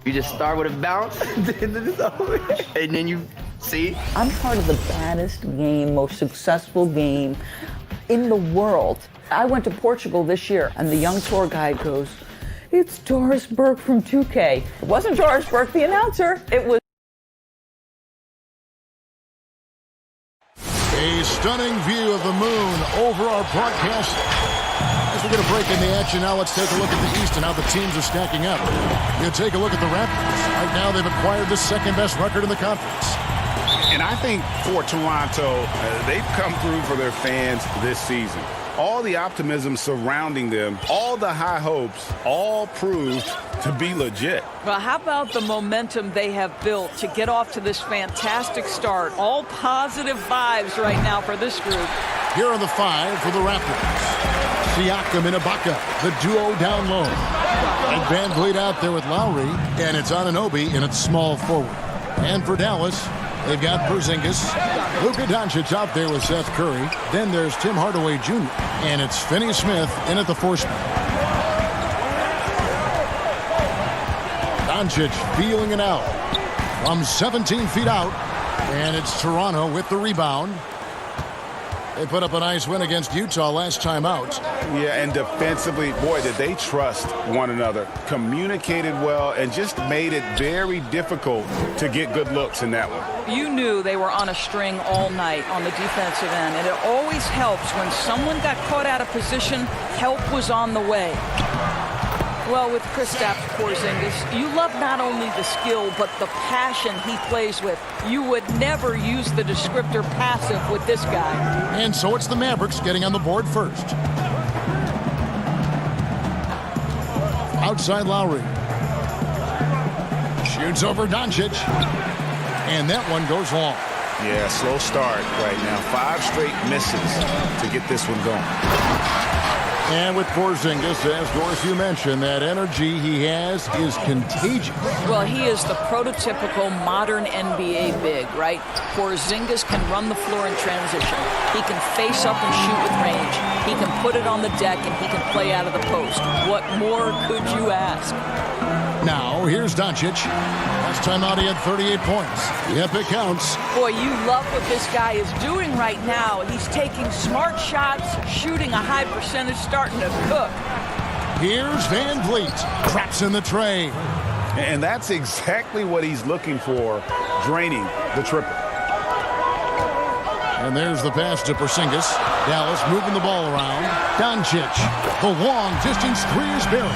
You just start with a bounce, and then you see. I'm part of the baddest game, most successful game in the world. I went to Portugal this year, and the young tour guide goes, "It's Doris Burke from 2K." It wasn't Doris Burke, the announcer. It was. A stunning view of the moon over our broadcast. As we get a break in the action now, let's take a look at the East and how the teams are stacking up. You take a look at the Raptors. Right now, they've acquired the second-best record in the conference. And I think for Toronto, they've come through for their fans this season. All the optimism surrounding them, all the high hopes, all proved to be legit. Well, how about the momentum they have built to get off to this fantastic start? All positive vibes right now for this group. Here are the 5 for the Raptors. Siakam and Ibaka, the duo down low. And Van Vliet out there with Lowry, and it's Anunoby in its small forward. And for Dallas, they've got Porzingis, Luka Doncic out there with Seth Curry. Then there's Tim Hardaway Jr., and it's Finney-Smith in at the 4 spot. Doncic feeling it out from 17 feet out, and it's Toronto with the rebound. They put up a nice win against Utah last time out. Yeah, and defensively, boy, did they trust one another. Communicated well and just made it very difficult to get good looks in that one. You knew they were on a string all night on the defensive end, and it always helps when someone got caught out of position, help was on the way. Well, with Kristaps Porzingis, you love not only the skill, but the passion he plays with. You would never use the descriptor passive with this guy. And so it's the Mavericks getting on the board first. Outside Lowry. Shoots over Doncic. And that one goes long. Yeah, slow start right now. 5 straight misses to get this one going. And with Porzingis, as Doris, you mentioned, that energy he has is contagious. Well, he is the prototypical modern NBA big, right? Porzingis can run the floor in transition. He can face up and shoot with range. He can put it on the deck, and he can play out of the post. What more could you ask? Now, here's Doncic. Last time out, he had 38 points. Yep, it counts. Boy, you love what this guy is doing right now. He's taking smart shots, shooting a high percentage, starting to cook. Here's Van Vliet. Traps in the tray. And that's exactly what he's looking for, draining the triple. And there's the pass to Porzingis. Dallas moving the ball around. Doncic. The long distance 3 is buried.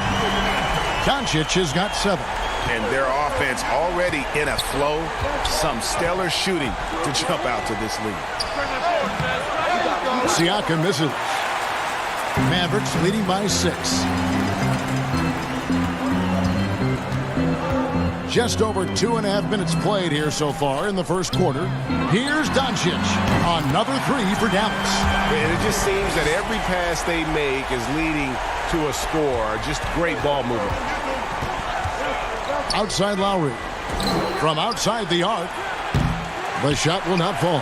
Doncic has got 7. And their offense already in a flow. Some stellar shooting to jump out to this lead. Siakam misses. Mavericks leading by 6. Just over 2.5 minutes played here so far in the first quarter. Here's Doncic. Another 3 for Dallas. And it just seems that every pass they make is leading to a score. Just great ball movement. Outside Lowry. From outside the arc. The shot will not fall.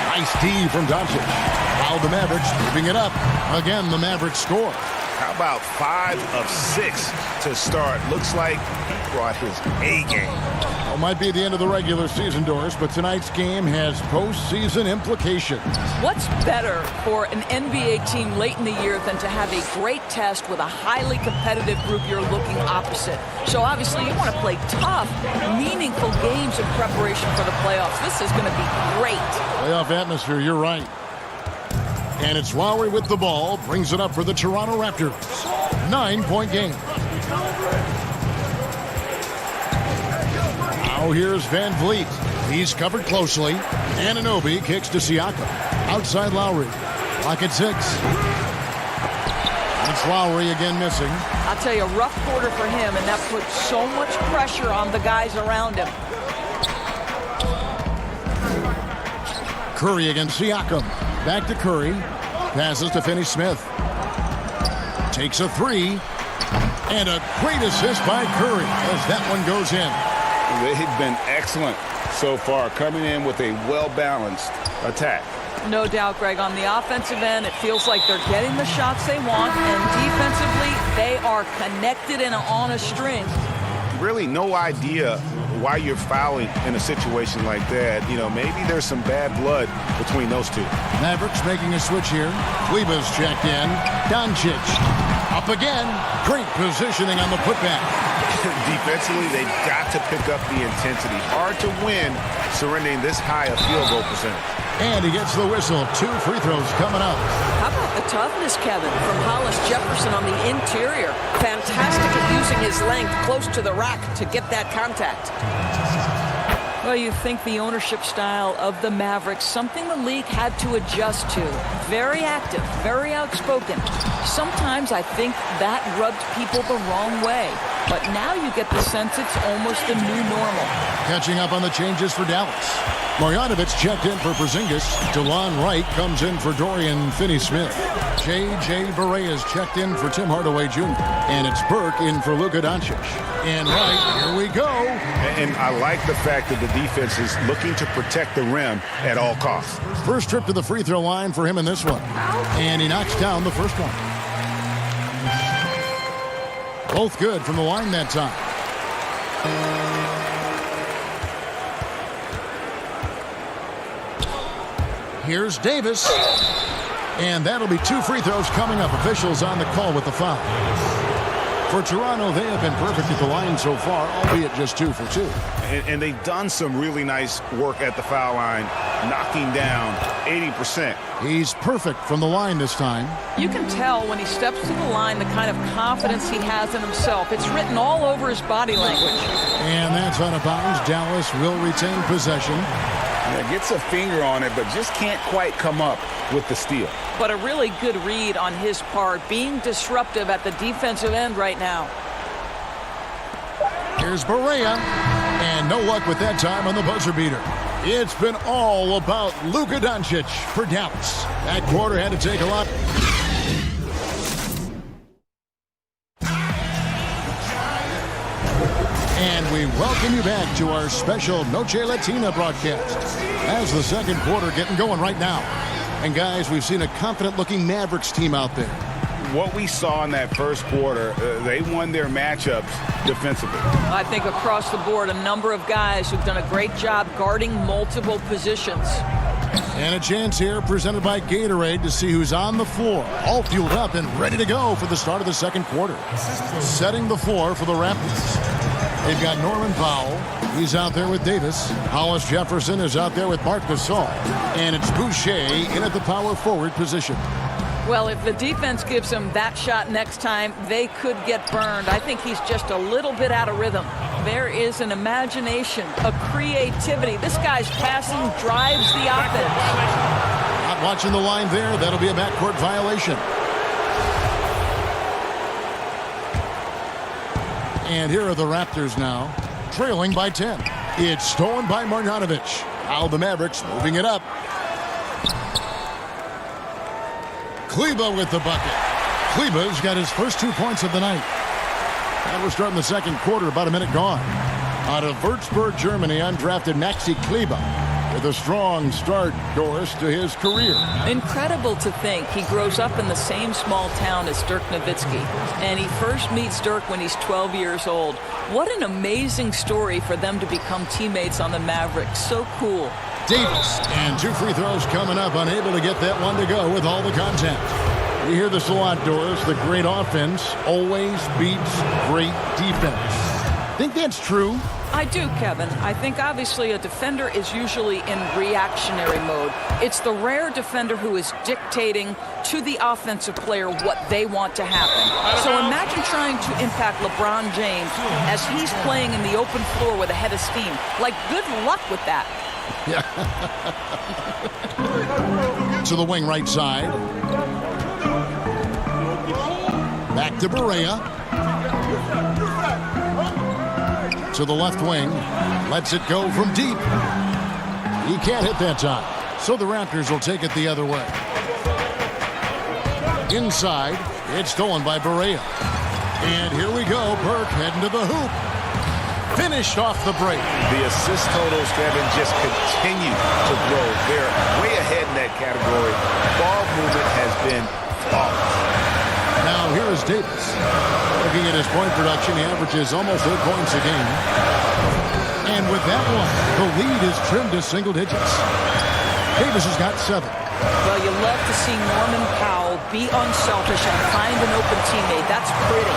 Nice D from Doncic. Now the Mavericks moving it up. Again, the Mavericks score. How about 5 of 6 to start? Looks like he brought his A game. Well, might be the end of the regular season, Doris, but tonight's game has postseason implications. What's better for an NBA team late in the year than to have a great test with a highly competitive group you're looking opposite? So obviously you want to play tough, meaningful games in preparation for the playoffs. This is going to be great. Playoff atmosphere, you're right. And it's Lowry with the ball, brings it up for the Toronto Raptors. 9-point game. Now here's Van Vliet. He's covered closely. Anunoby kicks to Siakam. Outside Lowry. Lock at 6. It's Lowry again missing. I'll tell you, a rough quarter for him, and that puts so much pressure on the guys around him. Curry against Siakam. Back to Curry. Passes to Finney-Smith. Takes a 3. And a great assist by Curry as that one goes in. They've been excellent so far, coming in with a well-balanced attack. No doubt, Greg. On the offensive end, it feels like they're getting the shots they want, and defensively, they are connected and on a string. Really no idea why you're fouling in a situation like that. You know, maybe there's some bad blood between those two. Mavericks making a switch here. Kleber's checked in. Doncic up again. Great positioning on the putback. Defensively, they've got to pick up the intensity. Hard to win surrendering this high a field goal percentage. And he gets the whistle. 2 free throws coming up. How about the toughness, Kevin, from Hollis Jefferson on the interior? Fantastic at using his length close to the rack to get that contact. Well, you think the ownership style of the Mavericks, something the league had to adjust to. Very active, very outspoken. Sometimes I think that rubbed people the wrong way. But now you get the sense it's almost the new normal. Catching up on the changes for Dallas. Marjanovic checked in for Porzingis. DeLon Wright comes in for Dorian Finney-Smith. J.J. Barea is checked in for Tim Hardaway Jr. And it's Burke in for Luka Doncic. And right, here we go. And I like the fact that the defense is looking to protect the rim at all costs. First trip to the free throw line for him in this one. And he knocks down the first one. Both good from the line that time. Here's Davis. And that'll be 2 free throws coming up. Officials on the call with the foul. For Toronto, they have been perfect at the line so far, albeit just 2 for 2. And they've done some really nice work at the foul line, knocking down 80%. He's perfect from the line this time. You can tell when he steps to the line the kind of confidence he has in himself. It's written all over his body language. And that's out of bounds. Dallas will retain possession. Yeah, gets a finger on it, but just can't quite come up with the steal. But a really good read on his part, being disruptive at the defensive end right now. Here's Barea, and no luck with that time on the buzzer beater. It's been all about Luka Doncic for Dallas. That quarter had to take a lot. And we welcome you back to our special Noche Latina broadcast as the second quarter getting going right now. And guys, we've seen a confident-looking Mavericks team out there. What we saw in that first quarter, they won their matchups defensively. I think across the board, a number of guys who've done a great job guarding multiple positions. And a chance here presented by Gatorade to see who's on the floor, all fueled up and ready to go for the start of the second quarter. Setting the floor for the Raptors. They've got Norman Powell. He's out there with Davis. Hollis Jefferson is out there with Marc Gasol. And it's Boucher in at the power forward position. Well, if the defense gives him that shot next time, they could get burned. I think he's just a little bit out of rhythm. There is an imagination, a creativity. This guy's passing drives the offense. Not watching the line there. That'll be a backcourt violation. And here are the Raptors now, trailing by 10. It's stolen by Marjanovic. Now the Mavericks moving it up. Kleber with the bucket. Kleber's got his first 2 points of the night. And we're starting the second quarter, about a minute gone. Out of Würzburg, Germany, undrafted Maxi Kleber with a strong start, Doris, to his career. Incredible to think he grows up in the same small town as Dirk Nowitzki. And he first meets Dirk when he's 12 years old. What an amazing story for them to become teammates on the Mavericks. So cool. Davis, and 2 free throws coming up, unable to get that one to go with all the contact. We hear this a lot, Doris. The great offense always beats great defense. Think that's true? I do, Kevin. I think obviously a defender is usually in reactionary mode. It's the rare defender who is dictating to the offensive player what they want to happen. So imagine trying to impact LeBron James as he's playing in the open floor with a head of steam. Like, good luck with that. Yeah. To the wing right side. Back to Barea. To the left wing. Lets it go from deep. He can't hit that time. So the Raptors will take it the other way. Inside. It's stolen by Barea. And here we go. Burke heading to the hoop. Finished off the break. The assist totals, Kevin, just continue to grow. They're way ahead in that category. Ball movement has been flawless. Now here is Davis. Looking at his point production, he averages almost 8 points a game. And with that one, the lead is trimmed to single digits. Davis has got 7. Well, you love to see Norman Powell be unselfish and find an open teammate. That's pretty.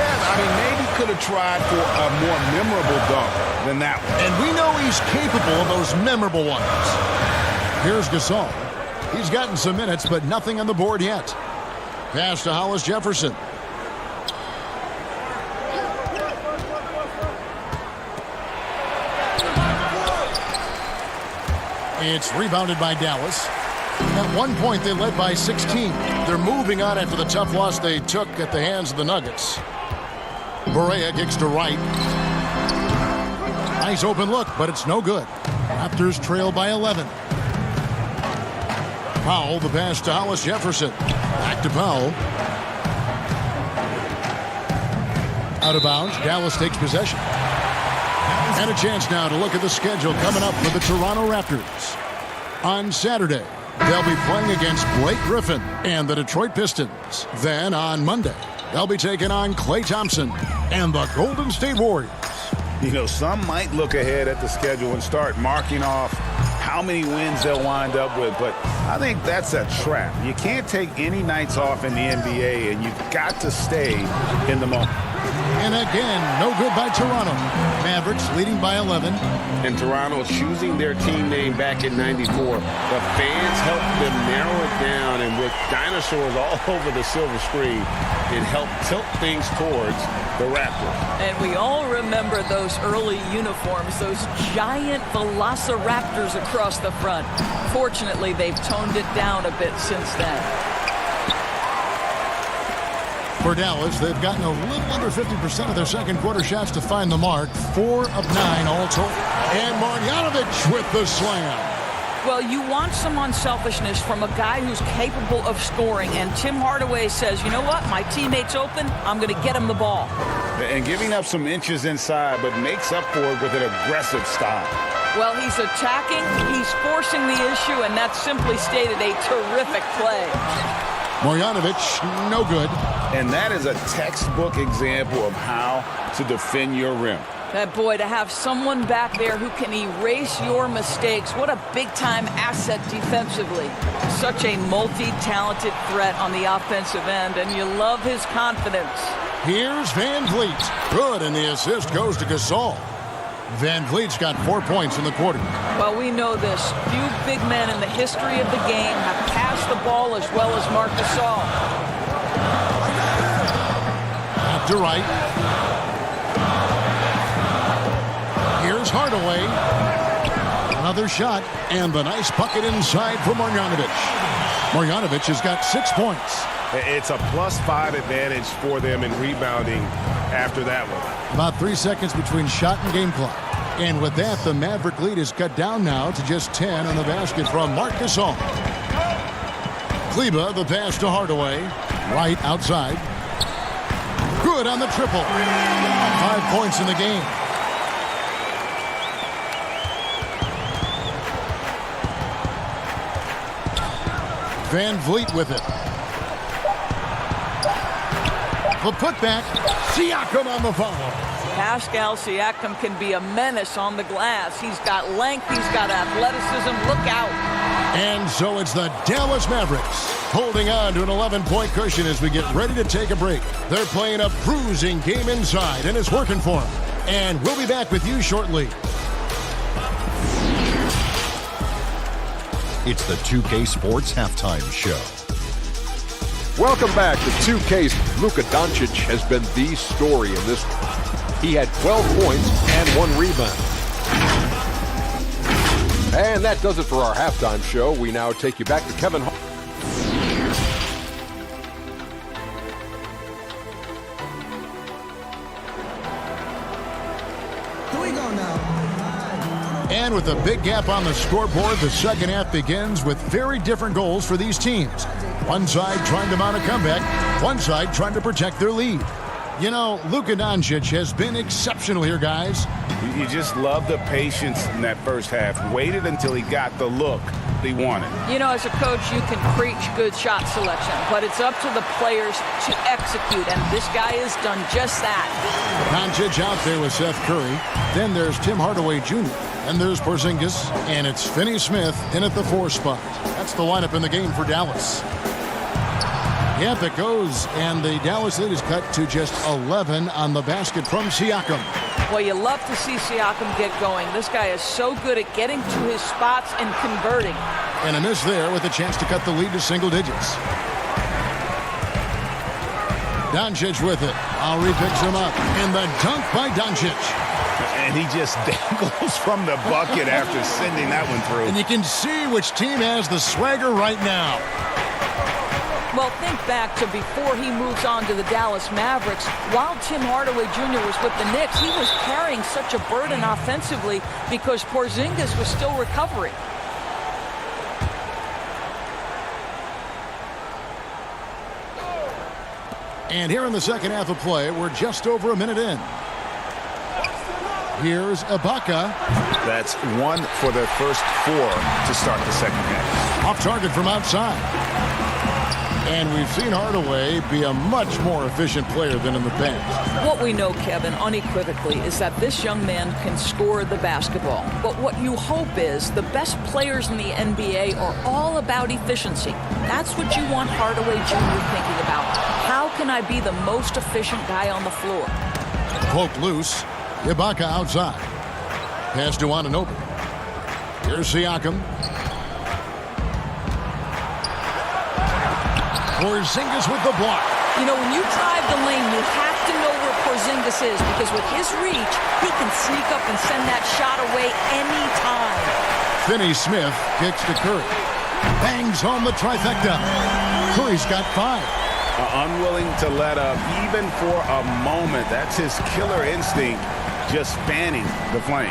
Yeah, I mean, maybe could have tried for a more memorable dunk than that one. And we know he's capable of those memorable ones. Here's Gasol. He's gotten some minutes, but nothing on the board yet. Pass to Hollis Jefferson. It's rebounded by Dallas. At one point, they led by 16. They're moving on after the tough loss they took at the hands of the Nuggets. Barea kicks to right. Nice open look, but it's no good. Raptors trail by 11. Powell, the pass to Hollis Jefferson. Back to Powell. Out of bounds. Dallas takes possession. And a chance now to look at the schedule coming up for the Toronto Raptors. On Saturday, they'll be playing against Blake Griffin and the Detroit Pistons. Then on Monday, they'll be taking on Klay Thompson and the Golden State Warriors. You know, some might look ahead at the schedule and start marking off how many wins they'll wind up with, but I think that's a trap. You can't take any nights off in the NBA, and you've got to stay in the moment. And again, no good by Toronto. Mavericks leading by 11. And Toronto choosing their team name back in '94. The fans helped them narrow it down, and with dinosaurs all over the silver screen, it helped tilt things towards the Raptors. And we all remember those early uniforms, those giant velociraptors across the front. Fortunately, they've toned it down a bit since then. For Dallas, they've gotten a little under 50% of their second quarter shots to find the mark. 4 of 9 all told. And Marjanovic with the slam. Well, you want some unselfishness from a guy who's capable of scoring. And Tim Hardaway says, you know what? My teammate's open. I'm going to get him the ball. And giving up some inches inside, but makes up for it with an aggressive style. Well, he's attacking, he's forcing the issue, and that's simply stated a terrific play. Marjanovic, no good. And that is a textbook example of how to defend your rim. That boy, to have someone back there who can erase your mistakes, what a big-time asset defensively. Such a multi-talented threat on the offensive end, and you love his confidence. Here's Van Vliet. Good, and the assist goes to Gasol. Van Vliet's got 4 points in the quarter. Well, we know this. Few big men in the history of the game have passed the ball as well as Marc Gasol. Out to right. Here's Hardaway. Another shot, and the nice bucket inside for Marjanovic. Marjanovic has got 6 points. It's a +5 advantage for them in rebounding after that one. About 3 seconds between shot and game clock. And with that, the Maverick lead is cut down now to just 10 on the basket from Marc Gasol. Kleba, the pass to Hardaway. Right outside. Good on the triple. 5 points in the game. Van Vliet with it. The putback. Siakam on the follow. Pascal Siakam can be a menace on the glass. He's got length. He's got athleticism. Look out. And so it's the Dallas Mavericks holding on to an 11-point cushion as we get ready to take a break. They're playing a bruising game inside, and it's working for them. And we'll be back with you shortly. It's the 2K Sports Halftime Show. Welcome back to 2K's. Luka Doncic has been the story in this one. He had 12 points and 1 rebound. And that does it for our halftime show. We now take you back to Kevin Hart. And with a big gap on the scoreboard, the second half begins with very different goals for these teams. One side trying to mount a comeback, one side trying to protect their lead. You know, Luka Doncic has been exceptional here, guys. You just love the patience in that first half. Waited until he got the look desperately wanted. You know, as a coach, you can preach good shot selection, but it's up to the players to execute, and this guy has done just that. Doncic out there with Seth Curry. Then there's Tim Hardaway Jr. And there's Porzingis, and it's Finney Smith in at the 4 spot. That's the lineup in the game for Dallas. Yep, it goes, and the Dallas lead is cut to just 11 on the basket from Siakam. Well, you love to see Siakam get going. This guy is so good at getting to his spots and converting. And a miss there with a chance to cut the lead to single digits. Doncic with it. Lowry picks him up. And the dunk by Doncic. And he just dangles from the bucket after sending that one through. And you can see which team has the swagger right now. Well, think back to before he moves on to the Dallas Mavericks. While Tim Hardaway Jr. was with the Knicks, he was carrying such a burden offensively because Porzingis was still recovering. And here in the second half of play, we're just over a minute in. Here's Ibaka. That's 1 for their first 4 to start the second half. Off target from outside. And we've seen Hardaway be a much more efficient player than in the past. What we know, Kevin, unequivocally, is that this young man can score the basketball. But what you hope is the best players in the NBA are all about efficiency. That's what you want Hardaway Jr. thinking about. How can I be the most efficient guy on the floor? Poked loose. Ibaka outside. Pass to Anunoby. Here's Siakam. Porzingis with the block. You know, when you drive the lane, you have to know where Porzingis is because with his reach, he can sneak up and send that shot away anytime. Finney Smith kicks to Curry. Bangs home the trifecta. Curry's got 5. Unwilling to let up even for a moment. That's his killer instinct, just fanning the flame.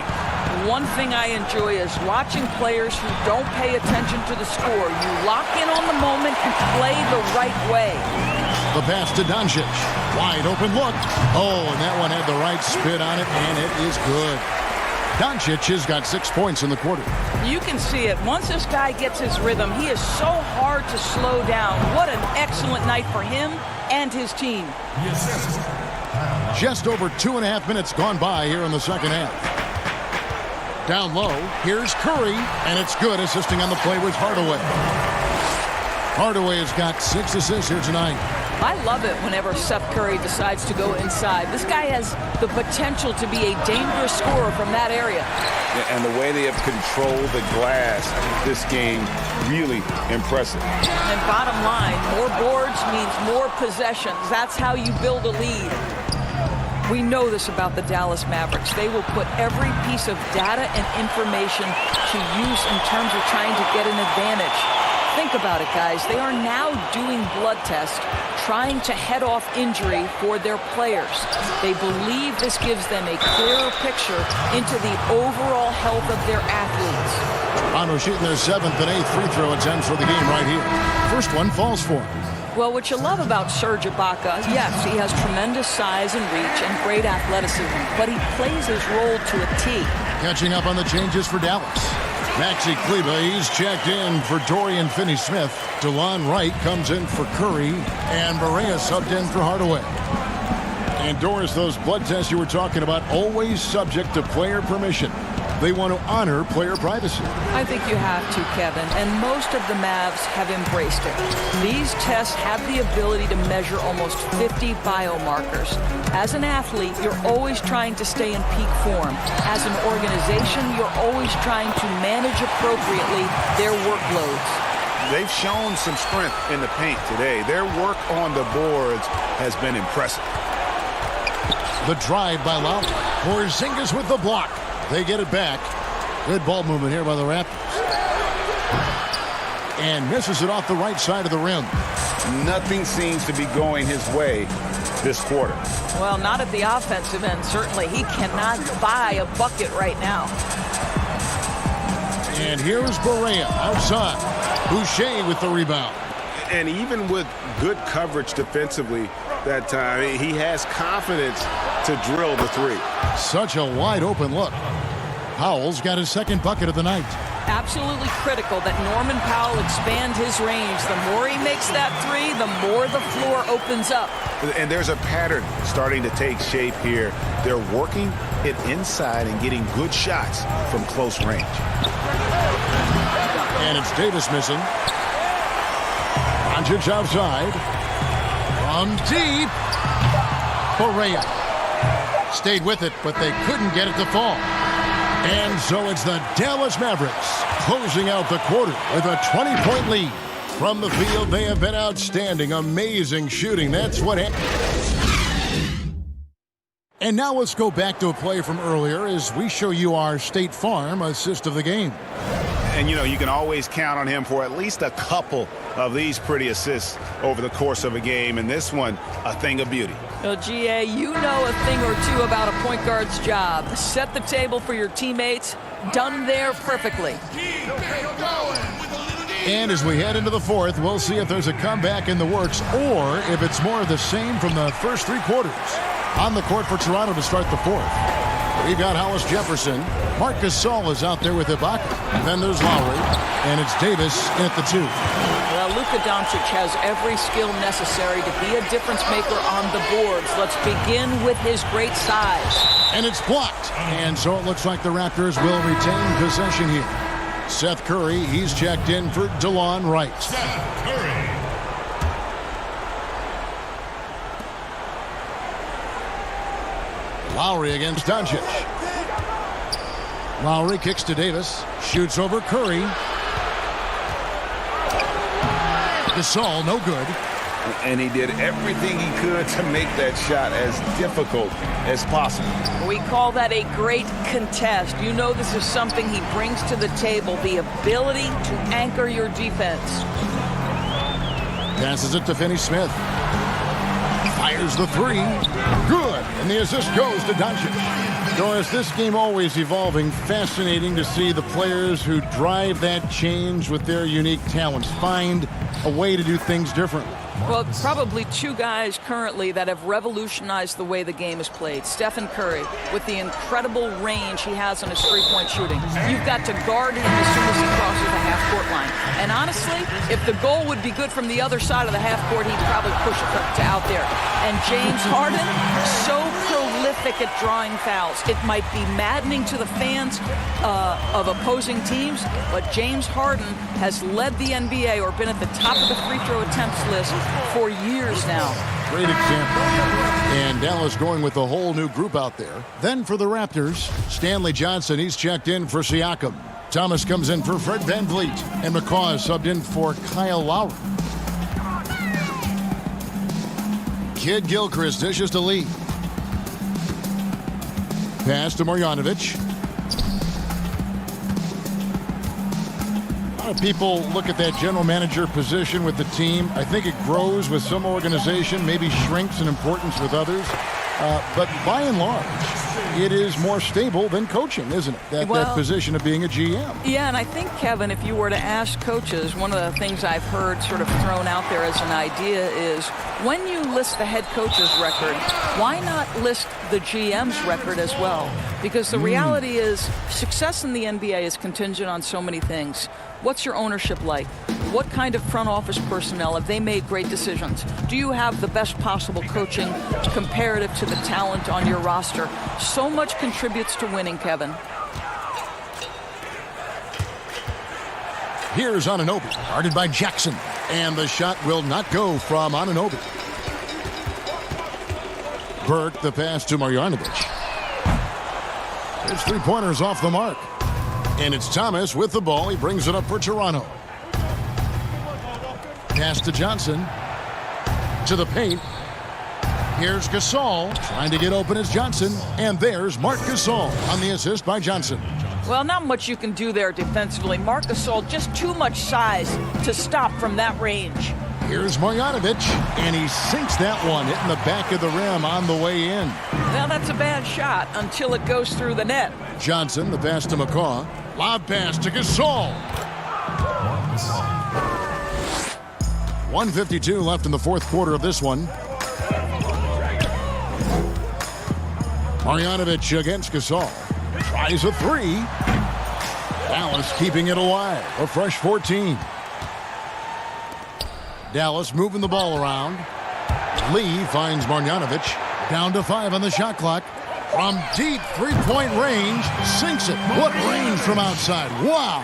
One thing I enjoy is watching players who don't pay attention to the score. You lock in on the moment and play the right way. The pass to Doncic. Wide open look. Oh, and that one had the right spin on it, and it is good. Doncic has got 6 points in the quarter. You can see it. Once this guy gets his rhythm, he is so hard to slow down. What an excellent night for him and his team. Just over 2.5 minutes gone by here in the second half. Down low, here's Curry, and it's good. Assisting on the play was Hardaway. Hardaway has got 6 assists here tonight. I love it whenever Seth Curry decides to go inside. This guy has the potential to be a dangerous scorer from that area. And the way they have controlled the glass this game, really impressive. And bottom line, more boards means more possessions. That's how you build a lead. We know this about the Dallas Mavericks. They will put every piece of data and information to use in terms of trying to get an advantage. Think about it, guys. They are now doing blood tests, trying to head off injury for their players. They believe this gives them a clearer picture into the overall health of their athletes. Toronto shooting their 7th and 8th free throw attempts for the game right here. First one falls for him. Well, what you love about Serge Ibaka, yes, he has tremendous size and reach and great athleticism, but he plays his role to a T. Catching up on the changes for Dallas. Maxi Kleber, he's checked in for Dorian Finney-Smith. DeLon Wright comes in for Curry, and Barea subbed in for Hardaway. And Doris, those blood tests you were talking about, always subject to player permission. They want to honor player privacy. I think you have to, Kevin, and most of the Mavs have embraced it. These tests have the ability to measure almost 50 biomarkers. As an athlete, you're always trying to stay in peak form. As an organization, you're always trying to manage appropriately their workloads. They've shown some strength in the paint today. Their work on the boards has been impressive. The drive by Lowry. Porzingis with the block. They get it back. Good ball movement here by the Raptors. And misses it off the right side of the rim. Nothing seems to be going his way this quarter. Well, not at the offensive end, certainly. He cannot buy a bucket right now. And here's Barea outside. Boucher with the rebound. And even with good coverage defensively that time, he has confidence to drill the 3. Such a wide open look. Powell's got his 2nd bucket of the night. Absolutely critical that Norman Powell expand his range. The more he makes that three, the more the floor opens up. And there's a pattern starting to take shape here. They're working it inside and getting good shots from close range. And it's Davis missing. Doncic outside. From deep. Correa stayed with it, but they couldn't get it to fall. And so it's the Dallas Mavericks closing out the quarter with a 20-point lead. From the field, they have been outstanding. Amazing shooting. That's what happened. And now let's go back to a play from earlier as we show you our State Farm assist of the game. And, you know, you can always count on him for at least a couple of these pretty assists over the course of a game. And this one, a thing of beauty. Well, GA, you know a thing or two about a point guard's job. Set the table for your teammates. Done there perfectly. And as we head into the fourth, we'll see if there's a comeback in the works or if it's more of the same from the first three quarters. On the court for Toronto to start the fourth. We've got Hollis Jefferson. Marc Gasol is out there with Ibaka. And then there's Lowry. And it's Davis at the 2. Well, Luka Doncic has every skill necessary to be a difference maker on the boards. Let's begin with his great size. And it's blocked. And so it looks like the Raptors will retain possession here. Seth Curry, he's checked in for DeLon Wright. Seth Curry. Lowry against Doncic. Lowry kicks to Davis. Shoots over Curry. Gasol, no good. And he did everything he could to make that shot as difficult as possible. We call that a great contest. You know this is something he brings to the table, the ability to anchor your defense. Passes it to Finney-Smith. Fires the three. Good. And the assist goes to Doncic. Doris, this game always evolving. Fascinating to see the players who drive that change with their unique talents find a way to do things differently. Well, probably two guys currently that have revolutionized the way the game is played. Stephen Curry, with the incredible range he has on his three-point shooting. You've got to guard him as soon as he crosses the half-court line. And honestly, if the goal would be good from the other side of the half-court, he'd probably push it to out there. And James Harden, so prolific at drawing fouls. It might be maddening to the fans of opposing teams, but James Harden has led the NBA or been at the top of the free throw attempts list for years now. Great example. And Dallas going with a whole new group out there. Then for the Raptors, Stanley Johnson, he's checked in for Siakam. Thomas comes in for Fred VanVleet. And McCaw is subbed in for Kyle Lowry. Kid Gilchrist dishes to Lee. Pass to Marjanovic. A lot of people look at that general manager position with the team. I think it grows with some organization, maybe shrinks in importance with others. But by and large, it is more stable than coaching, isn't it? That position of being a GM. Yeah, and I think, Kevin, if you were to ask coaches, one of the things I've heard sort of thrown out there as an idea is when you list the head coach's record, why not list the GM's record as well? Because the reality is success in the NBA is contingent on so many things. What's your ownership like? What kind of front office personnel? Have they made great decisions? Do you have the best possible coaching comparative to the talent on your roster? So much contributes to winning, Kevin. Here's Anunoby, guarded by Jackson. And the shot will not go from Anunoby. Burke, the pass to Marjanovic. There's three-pointers off the mark. And it's Thomas with the ball. He brings it up for Toronto. Pass to Johnson. To the paint. Here's Gasol. Trying to get open as Johnson. And there's Marc Gasol on the assist by Johnson. Well, not much you can do there defensively. Marc Gasol, just too much size to stop from that range. Here's Marjanovic. And he sinks that one, hitting the back of the rim on the way in. Now, that's a bad shot until it goes through the net. Johnson, the pass to McCaw. Lob pass to Gasol. 1:52 left in the fourth quarter of this one. Marjanovic against Gasol. Tries a three. Dallas keeping it alive. A fresh 14. Dallas moving the ball around. Lee finds Marjanovic. Down to 5 on the shot clock. From deep three-point range, sinks it. What range from outside. Wow.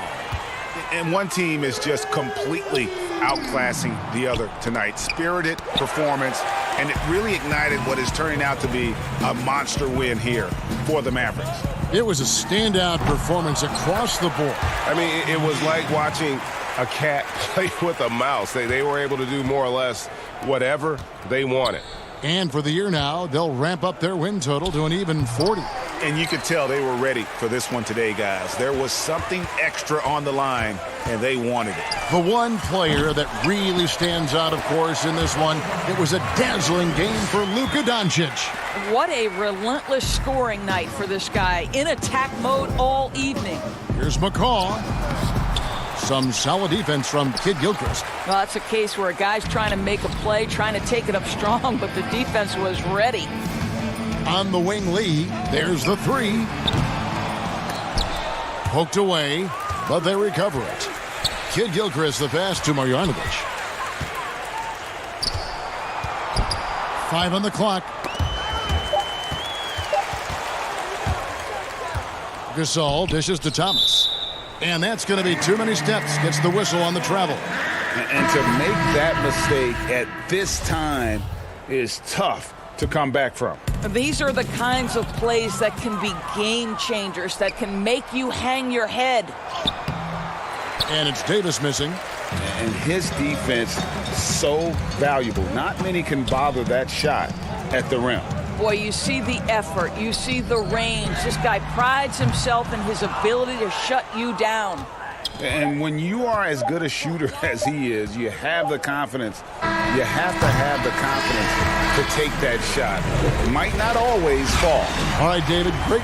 And one team is just completely outclassing the other tonight. Spirited performance, and it really ignited what is turning out to be a monster win here for the Mavericks. It was a standout performance across the board. I mean, it was like watching a cat play with a mouse. They were able to do more or less whatever they wanted. And for the year now, they'll ramp up their win total to an even 40. And you could tell they were ready for this one today, guys. There was something extra on the line, and they wanted it. The one player that really stands out, of course, in this one, it was a dazzling game for Luka Doncic. What a relentless scoring night for this guy. In attack mode all evening. Here's McCaw. Some solid defense from Kid Gilchrist. Well, that's a case where a guy's trying to make a play, trying to take it up strong, but the defense was ready. On the wing, Lee. There's the 3. Poked away, but they recover it. Kid Gilchrist the pass to Marjanovic. 5 on the clock. Gasol dishes to Thomas. And that's going to be too many steps. Gets the whistle on the travel. And to make that mistake at this time is tough to come back from. These are the kinds of plays that can be game changers, that can make you hang your head. And it's Davis missing. And his defense so valuable. Not many can bother that shot at the rim. Boy, you see the effort, you see the range. This guy prides himself in his ability to shut you down. And when you are as good a shooter as he is, you have the confidence. You have to have the confidence to take that shot. It might not always fall. All right, David, great.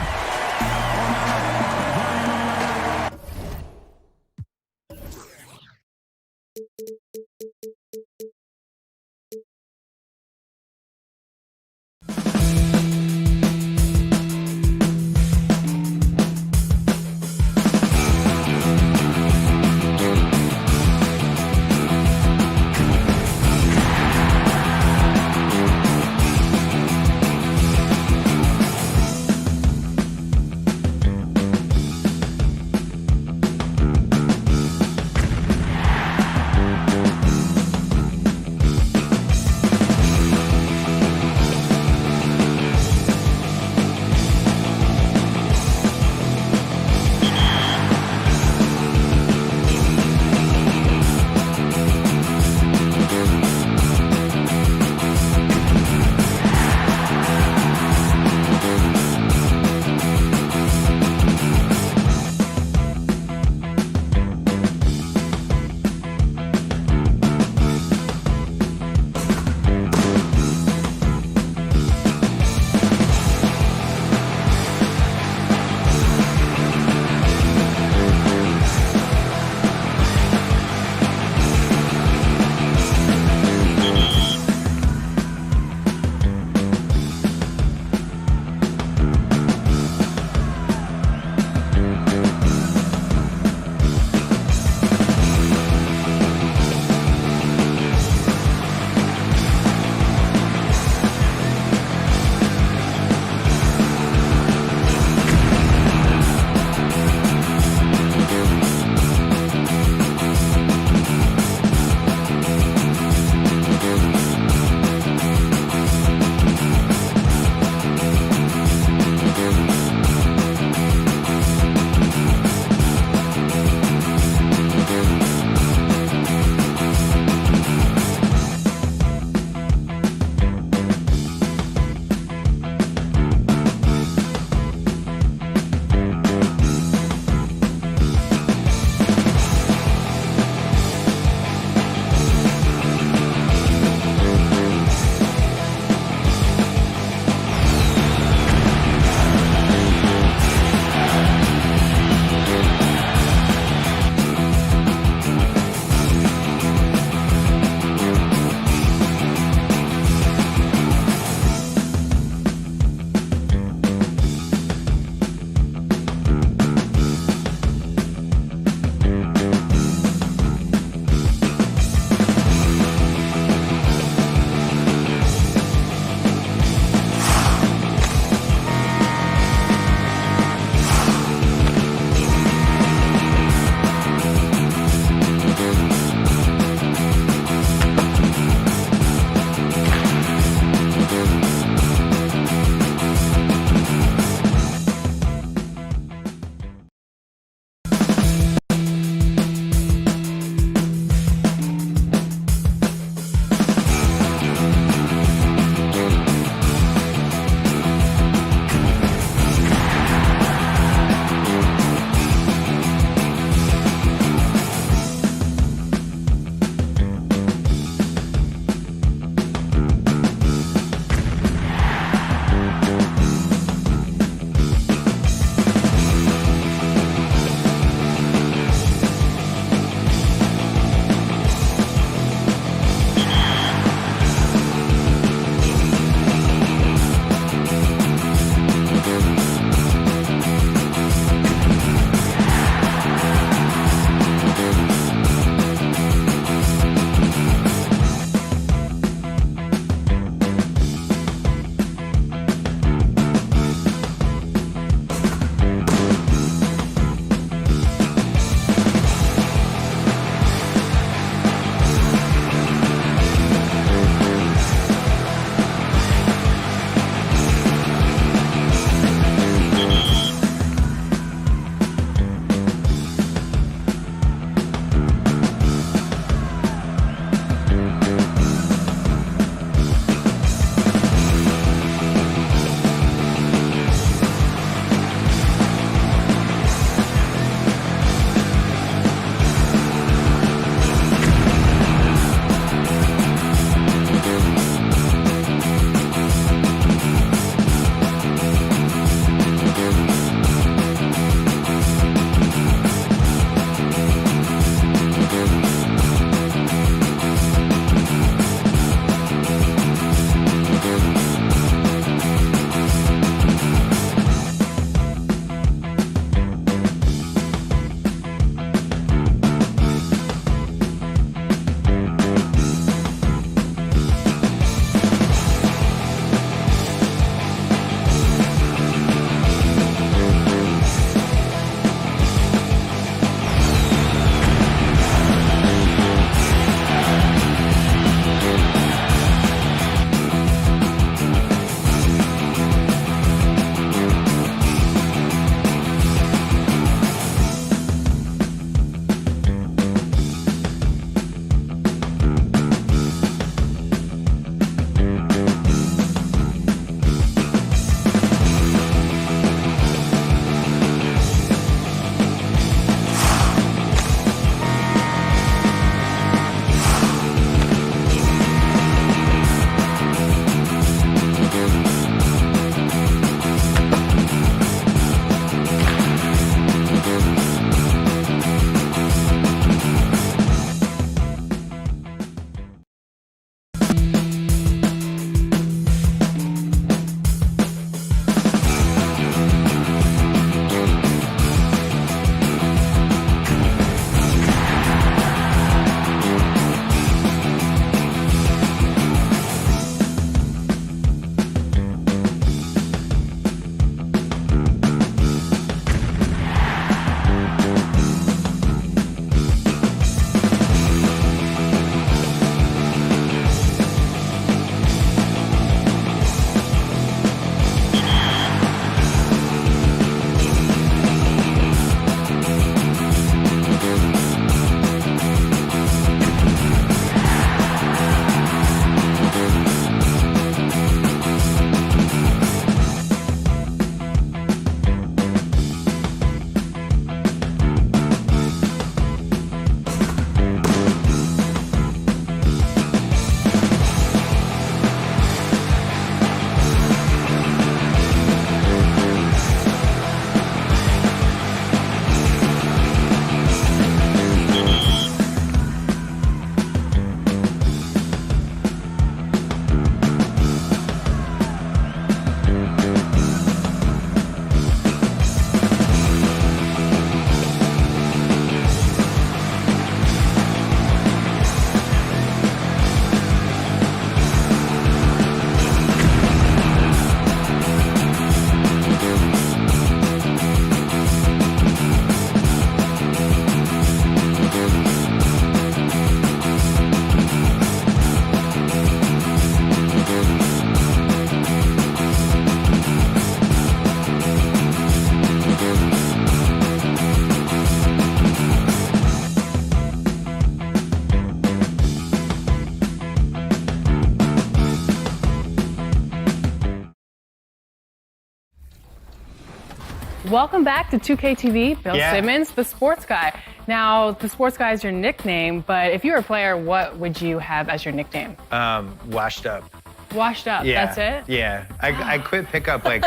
Welcome back to 2K TV. Bill Yeah. Simmons, the sports guy. Now, the sports guy is your nickname, but if you were a player, what would you have as your nickname? Washed up. Washed up, Yeah. that's it? Yeah. I quit pickup like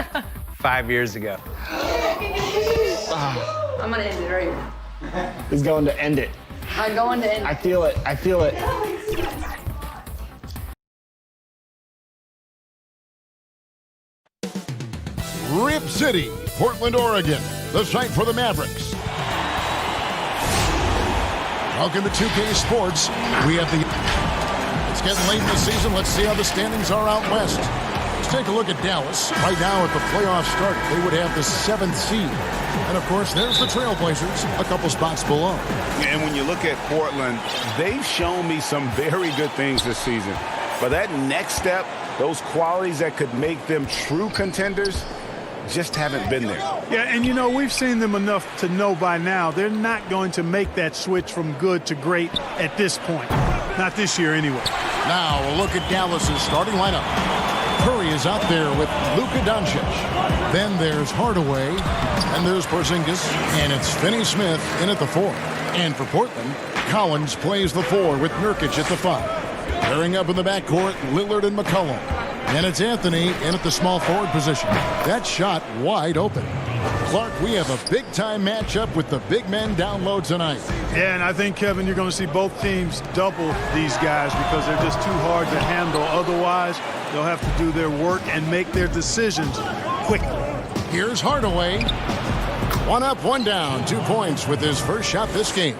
5 years ago. I'm gonna end it right. He's going to end it. I'm going to end it. I feel it. I feel it. Rip City, Portland, Oregon, the site for the Mavericks. Welcome to 2K Sports. We have it's getting late in the season. Let's see how the standings are out west. Let's take a look at Dallas. Right now at the playoff start, they would have the 7th seed. And, of course, there's the Trailblazers, a couple spots below. And when you look at Portland, they've shown me some very good things this season. But that next step, those qualities that could make them true contenders, just haven't been there. Yeah, and you know, we've seen them enough to know by now they're not going to make that switch from good to great at this point. Not this year anyway. Now a look at Dallas's starting lineup. Curry is out there with Luka Doncic. Then there's Hardaway, and there's Porzingis, and it's Finney-Smith in at the 4. And for Portland, Collins plays the 4 with Nurkic at the 5. Pairing up in the backcourt, Lillard and McCollum. And it's Anthony in at the small forward position. That shot wide open. Clark, we have a big-time matchup with the big men down low tonight. Yeah, and I think, Kevin, you're going to see both teams double these guys because they're just too hard to handle. Otherwise, they'll have to do their work and make their decisions quickly. Here's Hardaway. 1 up, 1 down. 2 points with his first shot this game.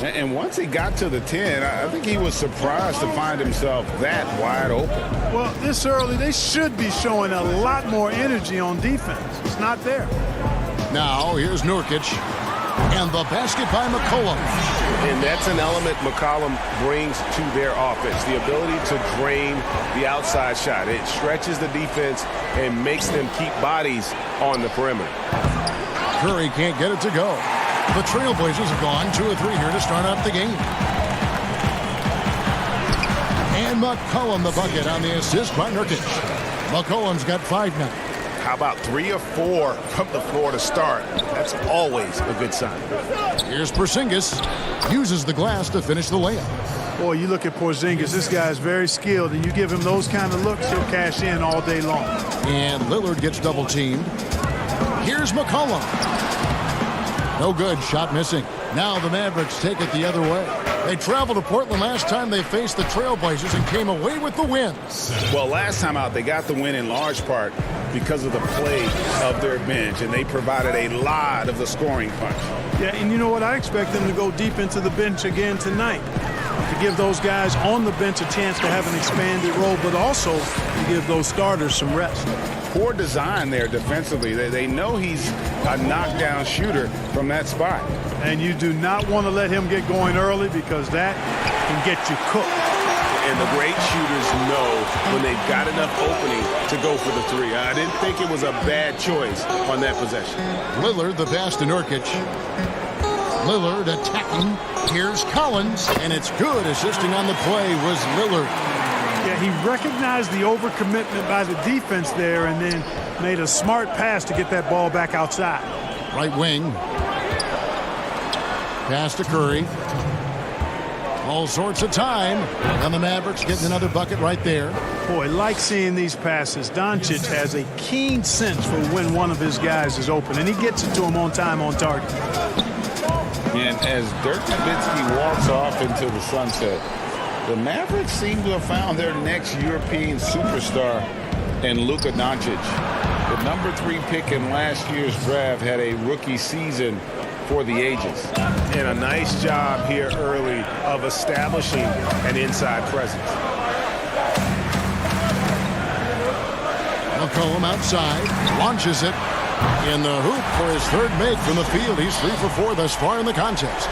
And once he got to the 10, I think he was surprised to find himself that wide open. Well, this early, they should be showing a lot more energy on defense. It's not there. Now, here's Nurkic. And the basket by McCollum. And that's an element McCollum brings to their offense, the ability to drain the outside shot. It stretches the defense and makes them keep bodies on the perimeter. Curry can't get it to go. The Trailblazers have gone 2 of 3 here to start out the game. And McCollum the bucket on the assist by Nurkic. McCollum's got 5 now. How about 3 or 4 from the floor to start? That's always a good sign. Here's Porzingis. Uses the glass to finish the layup. Boy, you look at Porzingis. This guy is very skilled, and you give him those kind of looks, he'll cash in all day long. And Lillard gets double-teamed. Here's McCollum. No good. Shot missing. Now the Mavericks take it the other way. They traveled to Portland last time they faced the Trailblazers and came away with the win. Well, last time out, they got the win in large part because of the play of their bench, and they provided a lot of the scoring punch. Yeah, and you know what? I expect them to go deep into the bench again tonight to give those guys on the bench a chance to have an expanded role, but also to give those starters some rest. Poor design there defensively. They know he's a knockdown shooter from that spot. And you do not want to let him get going early because that can get you cooked. And the great shooters know when they've got enough opening to go for the 3. I didn't think it was a bad choice on that possession. Lillard, the pass to Nurkic. Lillard attacking. Here's Collins, and it's good. Assisting on the play was Lillard. Yeah, he recognized the overcommitment by the defense there and then made a smart pass to get that ball back outside. Right wing. Pass to Curry. All sorts of time. And the Mavericks getting another bucket right there. Boy, like seeing these passes. Doncic has a keen sense for when one of his guys is open, and he gets it to him on time, on target. And as Dirk Nowitzki walks off into the sunset, the Mavericks seem to have found their next European superstar in Luka Doncic. The number 3 pick in last year's draft had a rookie season for the ages. And a nice job here early of establishing an inside presence. McCollum outside, launches it in the hoop for his 3rd make from the field. He's 3 for 4 thus far in the contest.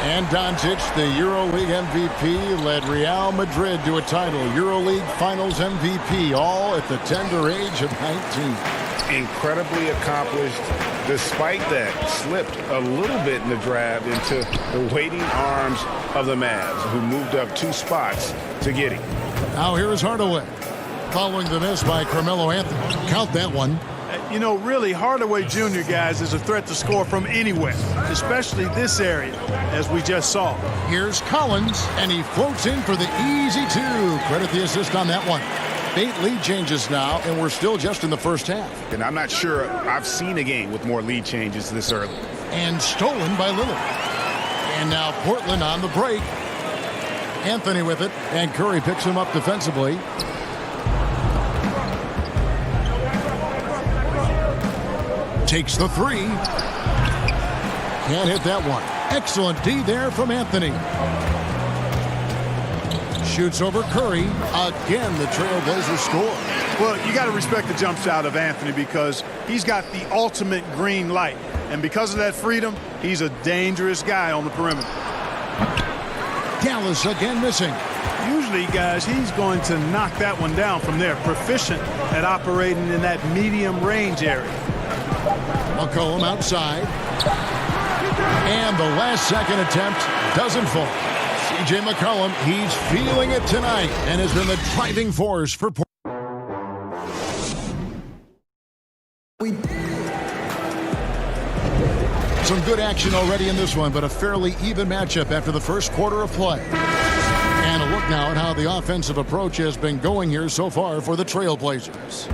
And Doncic, the EuroLeague MVP, led Real Madrid to a title. EuroLeague Finals MVP, all at the tender age of 19. Incredibly accomplished. Despite that, slipped a little bit in the draft into the waiting arms of the Mavs, who moved up 2 spots to get him. Now here is Hardaway. Following the miss by Carmelo Anthony. Count that one. You know, really, Hardaway Jr., guys, is a threat to score from anywhere, especially this area, as we just saw. Here's Collins, and he floats in for the easy two. Credit the assist on that one. 8 lead changes now, and we're still just in the first half. And I'm not sure I've seen a game with more lead changes this early. And stolen by Lillard. And now Portland on the break. Anthony with it, and Curry picks him up defensively. Takes the three. Can't hit that one. Excellent D there from Anthony. Shoots over Curry. Again, the Trailblazers score. Well, you got to respect the jump shot of Anthony because he's got the ultimate green light. And because of that freedom, he's a dangerous guy on the perimeter. Dallas again missing. Usually, guys, he's going to knock that one down from there. Proficient at operating in that medium range area. McCollum outside. And the last second attempt doesn't fall. C.J. McCollum, he's feeling it tonight and has been the driving force for Portland. Some good action already in this one, but a fairly even matchup after the first quarter of play. And a look now at how the offensive approach has been going here so far for the Trailblazers.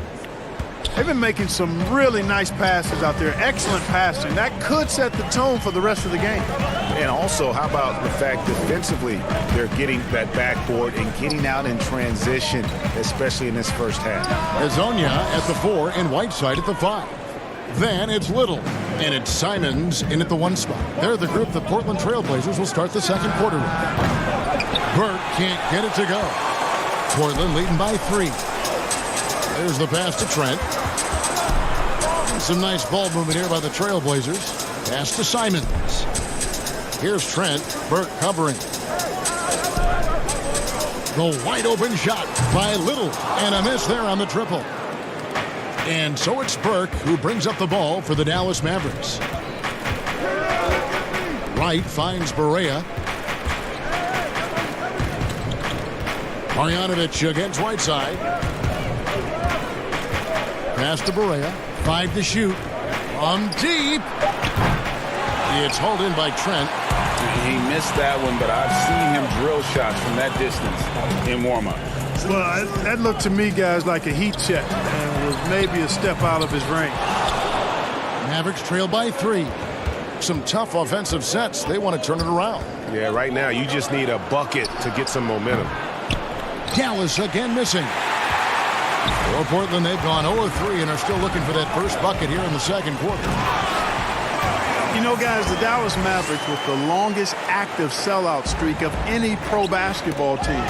They've been making some really nice passes out there. Excellent passing. That could set the tone for the rest of the game. And also, how about the fact defensively they're getting that backboard and getting out in transition, especially in this first half. Azonia at the 4 and Whiteside at the 5. Then it's Little, and it's Simons in at the 1 spot. They're the group the Portland Trailblazers will start the second quarter with. Burke can't get it to go. Portland leading by 3. There's the pass to Trent. Some nice ball movement here by the Trailblazers. Pass to Simons. Here's Trent. Burke covering. The wide open shot by Little, and a miss there on the triple. And so it's Burke who brings up the ball for the Dallas Mavericks. Wright finds Barea. Marjanovic against Whiteside. Pass to Barea. 5 to shoot. From deep. It's hauled in by Trent. He missed that one, but I've seen him drill shots from that distance in warm-up. Well, that looked to me, guys, like a heat check and was maybe a step out of his range. Mavericks trail by 3. Some tough offensive sets. They want to turn it around. Yeah, right now you just need a bucket to get some momentum. Dallas again missing. For Portland, they've gone 0-3 and are still looking for that first bucket here in the second quarter. You know, guys, the Dallas Mavericks with the longest active sellout streak of any pro basketball team.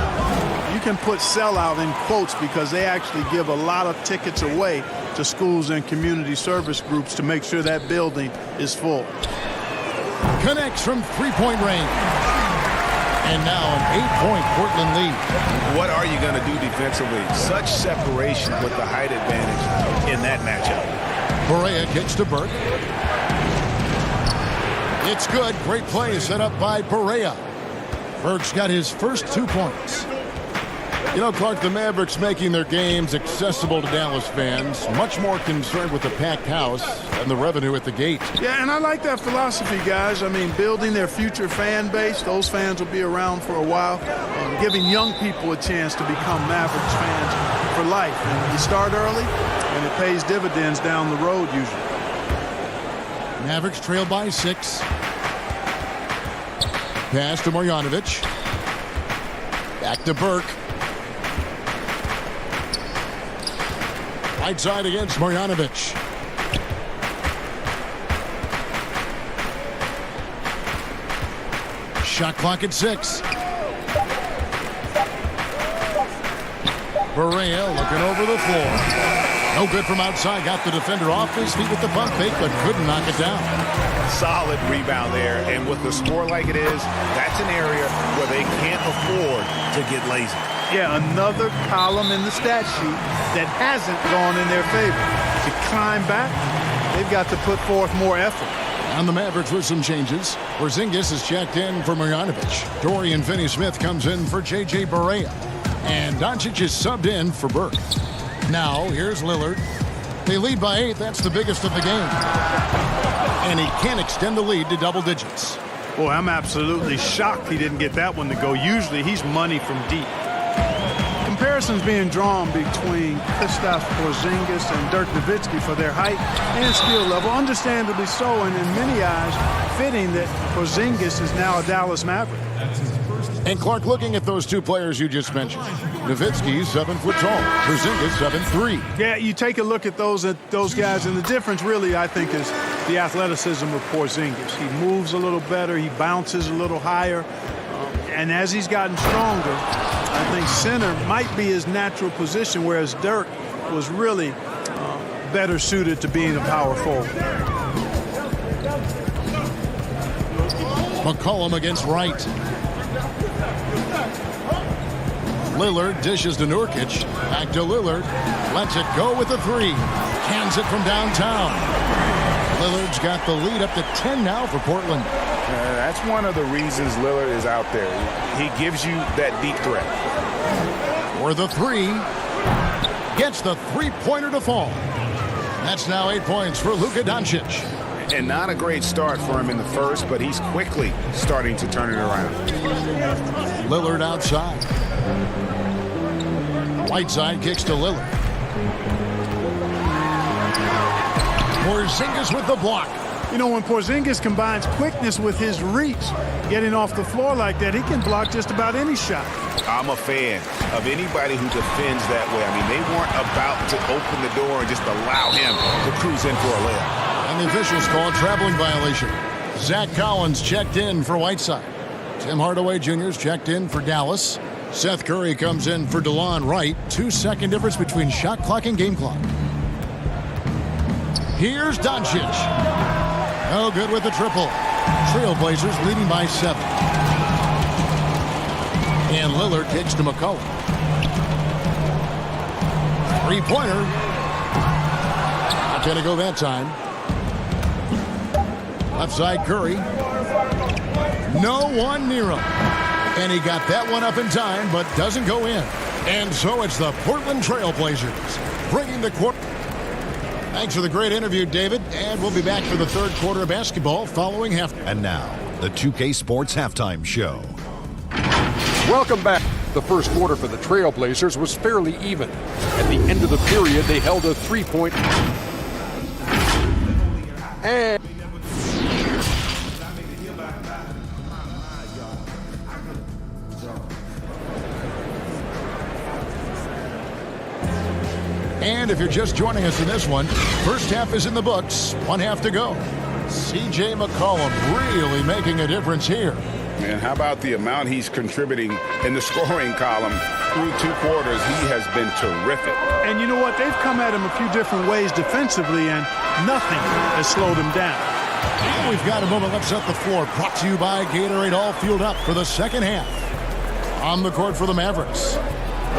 You can put sellout in quotes because they actually give a lot of tickets away to schools and community service groups to make sure that building is full. Connects from three-point range. And now an 8-point Portland lead. What are you going to do defensively? Such separation with the height advantage in that matchup. Barea kicks to Burke. It's good. Great play set up by Barea. Burke's got his first 2 points. You know, Clark, the Mavericks making their games accessible to Dallas fans. Much more concerned with the packed house and the revenue at the gate. Yeah, and I like that philosophy, guys. I mean, building their future fan base. Those fans will be around for a while. Giving young people a chance to become Mavericks fans for life. And you start early, and it pays dividends down the road usually. Mavericks trail by 6. Pass to Marjanovic. Back to Burke. Right side against Marjanovic. Shot clock at 6. Barea looking over the floor. No good from outside. Got the defender off his feet with the pump fake, but couldn't knock it down. Solid rebound there, and with the score like it is, that's an area where they can't afford to get lazy. Yeah, another column in the stat sheet that hasn't gone in their favor. To climb back, they've got to put forth more effort. On the Mavericks with some changes. Porzingis is checked in for Marjanovic. Dorian Finney-Smith comes in for J.J. Barea. And Doncic is subbed in for Burke. Now, here's Lillard. They lead by 8. That's the biggest of the game. And he can extend the lead to double digits. Boy, I'm absolutely shocked he didn't get that one to go. Usually he's money from deep. Comparisons being drawn between Kristaps Porzingis and Dirk Nowitzki for their height and skill level. Understandably so, and in many eyes, fitting that Porzingis is now a Dallas Maverick. And Clark, looking at those two players you just mentioned, Nowitzki's 7 foot tall, Porzingis 7'3". Yeah, you take a look at those guys, and the difference really, I think, is the athleticism of Porzingis. He moves a little better, he bounces a little higher, and as he's gotten stronger, I think center might be his natural position, whereas Dirk was really better suited to being a power forward. McCollum against Wright. Lillard dishes to Nurkic. Back to Lillard. Lets it go with a 3. Cans it from downtown. Lillard's got the lead up to 10 now for Portland. That's one of the reasons Lillard is out there. He gives you that deep threat. For the 3. Gets the three-pointer to fall. That's now 8 points for Luka Doncic. And not a great start for him in the first, but he's quickly starting to turn it around. Lillard outside. Whiteside kicks to Lillard. Porzingis with the block. You know, when Porzingis combines quickness with his reach, getting off the floor like that, he can block just about any shot. I'm a fan of anybody who defends that way. I mean, they weren't about to open the door and just allow him to cruise in for a layup. And the officials call a traveling violation. Zach Collins checked in for Whiteside. Tim Hardaway Jr.'s checked in for Dallas. Seth Curry comes in for DeLon Wright. 2-second difference between shot clock and game clock. Here's Doncic. No good with the triple. Trailblazers leading by 7. And Lillard kicks to McCollum. Three-pointer. Not going to go that time. Left side Curry. No one near him. And he got that one up in time, but doesn't go in. And so it's the Portland Trailblazers bringing the quarter. Thanks for the great interview, David. And we'll be back for the third quarter of basketball following half. And now, the 2K Sports Halftime Show. Welcome back. The first quarter for the Trailblazers was fairly even. At the end of the period, they held a 3-point. And And if you're just joining us in this one, first half is in the books, 1 half to go. C.J. McCollum really making a difference here. And how about the amount he's contributing in the scoring column through 2 quarters? He has been terrific. And you know what? They've come at him a few different ways defensively, and nothing has slowed him down. And we've got a moment left set the floor. Brought to you by Gatorade, all fueled up for the second half. On the court for the Mavericks.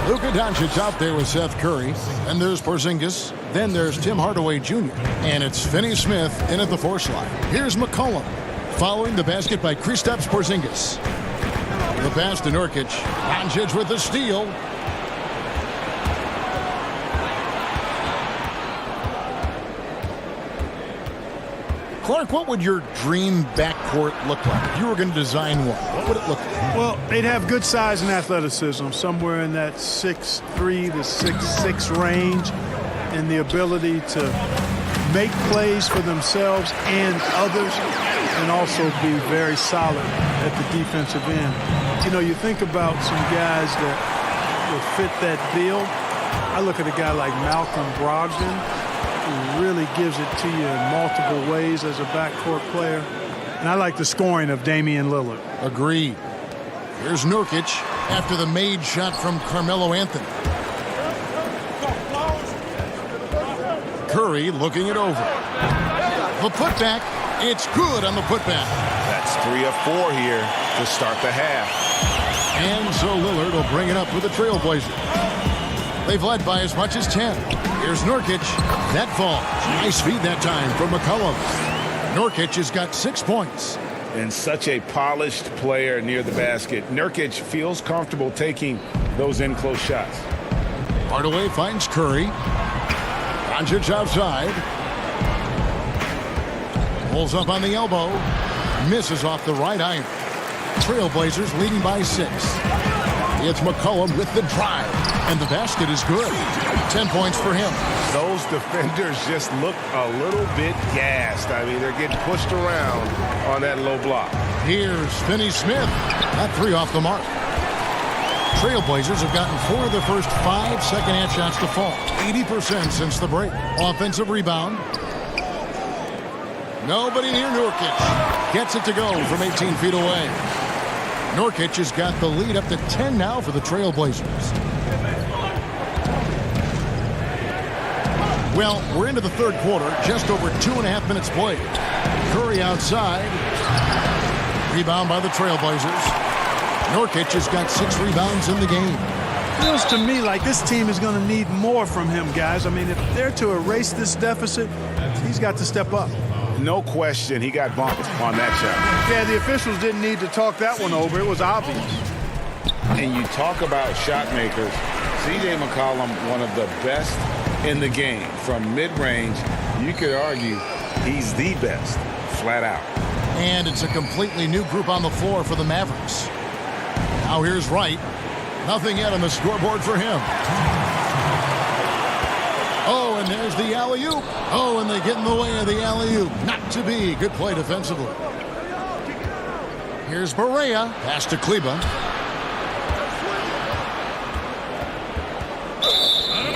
Luka Doncic out there with Seth Curry. Then there's Porzingis. Then there's Tim Hardaway Jr. And it's Finney-Smith in at the 4 slot. Here's McCollum. Following the basket by Kristaps Porzingis. The pass to Nurkic. Doncic with the steal. Clark, what would your dream backcourt look like? If you were going to design one, what would it look like? Well, they'd have good size and athleticism, somewhere in that 6'3" to 6'6" range, and the ability to make plays for themselves and others, and also be very solid at the defensive end. You know, you think about some guys that will fit that bill. I look at a guy like Malcolm Brogdon, who really gives it to you in multiple ways as a backcourt player. And I like the scoring of Damian Lillard. Agreed. Here's Nurkic after the made shot from Carmelo Anthony. Curry looking it over. The putback. It's good on the putback. That's 3 of 4 here to start the half. And so Lillard will bring it up for the Trailblazers. They've led by as much as 10. Here's Nurkic. That falls. Nice feed that time from McCollum. Nurkic has got 6 points. And such a polished player near the basket. Nurkic feels comfortable taking those in-close shots. Hardaway finds Curry. Doncic outside. Pulls up on the elbow. Misses off the right iron. Trailblazers leading by 6. It's McCollum with the drive. And the basket is good. 10 points for him. Those defenders just look a little bit gassed. I mean, they're getting pushed around on that low block. Here's Finney-Smith. That 3 off the mark. Trailblazers have gotten 4 of the first 5 second-hand shots to fall. 80% since the break. Offensive rebound. Nobody near Nurkic. Gets it to go from 18 feet away. Nurkic has got the lead up to 10 now for the Trailblazers. Well, we're into the third quarter. Just over 2.5 minutes played. Curry outside. Rebound by the Trailblazers. Nurkic has got 6 rebounds in the game. Feels to me like this team is going to need more from him, guys. I mean, if they're to erase this deficit, he's got to step up. No question, he got bumped on that shot. Yeah, the officials didn't need to talk that one over. It was obvious. And you talk about shot makers. C.J. McCollum, one of the best in the game. From mid-range, you could argue he's the best, flat out. And it's a completely new group on the floor for the Mavericks. Now here's Wright. Nothing yet on the scoreboard for him. Oh, and there's the alley-oop. Oh, and they get in the way of the alley-oop. Not to be. Good play defensively. Here's Barea. Pass to Kleba.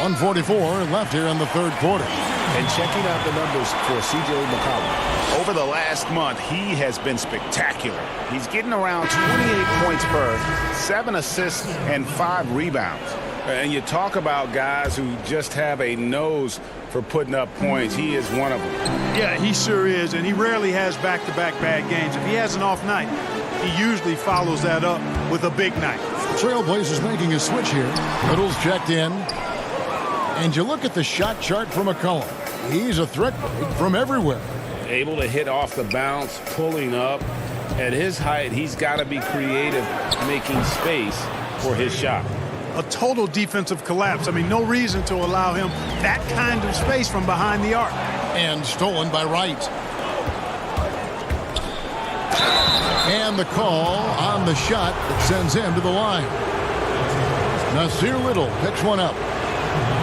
1:44 left here in the third quarter. And checking out the numbers for C.J. McCollum. Over the last month, he has been spectacular. He's getting around 28 points per, 7 assists, and 5 rebounds. And you talk about guys who just have a nose for putting up points. He is one of them. Yeah, he sure is, and he rarely has back-to-back bad games. If he has an off night, he usually follows that up with a big night. Trailblazers making a switch here. Little's checked in. And you look at the shot chart from McCollum. He's a threat from everywhere. Able to hit off the bounce, pulling up. At his height, he's got to be creative, making space for his shot. A total defensive collapse. I mean, no reason to allow him that kind of space from behind the arc. And stolen by Wright. And the call on the shot that sends him to the line. Nasir Little picks one up.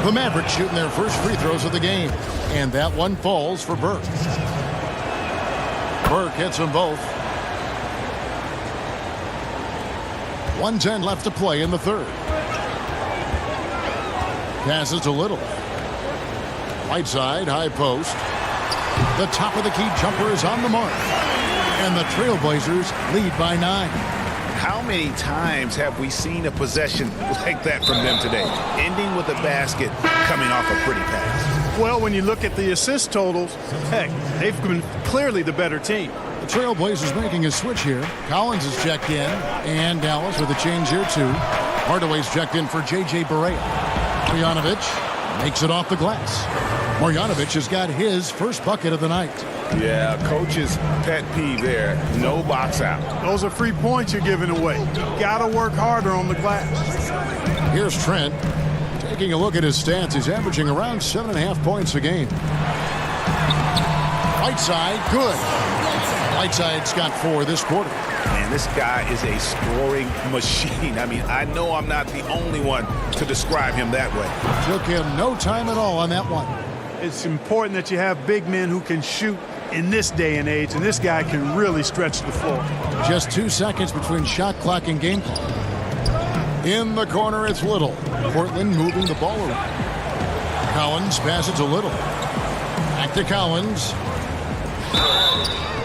The Mavericks shooting their first free throws of the game. And that one falls for Burke. Burke hits them both. 1:10 left to play in the third. Passes to Little. Right side, high post. The top of the key jumper is on the mark. And the Trailblazers lead by 9. How many times have we seen a possession like that from them today? Ending with a basket, coming off a pretty pass. Well, when you look at the assist totals, heck, they've been clearly the better team. The Trailblazers making a switch here. Collins is checked in. And Dallas with a change here too. Hardaway's checked in for J.J. Barea. Marjanovic makes it off the glass. Marjanovic has got his first bucket of the night. Yeah, coach's pet peeve there. No box out. Those are free points you're giving away. You got to work harder on the glass. Here's Trent. Taking a look at his stats, he's averaging around 7.5 points a game. Right side, good. Right side's got 4 this quarter. Man, this guy is a scoring machine. I mean, I know I'm not the only one to describe him that way. Took him no time at all on that one. It's important that you have big men who can shoot in this day and age, and this guy can really stretch the floor. Just 2 seconds between shot clock and game clock. In the corner, it's Little. Portland moving the ball around. Collins passes to Little. Back to Collins.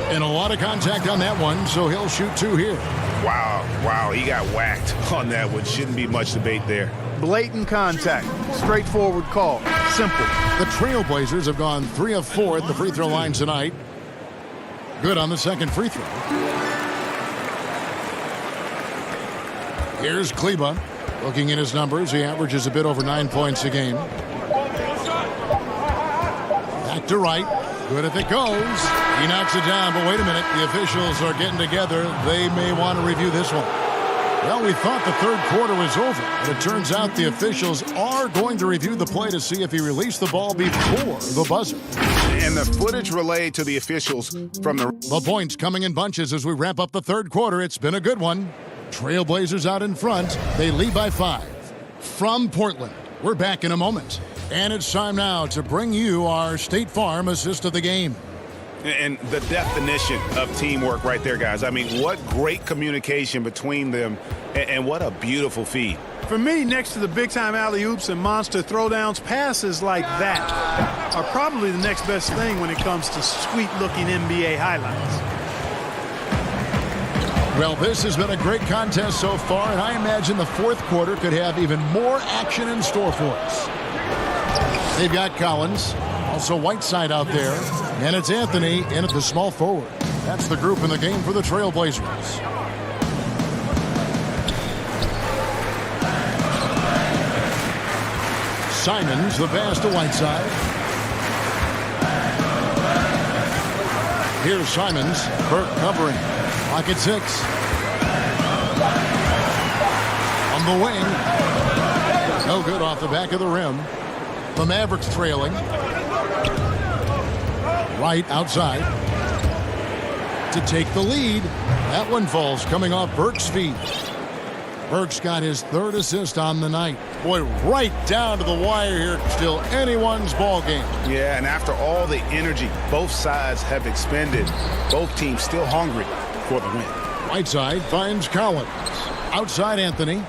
And a lot of contact on that one, so he'll shoot 2 here. Wow, he got whacked on that one. Shouldn't be much debate there. Blatant contact. Straightforward call. Simple. The Trailblazers have gone 3 of 4 at the free throw line tonight. Good on the second free throw. Here's Kleba. Looking at his numbers, he averages a bit over 9 points a game. Back to Wright. Good if it goes. He knocks it down, but wait a minute. The officials are getting together. They may want to review this one. Well, we thought the third quarter was over, but it turns out the officials are going to review the play to see if he released the ball before the buzzer. And the footage relayed to the officials from the points coming in bunches as we wrap up the third quarter. It's been a good one. Trailblazers out in front. They lead by 5. From Portland, we're back in a moment. And it's time now to bring you our State Farm assist of the game. And the definition of teamwork right there, guys. I mean, what great communication between them, and what a beautiful feed. For me, next to the big-time alley-oops and monster throwdowns, passes like that are probably the next best thing when it comes to sweet-looking NBA highlights. Well, this has been a great contest so far, and I imagine the fourth quarter could have even more action in store for us. They've got Collins, also Whiteside out there, and it's Anthony in at the small forward. That's the group in the game for the Trailblazers. Simons, the pass to Whiteside. Here's Simons. Burke covering. Lock at 6. On the wing. No good off the back of the rim. The Mavericks trailing. Right outside. To take the lead. That one falls coming off Burke's feet. Burke's got his 3rd assist on the night. Boy, right down to the wire here. Still anyone's ball game. Yeah, and after all the energy both sides have expended, both teams still hungry for the win. Whiteside finds Collins. Outside Anthony.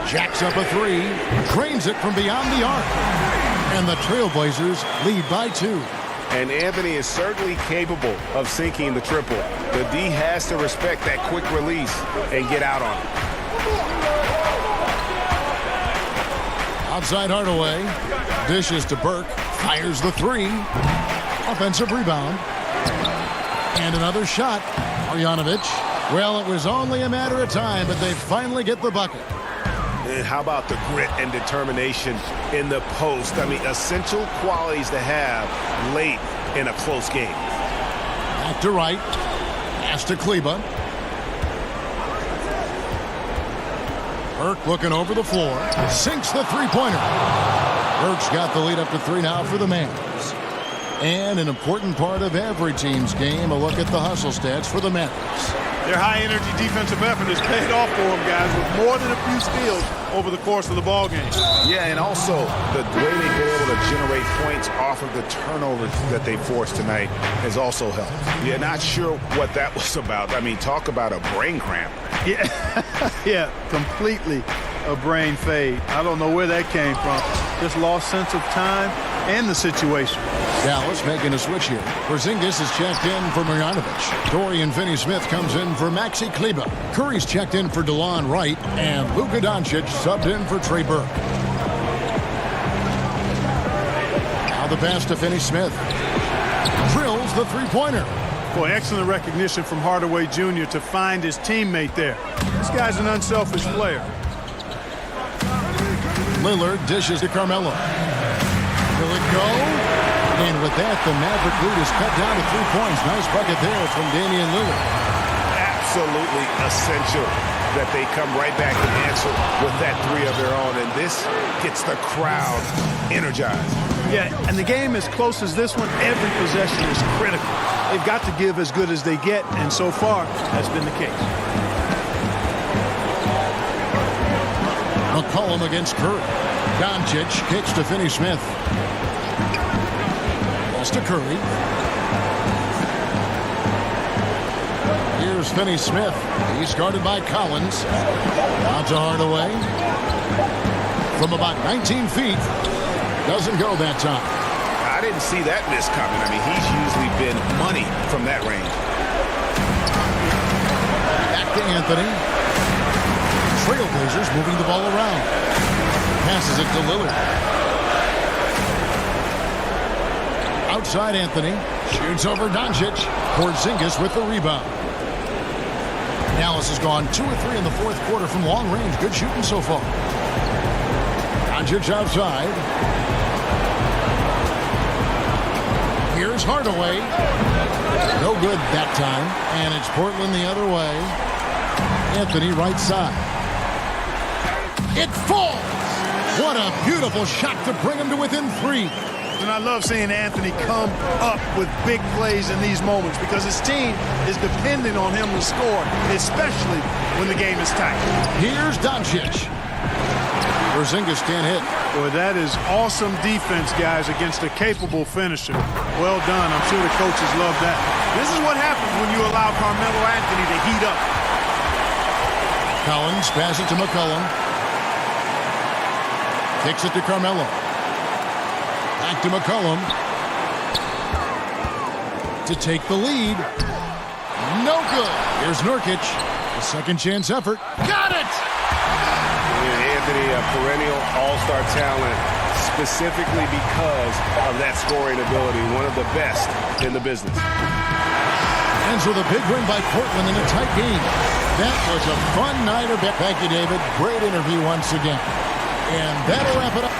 Jacks up a 3. Drains it from beyond the arc. And the Trailblazers lead by 2. And Anthony is certainly capable of sinking the triple. The D has to respect that quick release and get out on it. Outside Hardaway. Dishes to Burke. Fires the 3. Offensive rebound. And another shot. Marjanovic. Well, it was only a matter of time, but they finally get the bucket. And how about the grit and determination in the post? I mean, essential qualities to have late in a close game. Back to Wright. Pass to Kleba. Burke looking over the floor. Sinks the three-pointer. Burke's got the lead up to 3 now for the Mavs. And an important part of every team's game, a look at the hustle stats for the Mavericks. Their high-energy defensive effort has paid off for them, guys, with more than a few steals over the course of the ball game. Yeah, and also the way they've been able to generate points off of the turnovers that they forced tonight has also helped. Yeah, not sure what that was about. I mean, talk about a brain cramp. Yeah, yeah, completely a brain fade. I don't know where that came from. Just lost sense of time and the situation. Dallas making a switch here. Porzingis is checked in for Marjanovic. Dorian Finney-Smith comes in for Maxi Kleba. Curry's checked in for DeLon Wright. And Luka Doncic subbed in for Trey Burke. Now the pass to Finney-Smith. Drills the three-pointer. Boy, excellent recognition from Hardaway Jr. to find his teammate there. This guy's an unselfish player. Lillard dishes to Carmelo. Will it go? And with that, the Maverick lead is cut down to 3 points. Nice bucket there from Damian Lillard. Absolutely essential that they come right back and answer with that 3 of their own. And this gets the crowd energized. Yeah, and the game as close as this one, every possession is critical. They've got to give as good as they get, and so far, that's been the case. McCollum against Curry. Doncic kicks to Finney-Smith. Pass to Curry. Here's Finney-Smith. He's guarded by Collins. Out to Hardaway. From about 19 feet. Doesn't go that time. I didn't see that miss coming. I mean, he's usually been money from that range. Back to Anthony. Trailblazers moving the ball around. Passes it to Lillard. Outside Anthony. Shoots over Doncic. Porzingis with the rebound. Dallas has gone 2 or 3 in the fourth quarter from long range. Good shooting so far. Doncic outside. Here's Hardaway. No good that time. And it's Portland the other way. Anthony right side. It falls. What a beautiful shot to bring him to within 3. And I love seeing Anthony come up with big plays in these moments because his team is depending on him to score, especially when the game is tight. Here's Doncic. Porzingis can't hit. Boy, that is awesome defense, guys, against a capable finisher. Well done. I'm sure the coaches love that. This is what happens when you allow Carmelo Anthony to heat up. Collins passes it to McCollum. Kicks it to Carmelo. Back to McCollum. To take the lead. No good. Here's Nurkic. A second chance effort. Got it! Anthony, a perennial all-star talent, specifically because of that scoring ability. One of the best in the business. Ends with a big win by Portland in a tight game. That was a fun night of it. Thank you, David. Great interview once again. And that'll wrap it up.